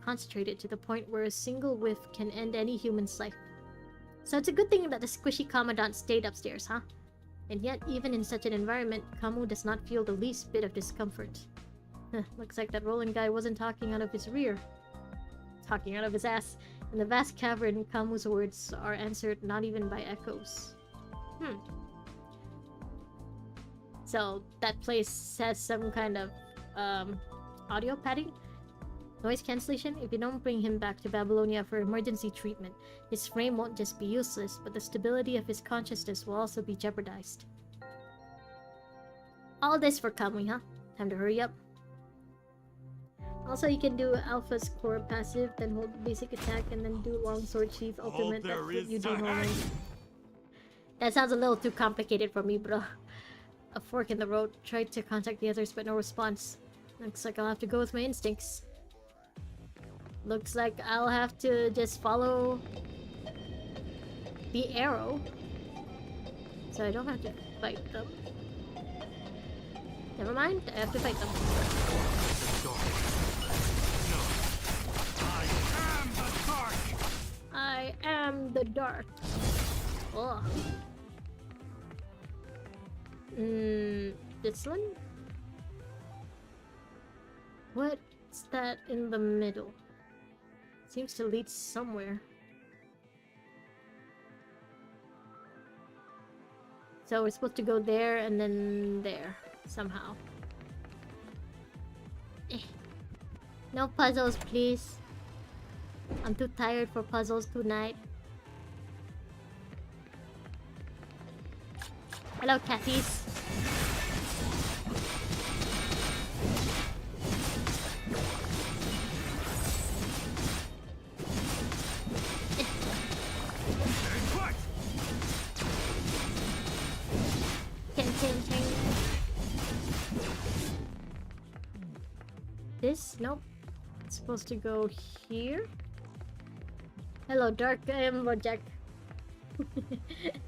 Concentrated to the point where a single whiff can end any human's life. So it's a good thing that the squishy commandant stayed upstairs, huh? And yet, even in such an environment, Kamu does not feel the least bit of discomfort. Looks like that Roland guy wasn't talking out of his rear. Talking out of his ass. In the vast cavern, Kamu's words are answered not even by echoes. So, that place has some kind of, audio padding? Noise cancellation? If you don't bring him back to Babylonia for emergency treatment, his frame won't just be useless, but the stability of his consciousness will also be jeopardized. All this for Kamui, huh? Time to hurry up. Also, you can do Alpha's core passive, then hold basic attack, and then do long sword sheath ultimate. That's what you do normally. That sounds a little too complicated for me, bro. A fork in the road. Tried to contact the others, but no response. Looks like I'll have to go with my instincts. Looks like I'll have to just follow the arrow. So I don't have to fight them. Never mind, I have to fight them. I am the dark. Oh. This one? What's that in the middle? Seems to lead somewhere. So we're supposed to go there and then there, somehow. No puzzles, please. I'm too tired for puzzles tonight. Hello, catties. This? Nope. It's supposed to go here. Hello, Dark. I am Rojak.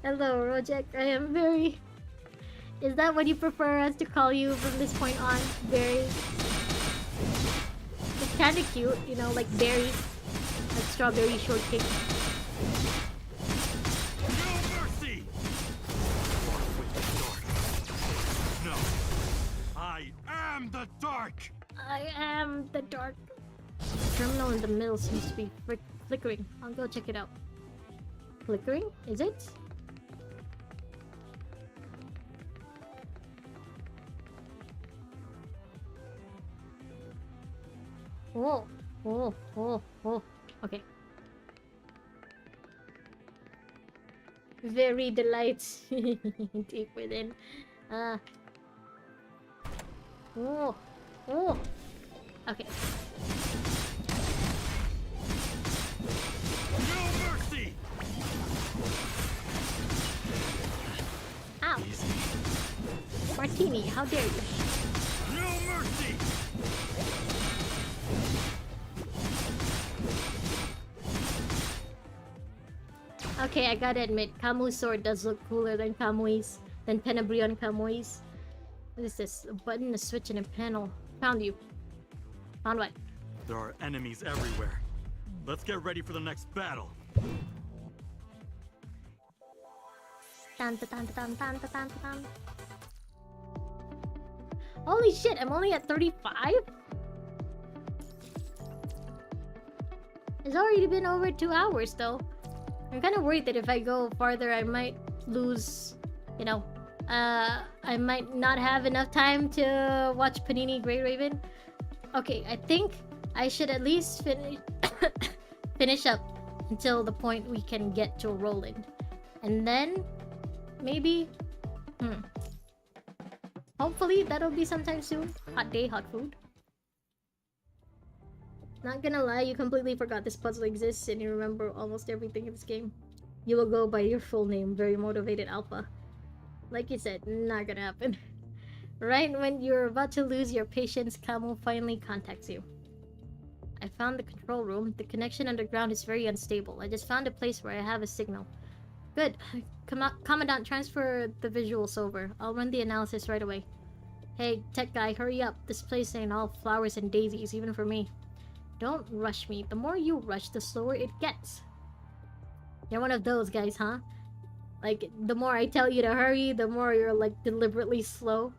Hello, Rojak. I am very... Is that what you prefer us to call you from this point on? Very... It's kinda cute, you know, like berry. Like strawberry shortcake. No mercy! No. I am the dark! I am the dark. The terminal in the middle seems to be flickering. I'll go check it out. Flickering? Is it? Oh, oh, oh, oh. Okay. Very delight deep within. Oh, oh. Okay. No mercy! Ow. Martini, how dare you? No mercy! Okay, I gotta admit, Kamu's sword does look cooler than Kamui's, than Tenebrion Kamui's. What is this? A button, a switch, and a panel. Found you. Found what? There are enemies everywhere. Let's get ready for the next battle. Dun, dun, dun, dun, dun, dun, dun, dun. Holy shit, I'm only at 35? It's already been over 2 hours though. I'm kind of worried that if I go farther, I might lose, you know, I might not have enough time to watch Panini Grey Raven. Okay, I think I should at least finish up until the point we can get to Roland. And then, maybe, hopefully that'll be sometime soon. Hot day, hot food. Not gonna lie, you completely forgot this puzzle exists and you remember almost everything in this game. You will go by your full name, Very Motivated Alpha. Like you said, not gonna happen. Right when you're about to lose your patience, Camo finally contacts you. I found the control room. The connection underground is very unstable. I just found a place where I have a signal. Good. Commandant, transfer the visuals over. I'll run the analysis right away. Hey, tech guy, hurry up. This place ain't all flowers and daisies, even for me. Don't rush me. The more you rush, the slower it gets. You're one of those guys, huh? Like, the more I tell you to hurry, the more you're, like, deliberately slow.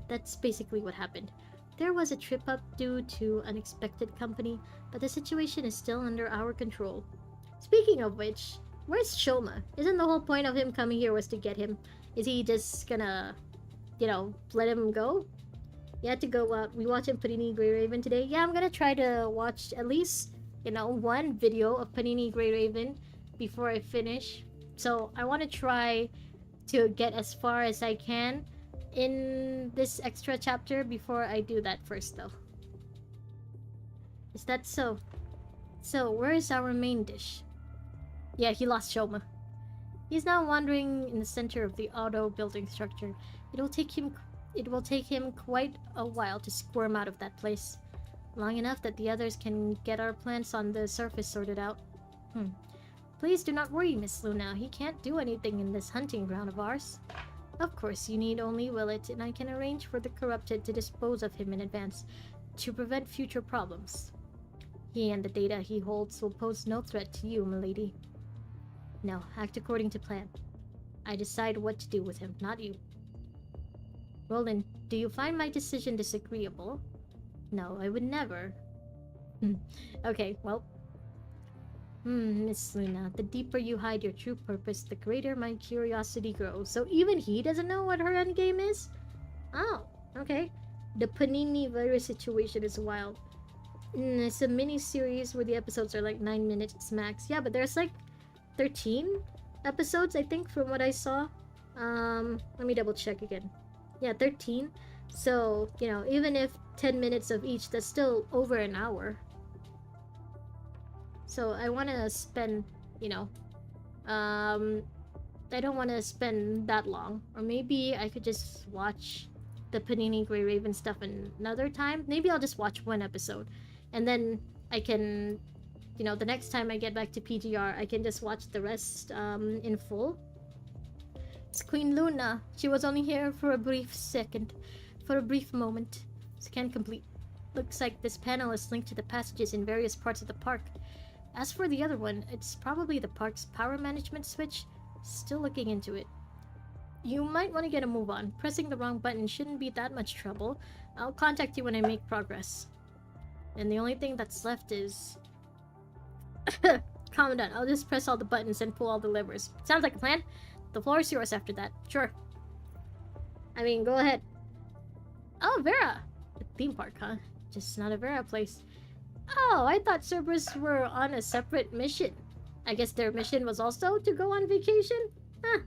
That's basically what happened. There was a trip-up due to unexpected company, but the situation is still under our control. Speaking of which, where's Shoma? Isn't the whole point of him coming here was to get him? Is he just gonna, you know, let him go? You had to go out. We watching Panini Grey Raven today? Yeah, I'm gonna try to watch at least, you know, one video of Panini Grey Raven before I finish. So I want to try to get as far as I can in this extra chapter before I do that first, though. Is that so? So, where is our main dish? Yeah, he lost Shoma. He's now wandering in the center of the auto building structure. It will take him quite a while to squirm out of that place. Long enough that the others can get our plants on the surface sorted out. Please do not worry, Miss Luna. He can't do anything in this hunting ground of ours. Of course, you need only will it, and I can arrange for the corrupted to dispose of him in advance, to prevent future problems. He and the data he holds will pose no threat to you, milady. No, act according to plan. I decide what to do with him, not you. Roland, do you find my decision disagreeable? No, I would never. Okay, well. Miss Luna, the deeper you hide your true purpose, the greater my curiosity grows. So even he doesn't know what her endgame is? Oh, okay. The Panini virus situation is wild. It's a mini-series where the episodes are like 9 minutes max. Yeah, but there's like 13 episodes, I think, from what I saw. Let me double check again. Yeah, 13. So, you know, even if 10 minutes of each, that's still over an hour. So I want to spend, you know, I don't want to spend that long. Or maybe I could just watch the Panini Grey Raven stuff another time. Maybe I'll just watch one episode. And then I can, you know, the next time I get back to PGR, I can just watch the rest in full. It's Queen Luna. She was only here for a brief second. For a brief moment. Scan complete. Looks like this panel is linked to the passages in various parts of the park. As for the other one, it's probably the park's power management switch. Still looking into it. You might want to get a move on. Pressing the wrong button shouldn't be that much trouble. I'll contact you when I make progress. And the only thing that's left is... Commandant, I'll just press all the buttons and pull all the levers. Sounds like a plan. The floor is yours after that. Sure. I mean, go ahead. Oh, Vera! A theme park, huh? Just not a Vera place. Oh, I thought Cerberus were on a separate mission. I guess their mission was also to go on vacation? Huh.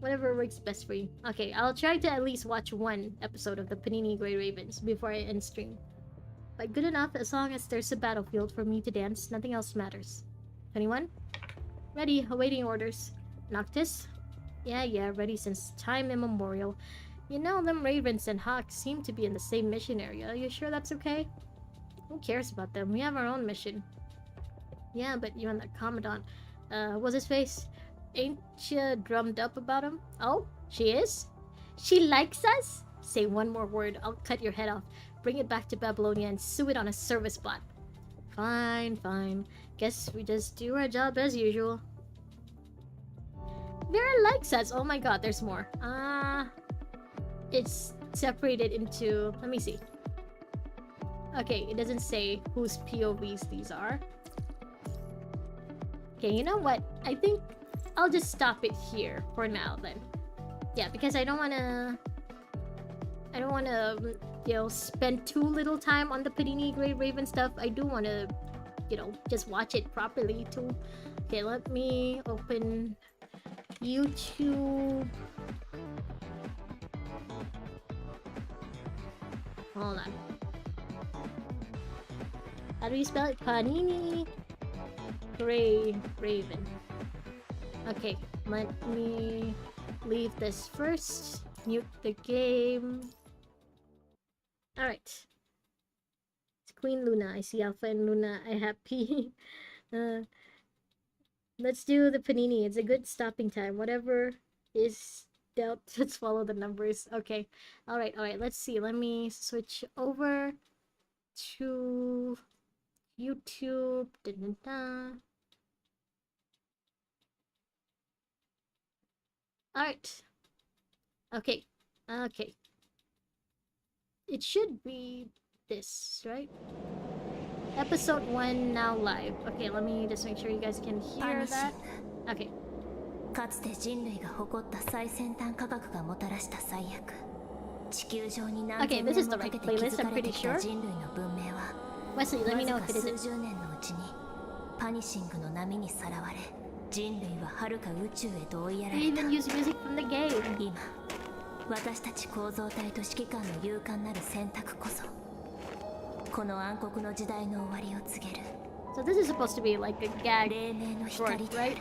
Whatever works best for you. Okay, I'll try to at least watch one episode of the Panini Grey Ravens before I end stream. But good enough, as long as there's a battlefield for me to dance, nothing else matters. Anyone? Ready, awaiting orders. Noctis? Yeah, ready since time immemorial. You know, them ravens and hawks seem to be in the same mission area. Are you sure that's okay? Who cares about them? We have our own mission. Yeah, but you and the Commandant, what's his face? Ain't you drummed up about him? Oh, she is? She likes us? Say one more word, I'll cut your head off. bring it back to Babylonia and sue it on a service bot. Fine, fine. Guess we just do our job as usual. Vera likes us. Oh my god, there's more. It's separated into... Let me see. Okay, it doesn't say whose POVs these are. Okay, you know what? I think I'll just stop it here for now then. Yeah, because I don't wanna, you know, spend too little time on the Panini Grey Raven stuff. I do wanna, you know, just watch it properly too. Okay, let me open YouTube. Hold on. How do you spell it? Panini Grey Raven. Okay, let me leave this first. Mute the game. Alright. It's Queen Luna. I see Alpha and Luna. I happy. Let's do the Panini. It's a good stopping time. Whatever is dealt, let's follow the numbers. Okay. Alright, alright. Let's see. Let me switch over to YouTube. Alright. Okay. Okay. It should be this, right? Episode 1 now live. Okay, let me just make sure you guys can hear that. Okay. かつて人類が誇った最先端科学がもたらした最悪。地球上に何千年もかけて築かれてきた人類の文明は、Wesley, let me know if it 数 isn't. 十年のうちにパニシングの波にさらわれ、人類は遥か宇宙へと追いやら They れた。 even use music from the game. 今、私たち構造体と指揮官の勇敢なる選択こそ、この暗黒の時代の終わりを告げる。 So this is supposed to be like a gag 黎明の short, 光である。 right?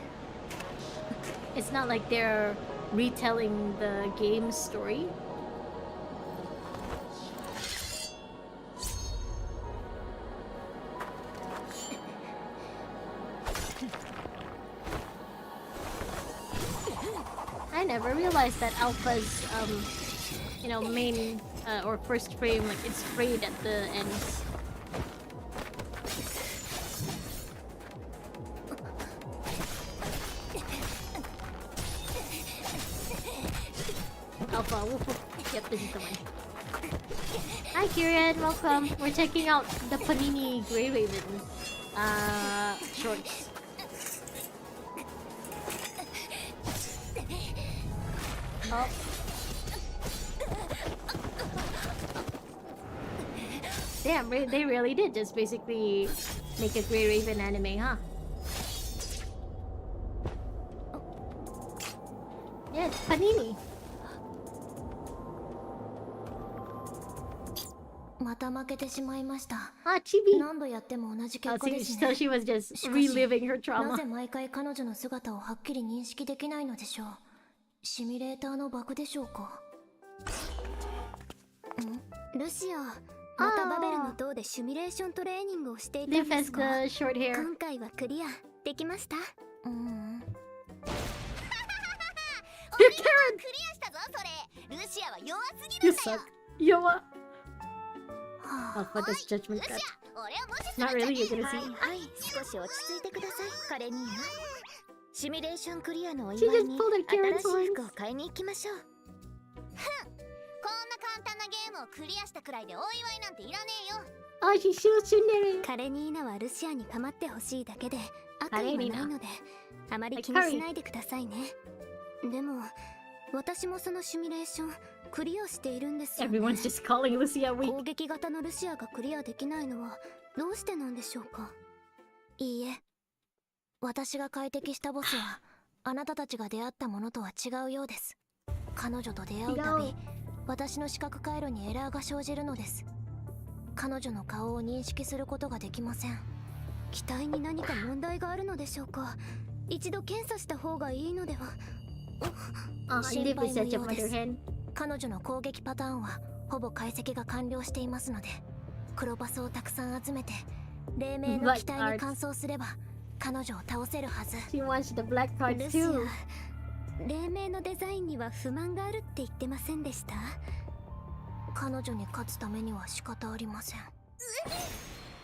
It's not like they're retelling the game story. I never realized that Alpha's, you know, main or first frame, like it's frayed at the ends. Alpha, woof, woof. Yep, this is the one. Hi, Kieran, welcome. We're checking out the Panini Grey Raven shorts. Oh. Damn, they really did just basically make a Grey Raven anime, huh? Yeah, it's Panini. また負けてしまいました。 Ah, Chibi. 何度やっても同じ Oh, 結果 see, です so ね。 she was just しかし reliving her な trauma. ぜ毎回彼女の姿をはっきり認識できないのでしょう。シミュレーターのバグでしょうか。ルシア、またバベルの塔でシミュレーショントレーニングをしていた Liv んで has すか。 the short hair. 今回はクリアできました。Karen! クリアしたぞそれ。ルシアは弱すぎ You るんだよ。 suck. Yo, what? は Alpha does judgment ルシ cut. ア、俺を無視す Not るんじゃ really, ね you're え。 gonna はい see. はい、少し落ち着いてください、カレニーナ。シミュレーションクリアのお She 祝い just に pulled at 新 Karen's しい horns. 服を買いに行きましょう。ふん、こんな簡単なゲームをクリアしたくらいでお祝いなんていらねえよ。 Oh, she was Shunere. カレニーナはルシアに構ってほしいだけで悪カレ意ニーナはないので、あまり気にしないでくださいね。でも私もそのシミュレーションクリアしているんですよね。 Everyone's just calling Lucia 攻 weak. 撃型のルシアがクリアできないのはどうしてなんでしょうか。いいえ、私が快適したボスはあなたたちが出会ったものとは違うようです。彼女と出会うたび、私の視覚回路にエラーが生じるのです。彼女の顔を認識することができません。機体に何か問題があるのでしょうか。一度検査した方がいいのでは。 Liv is such a 心配のようです。 motherhen. 彼女の攻撃パターンはほぼ解析が完了していますので、黒パスをたくさん集めて黎明の機体に換装すれば彼女を倒せるはず。 She wants the black cards ルシア、 too. 黎明のデザインには不満があるって言ってませんでした？彼女に勝つためには仕方ありません。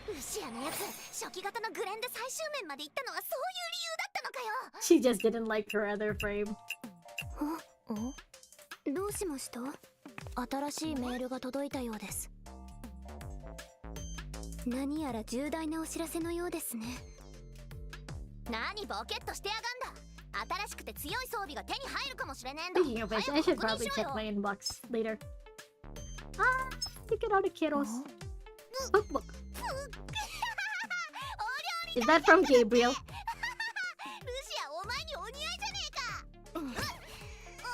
ルシアのやつ、初期型のグレンで最終面まで行ったのはそういう理由だったのかよ。 She just didn't like her other frame. どうしました？新しいメールが届いたようです。何やら重大なお知らせのようですね。何ボケっとしてやがんだ。新しくて強い装備が手に入るかもしれねえんだ。 Speaking of which, I should probably check my inbox later. Ah, look at all the kiddos. Cookbook. Is that from Gabriel? ルシア、お前にお似合いじゃねえか。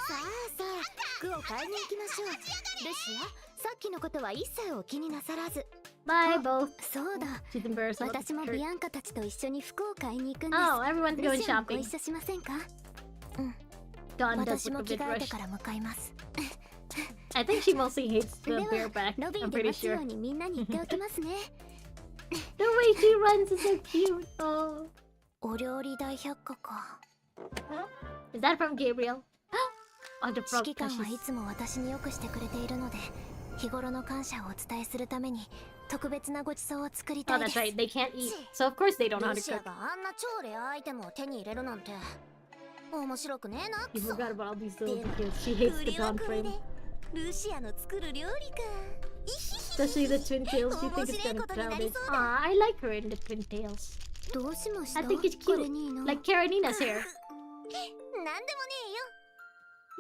さあさあ、服を買いに行きましょう。ルシア、さっきのことは一切お気になさらず。 Bye, both. そうだ。 She's embarrassed. 私もビアンカたちと一緒に服を買いに行くんです。Oh, everyone's ル going シアもご shopping. 一緒しませんか？ Dawn does 私 look も a 着 bit 替えて rushed. から向かいます。 I think she mostly hates で the は、 bareback. ロビ I'm ーで pretty 待つよ sure. うにみんなに言っておきますね。 The way she runs is so cute. Oh. お料理大百科か。 Is that from Gabriel? Oh, the 指揮 frog 官はい pushes. つも私によくしてくれているので、日頃の感謝をお伝えするために特別なごちそうを作りた Oh, いで that's す。 right. They can't eat. So of course they don't know how ル to シア cook. があんな超レアアイテムを手に入れるなんて面白くねえな。 You クソ。 forgot about all these little でも details. She hates こ the れは Dawn これで frame. ルシアの作る料理か。 Especially the twin tails. You think it's kind of 面白いことになり crowded. そうだ。 Aw, I like her in the twin tails. どうしました？ I think it's こ cute. れにいいの？ Like Karenina's hair.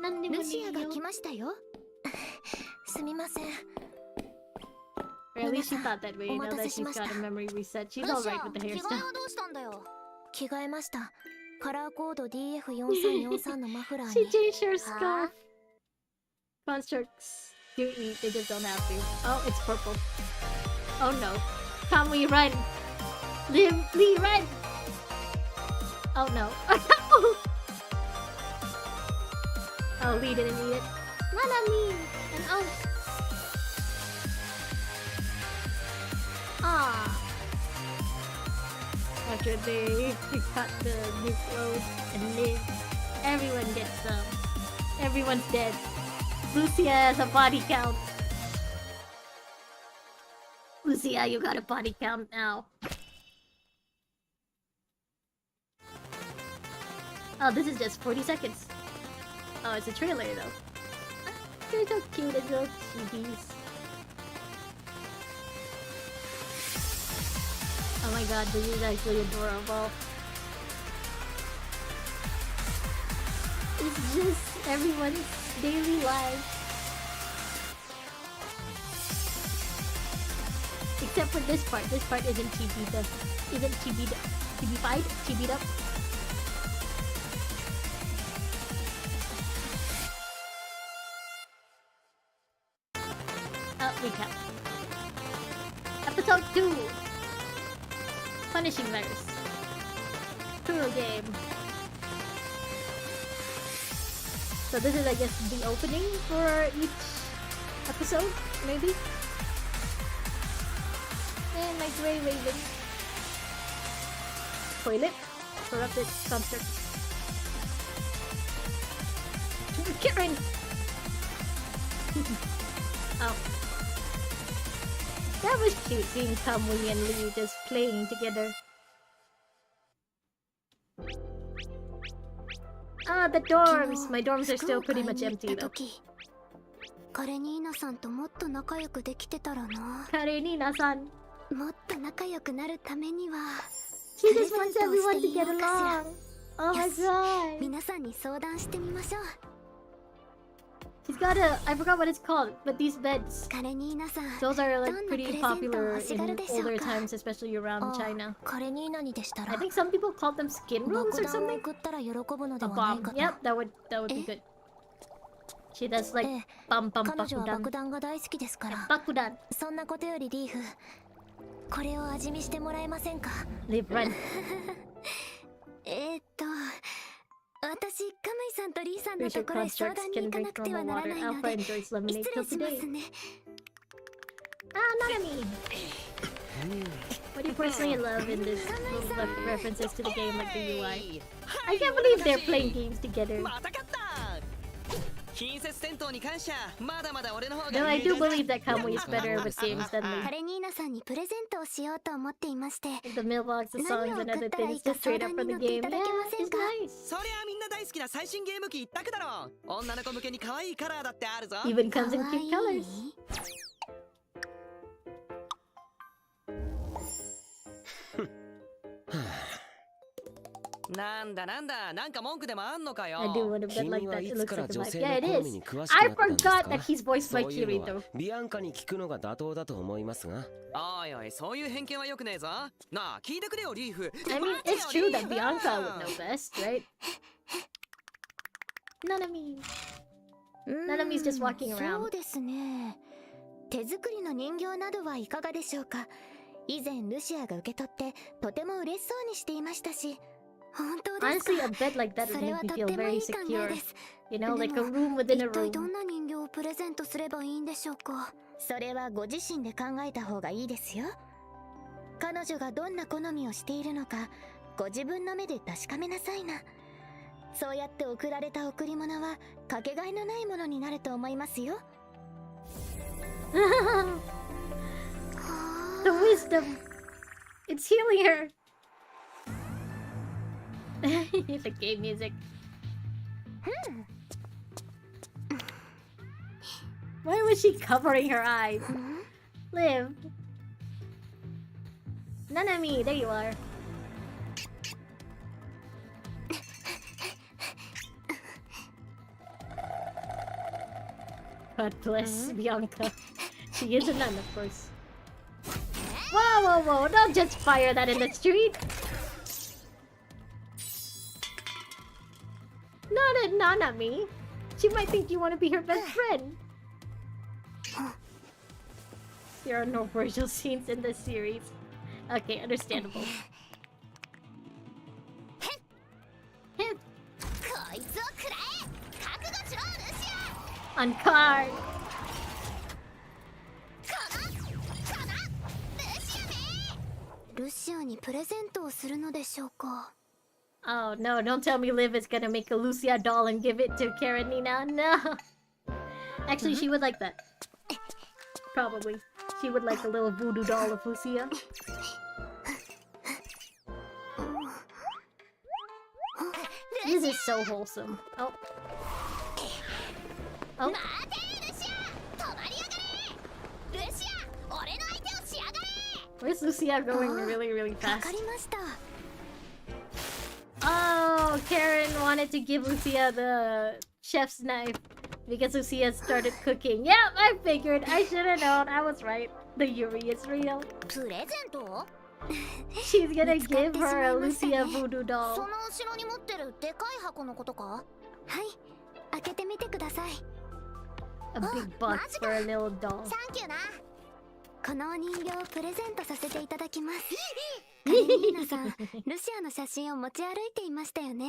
なんでもねルシアが来ましたよ。すみません。 Or at least she thought that way. Now that she's お待たせしました。 got a memory reset, え she's よ。ルシ alright ア、 with the 着替え hairstyle. はどうしたんだよ。着替えました。カラーコード DF4343 のマフラー She に。 changed her scarf. Constructs do eat, they just don't have to. Oh, it's purple. Oh no. Kamui, run! Lee, run! Oh no. Oh, Lee didn't eat it. Nanami! And oh. Ah. After they cut the new clothes and live, everyone gets some. Everyone's dead. Lucia has a body count. Lucia, you got a body count now. Oh, this is just 40 seconds. Oh, it's a trailer though. They're so cute as little chibis. Oh my god, this is actually adorable. It's just everyone's daily lives. Except for this part. This part isn't TV'd up. Isn't TV'd? TV'd up? Recap. Episode 2. Punishing virus. True game. So this is, I guess, the opening for each episode, maybe? And my gray raven. Toilet. Corrupted construct. Karen! Oh. That was cute seeing Kamui and Lee just playing together. Ah, the dorms! My dorms are still pretty much empty though. カレニーナさんともっと仲良くできてたらな。 Karenina-san. もっと仲良くなるためには She just wants everyone to get along. Oh my god. 皆さんに相談してみましょう。 She's got a... I forgot what it's called, but these beds. カレニーナさん、 Those are like どんな pretty プレゼントを popular 欲しがる in でしょうか？ older times, especially around あ China. カレニーナにでしたら I think some people called them skin rooms 爆 or 弾を something. 送ったら喜ぶので A はない bomb. かと。 Yep, that would be good. She does like ええ、 bum 彼女は bakudan. 爆弾が大好きですから。 Bakudan. そんなことよりリーフ、これを味見してもらえませんか？ Live run. 私、カムイさんとリーさんの Future ところへ相 constructs 談に can 行かな drink くては normal なら water. ないの Alpha で、 enjoys 失 lemonade 礼 till します today. ね。 Ah, Nanami! What do you personally love in this references to the game like the UI? I can't believe they're playing games together. また勝った。近接戦闘に関しゃまだまだ俺の方が No, I 有 do 名だ believe that Kamui is better with games than カ me. レニーナさんにプレゼントをしようと思っていまして The mailbox, the songs, and other things just straight up from the game. Yeah, it's nice. そりゃみんな大好きな最新ゲーム機一択だろ女の子向けに可愛いカラーだってあるぞ Even か comes in わい cute い colors. なんだなんか文句でもあんのかよ I do want a bit 君 like は that. い It つ looks から like a 女 vibe. 性 Yeah, の it 好 is. みに詳しく I なったんです forgot か that he's voiced そ by ういうのは Kirito. ビアンカに聞くのが妥当だと思いますがおいおいそういう偏見はよくねえぞなあ聞いてくれよリーフ I mean, it's true that Bianca would know best, right? Nanami. ナナミ is just walking around. そうですね。手作りの人形などはいかがでしょうか。以前ルシアが受け取ってとても嬉しそうにしていましたし。本当ですか。 Honestly, a bed like that そ would れ make は me と feel ってもい very い考え secure. です。 You know, like a でも room within a 一体 room. どんな人形をプレゼントすればいいんでしょうか。それはご自身で考えた方がいいですよ。彼女がどんな好みをしているのか、ご自分の目で確かめなさいな。そうやって贈られた贈り物はかけがえのないものになると思いますよ。The wisdom. It's healing her. The game music. Why was she covering her eyes? Liv. Nanami, there you are. God bless Bianca. She is a nun, of course. Whoa! Don't just fire that in the street! Not at Nanami. She might think you want to be her best friend. There are no virtual scenes in this series. Okay, understandable. Hit! こいつを食らえ覚悟しろルシア On card! このルシアめルシアにプレゼントをするのでしょうか。 Oh no, don't tell me Liv is gonna make a Lucia doll and give it to Karenina. No! Actually, she would like that. Probably. She would like a little voodoo doll of Lucia. This is so wholesome. Oh. Oh. 待てルシア止まりやがれルシア俺の相手をしやがれ Where's Lucia going really わ fast? かりました。 Oh, Karen wanted to give Lucia the chef's knife because Lucia started cooking. Yep, I figured. I should have known. I was right. The Yuri is real. プレゼント She's gonna give her a Lucia voodoo そ doll. の後ろに持ってるでかい箱のことかはい、開けてみてください。 A big box for a little doll. サンキューなこのお人形をプレゼントさせていただきます。カレニーナさん、ルシアの写真を持ち歩いていましたよね。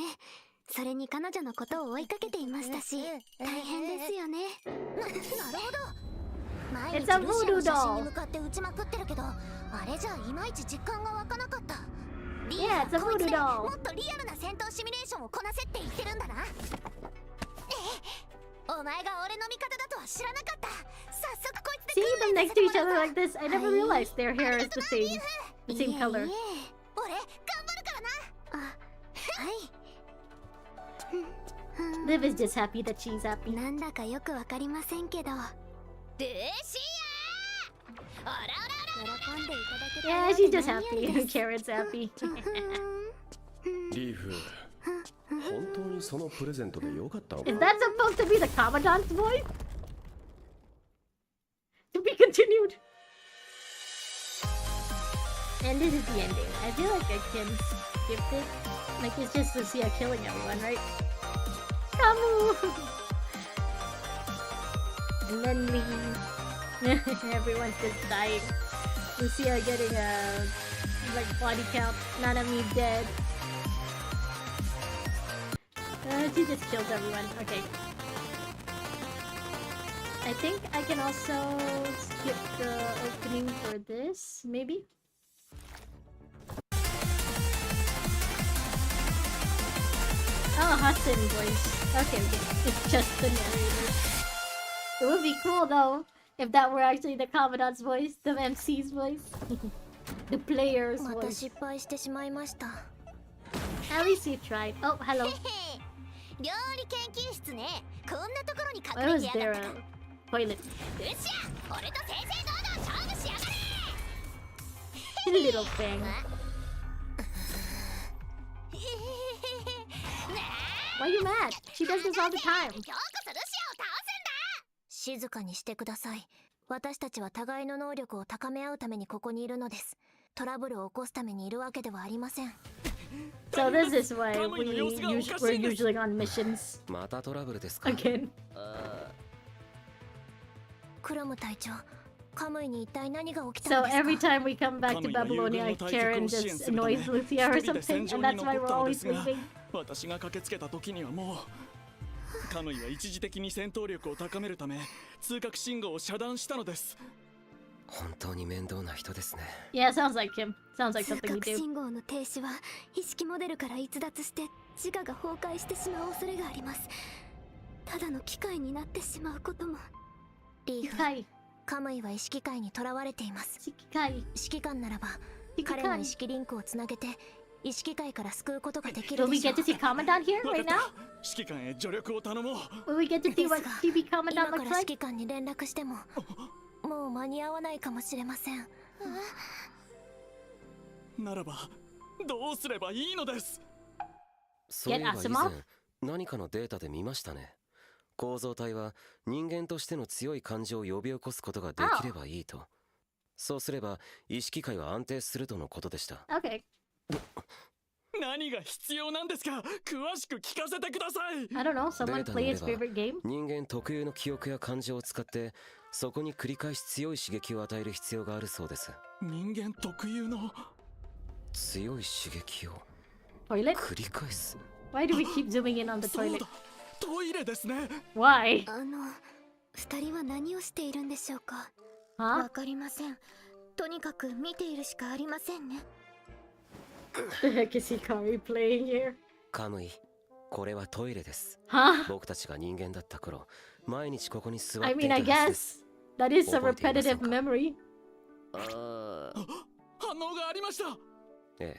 それに彼女のことを追いかけていましたし、大変ですよね。なるほど毎 It's a 日ルシア voodoo の写真 doll. に向かって打ちまくってるけどあれじゃいまいち実感が湧かなかったリ Yeah, it's a こいつ voodoo で doll. もっとリアルな戦闘シミュレーションをこなせって言ってるんだなお前が俺の味方だとは知らなかった早速こいつで Seeing 訓 them 練 next さ to せて each もら other う like this, I never realized their hair is the same color. いえいえ俺頑張るからなあ、はい。Liv is just happy that she's happy. なんだかよくわかりませんけど、ルシアオラ喜んでいただけた Yeah, よう she's で just 何より happy. です。 Karen's happy. リーフ本当にそのプレゼントでよかったのか Is that supposed to be the Commandant's voice? To be continued. And this is the ending. I feel like I can skip it. Like it's just Lucia killing everyone, right? Kamu! And then we... Everyone's just dying. Lucia getting a... like body count. Nanami dead. She just kills everyone. Okay. I think I can also skip the opening for this, maybe? Oh, Hudson voice. Okay, okay. It's just the narrator. It would be cool though if that were actually the Commandant's voice, the MC's voice, the player's また voice. 失敗してしまいました。 At least you tried. Oh, hello. へへ料理研究室ね。こんなところに Why 隠れ was てや there がった a か。 toilet? よっしゃ俺と正々堂々勝負しやがれ Little thing. ね Why are you mad? She does this all the 今 time. 日こそルシアを倒すんだ静かにしてください。私たちは互いの能力を高め合うためにここにいるのです。トラブルを起こすためにいるわけではありません。 So this is why we're usually on missions またトラブルですか again. クロム隊長、カムイに一体何が起きた So んですか every time we come back to Babylonia, Karen just annoys Lucia or something, and that's why we're always leaving. 私が駆けつけた時にはもうカムイは一時的に戦闘力を高めるため通覚信号を遮断したのです。本当に面倒な人ですね。 Yeah, sounds like him. Sounds like 通 something you 覚 do. 信号の停止は意識モデルから逸脱して自我が崩壊してしまう恐れがあります。ただの機械になってしまうことも。リーフ、 Shikikai. カムイは意識界にとらわれています。 Shikikai. 指揮官ならば Shikikai. 彼の意識リンクをつなげて意識界から救うことができる Will で we しょ get う。 to see Commandant here わか right った now? 指揮官へ助力を頼もう。 Will we get to see what TB 今 Commandant から looks 指 like? 揮官に連絡してももう間に合わないかもしれません。ならばどうすればいいのです。そういえば以 Get 前 Asimov? 何かのデータで見ましたね。構造体は人間としての強い感情を呼び起こすことができればいいと。そうすれば意識界は安定するとのことでした。 Okay. 何が必要なんですか。詳しく聞かせてください。 I don't know. Someone Data play his によれば favorite game? 人間特有の記憶や感情を使ってそこに繰り返し強い刺激を与える必要があるそうです。人間特有の強い刺激を Toilet? 繰り返す。 Why do we keep zooming in on the そう toilet? だトイレですね。 Why? 二人は何をしているんでしょうか。わ Huh? かりません。とにかく見ているしかありませんね。 The heck is Hikari playing here? カムイ、これはトイレです。 Huh? 僕たちが人間だった頃、毎日ここに座っ I てい mean, た I はずです。 guess that is a 覚えていません repetitive か？ memory. 反応がありました。え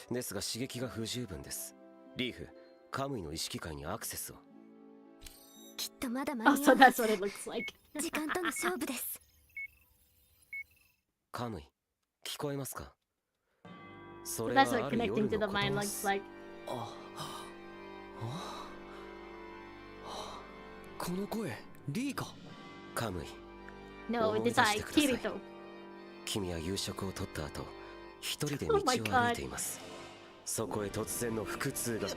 え、ですが刺激が不十分です。リーフ、カムイの意識界にアクセスを。きっとまだ間 Oh, に so 合う。 that's what it looks like. 時間との勝負です。カムイ、聞こえますか？そ So れ that's は what ある connecting 夜 to の the こと mind で looks す。 like. この声リーか。カムイ、 No, 思い it's 出して I, ください。 Kirito. 君は夕食をとった後、一人で道を Oh my 歩 God いています。そこへ突然の腹痛が。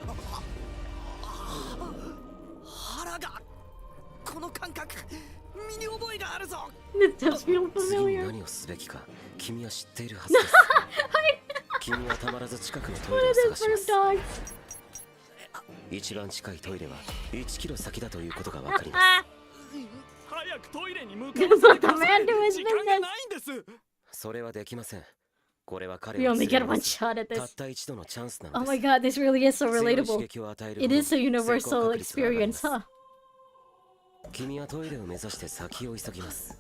腹がこの感覚身に覚えがあるぞ。 It does feel 次に familiar. 何をすべきか君は知っているはずです。君はたまらず近くのトイレ What を is 探 this しま for す。 dogs? 一番近いトイレは1キロ先だということがわかります。早くトイレに向か That's わせ what てく the ださ man い。 do is 時間が business. ないんです。それはできません。これは彼 We を only 連 get れ one ます shot at た this. った一度のチャンスな Oh の my です。 god, this really is so 強い刺 relatable. 激を与えるほ It ど is a 成功 universal 確率が上がりま experience, す。 huh? 君はトイレを目指して先を急ぎます。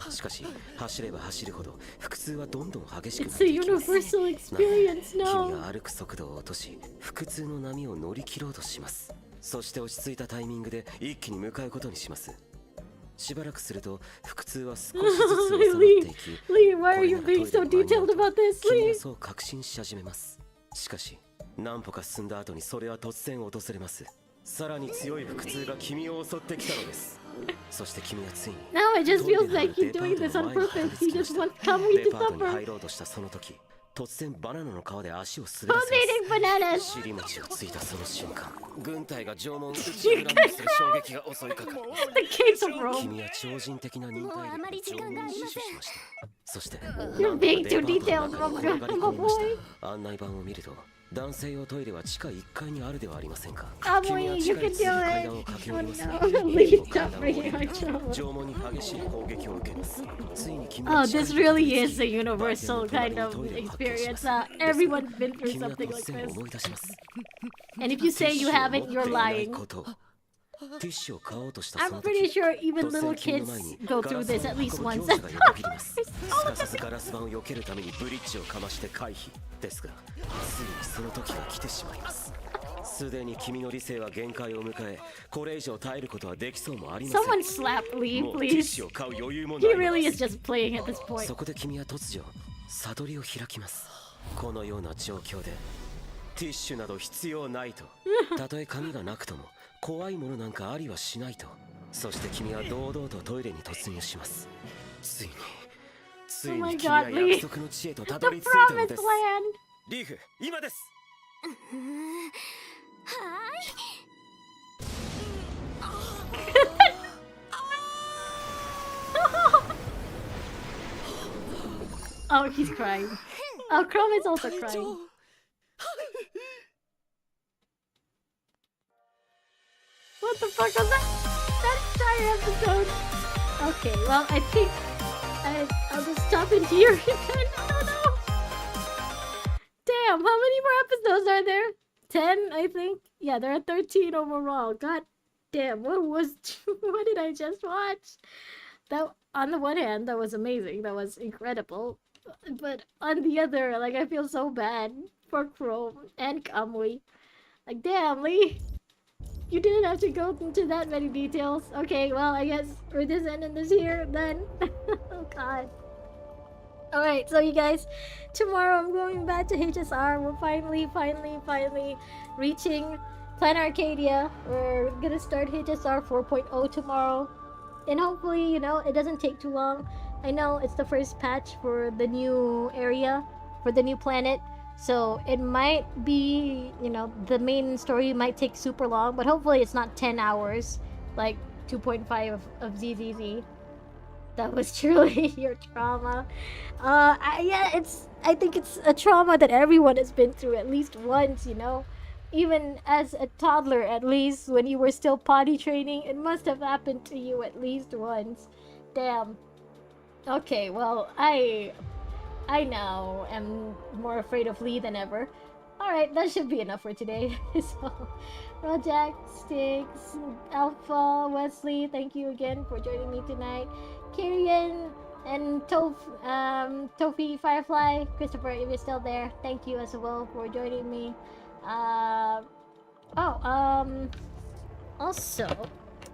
しかし走れば走るほど腹痛はどんどん激しくなっ It's て a いきます。 universal experience, 君 no. が歩く速度を落とし腹痛の波を乗り切ろうとします。そして落ち着いたタイミングで一気に向かうことにします。しばらくすると腹痛は少しずつ収まっていき Lee, why are これ you なら being ト so イレに間に合 detailed うと about this, 君は Lee? そう確信し始めます。しかし何歩か進んだ後にそれは突然訪れます。さらに強い腹痛が君を襲ってきたのです。そして君はついに Now it just トイレ feels のある like he's デパ doing ート this の on 前にたどり purpose. 着 He きま just した。 wants Kamui デ to パートに suffer. 入ろうとしたその時、突然バナナの皮で足を滑ら Who's せま eating bananas? す。尻餅をついたその瞬間、軍隊が縄文を打ち破らんとする衝撃が襲いかかる。 The gates of Rome. 君は超人的な忍耐もうあまり時力で縄文を間がありません死守しました。そして、 You're being too デパート detailed, の中に Mama 転がり込みまし boy. た。案内板を見ると、男性用トイレは地下1階にあるではありませんか。 Amoy, you can do 階 it. 段を駆け Oh 下ります no, が please stop bringing on trouble. 縄文に激しい攻撃を受けます。ついに君 Oh, は近 this いところに really 着 is き a universal kind of experience. Everyone's been 君 through が something 突 like 然 this. 思い出します。 And if you say you haven't, you're ティッシュを持っていない lying. ことを。ティッシュを買おうとしたそ I'm の pretty 時 sure even 突然 little 君の kids 前に go ガ through ラス this 板 at を least 運ぶ once. 業者が横切ります。すかさずガラス板を避けるためにブリッジをかまして回避ですが、ついにその時が来てしまいます。すでに君の理性は限界を迎え、これ以上耐えることはできそうもありません。 Someone slap Lee, もうティッシ please. ュを買う余裕もな He いの really で is す。 just playing at this point. そこで君は突如悟りを開きます。このような状況でティッシュなど必要ないと。たとえ紙がなくとも怖いものなんかありはしないと。そして君は堂々とトイレに突入します。ついに my 君は God, Lee. 約束の地へとたど The り着いたの promised です。 land. リーフ、今です。は Oh, he's crying. Oh, Chrome is also crying. What the fuck was that? That entire episode. Okay, well, I think I'll just stop it here. I don't know. Damn, how many more episodes are there? 10, I think. Yeah, there are 13 overall. God damn, what did I just watch? That, on the one hand, that was amazing. That was incredible. But on the other, like, I feel so bad for Chrome and Kamui. Like, damn, Lee. You didn't have to go into that many details. Okay, well, I guess we're just ending this here then. Oh, God. Alright, so you guys, tomorrow I'm going back to HSR. We're finally reaching Plan Arcadia. We're gonna start HSR 4.0 tomorrow. And hopefully, you know, it doesn't take too long. I know it's the first patch for the new area, for the new planet. So it might be, you know, the main story might take super long, but hopefully it's not 10 hours, like 2.5 of ZZZ. That was truly your trauma. I think it's a trauma that everyone has been through at least once, you know? Even as a toddler, at least, when you were still potty training, it must have happened to you at least once. Damn. Okay, well, I now am more afraid of Lee than ever. Alright, that should be enough for today. So, Rojak, Sticks, Alpha, Wesley, thank you again for joining me tonight. Kyrian and Tofi, Firefly, Christopher, if you're still there, thank you as well for joining me. Also,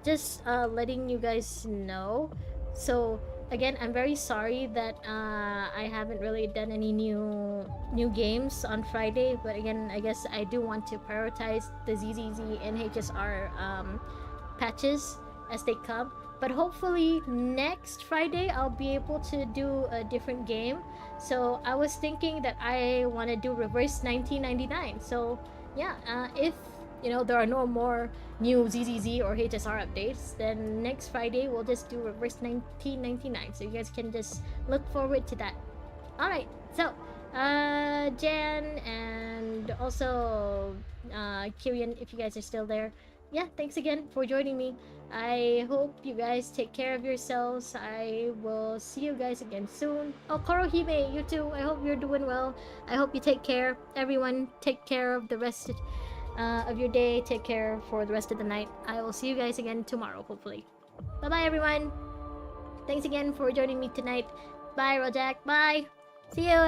just letting you guys know. So, again, I'm very sorry that I haven't really done any new games on Friday, but again, I guess I do want to prioritize the ZZZ and HSR patches as they come. But hopefully next Friday I'll be able to do a different game. So I was thinking that I want to do Reverse 1999. So yeah, if you know there are no more new ZZZ or HSR updates, then next Friday we'll just do Reverse 1999. So you guys can just look forward to that. Alright, so Jan and also Kyrian, if you guys are still there, yeah, thanks again for joining me. I hope you guys take care of yourselves. I will see you guys again soon. Oh, Korohime, you too. I hope you're doing well. I hope you take care. Everyone, take care of the rest of your day. Take care for the rest of the night. I will see you guys again tomorrow, hopefully. Bye-bye, everyone. Thanks again for joining me tonight. Bye, Rojak. Bye. See you, everyone.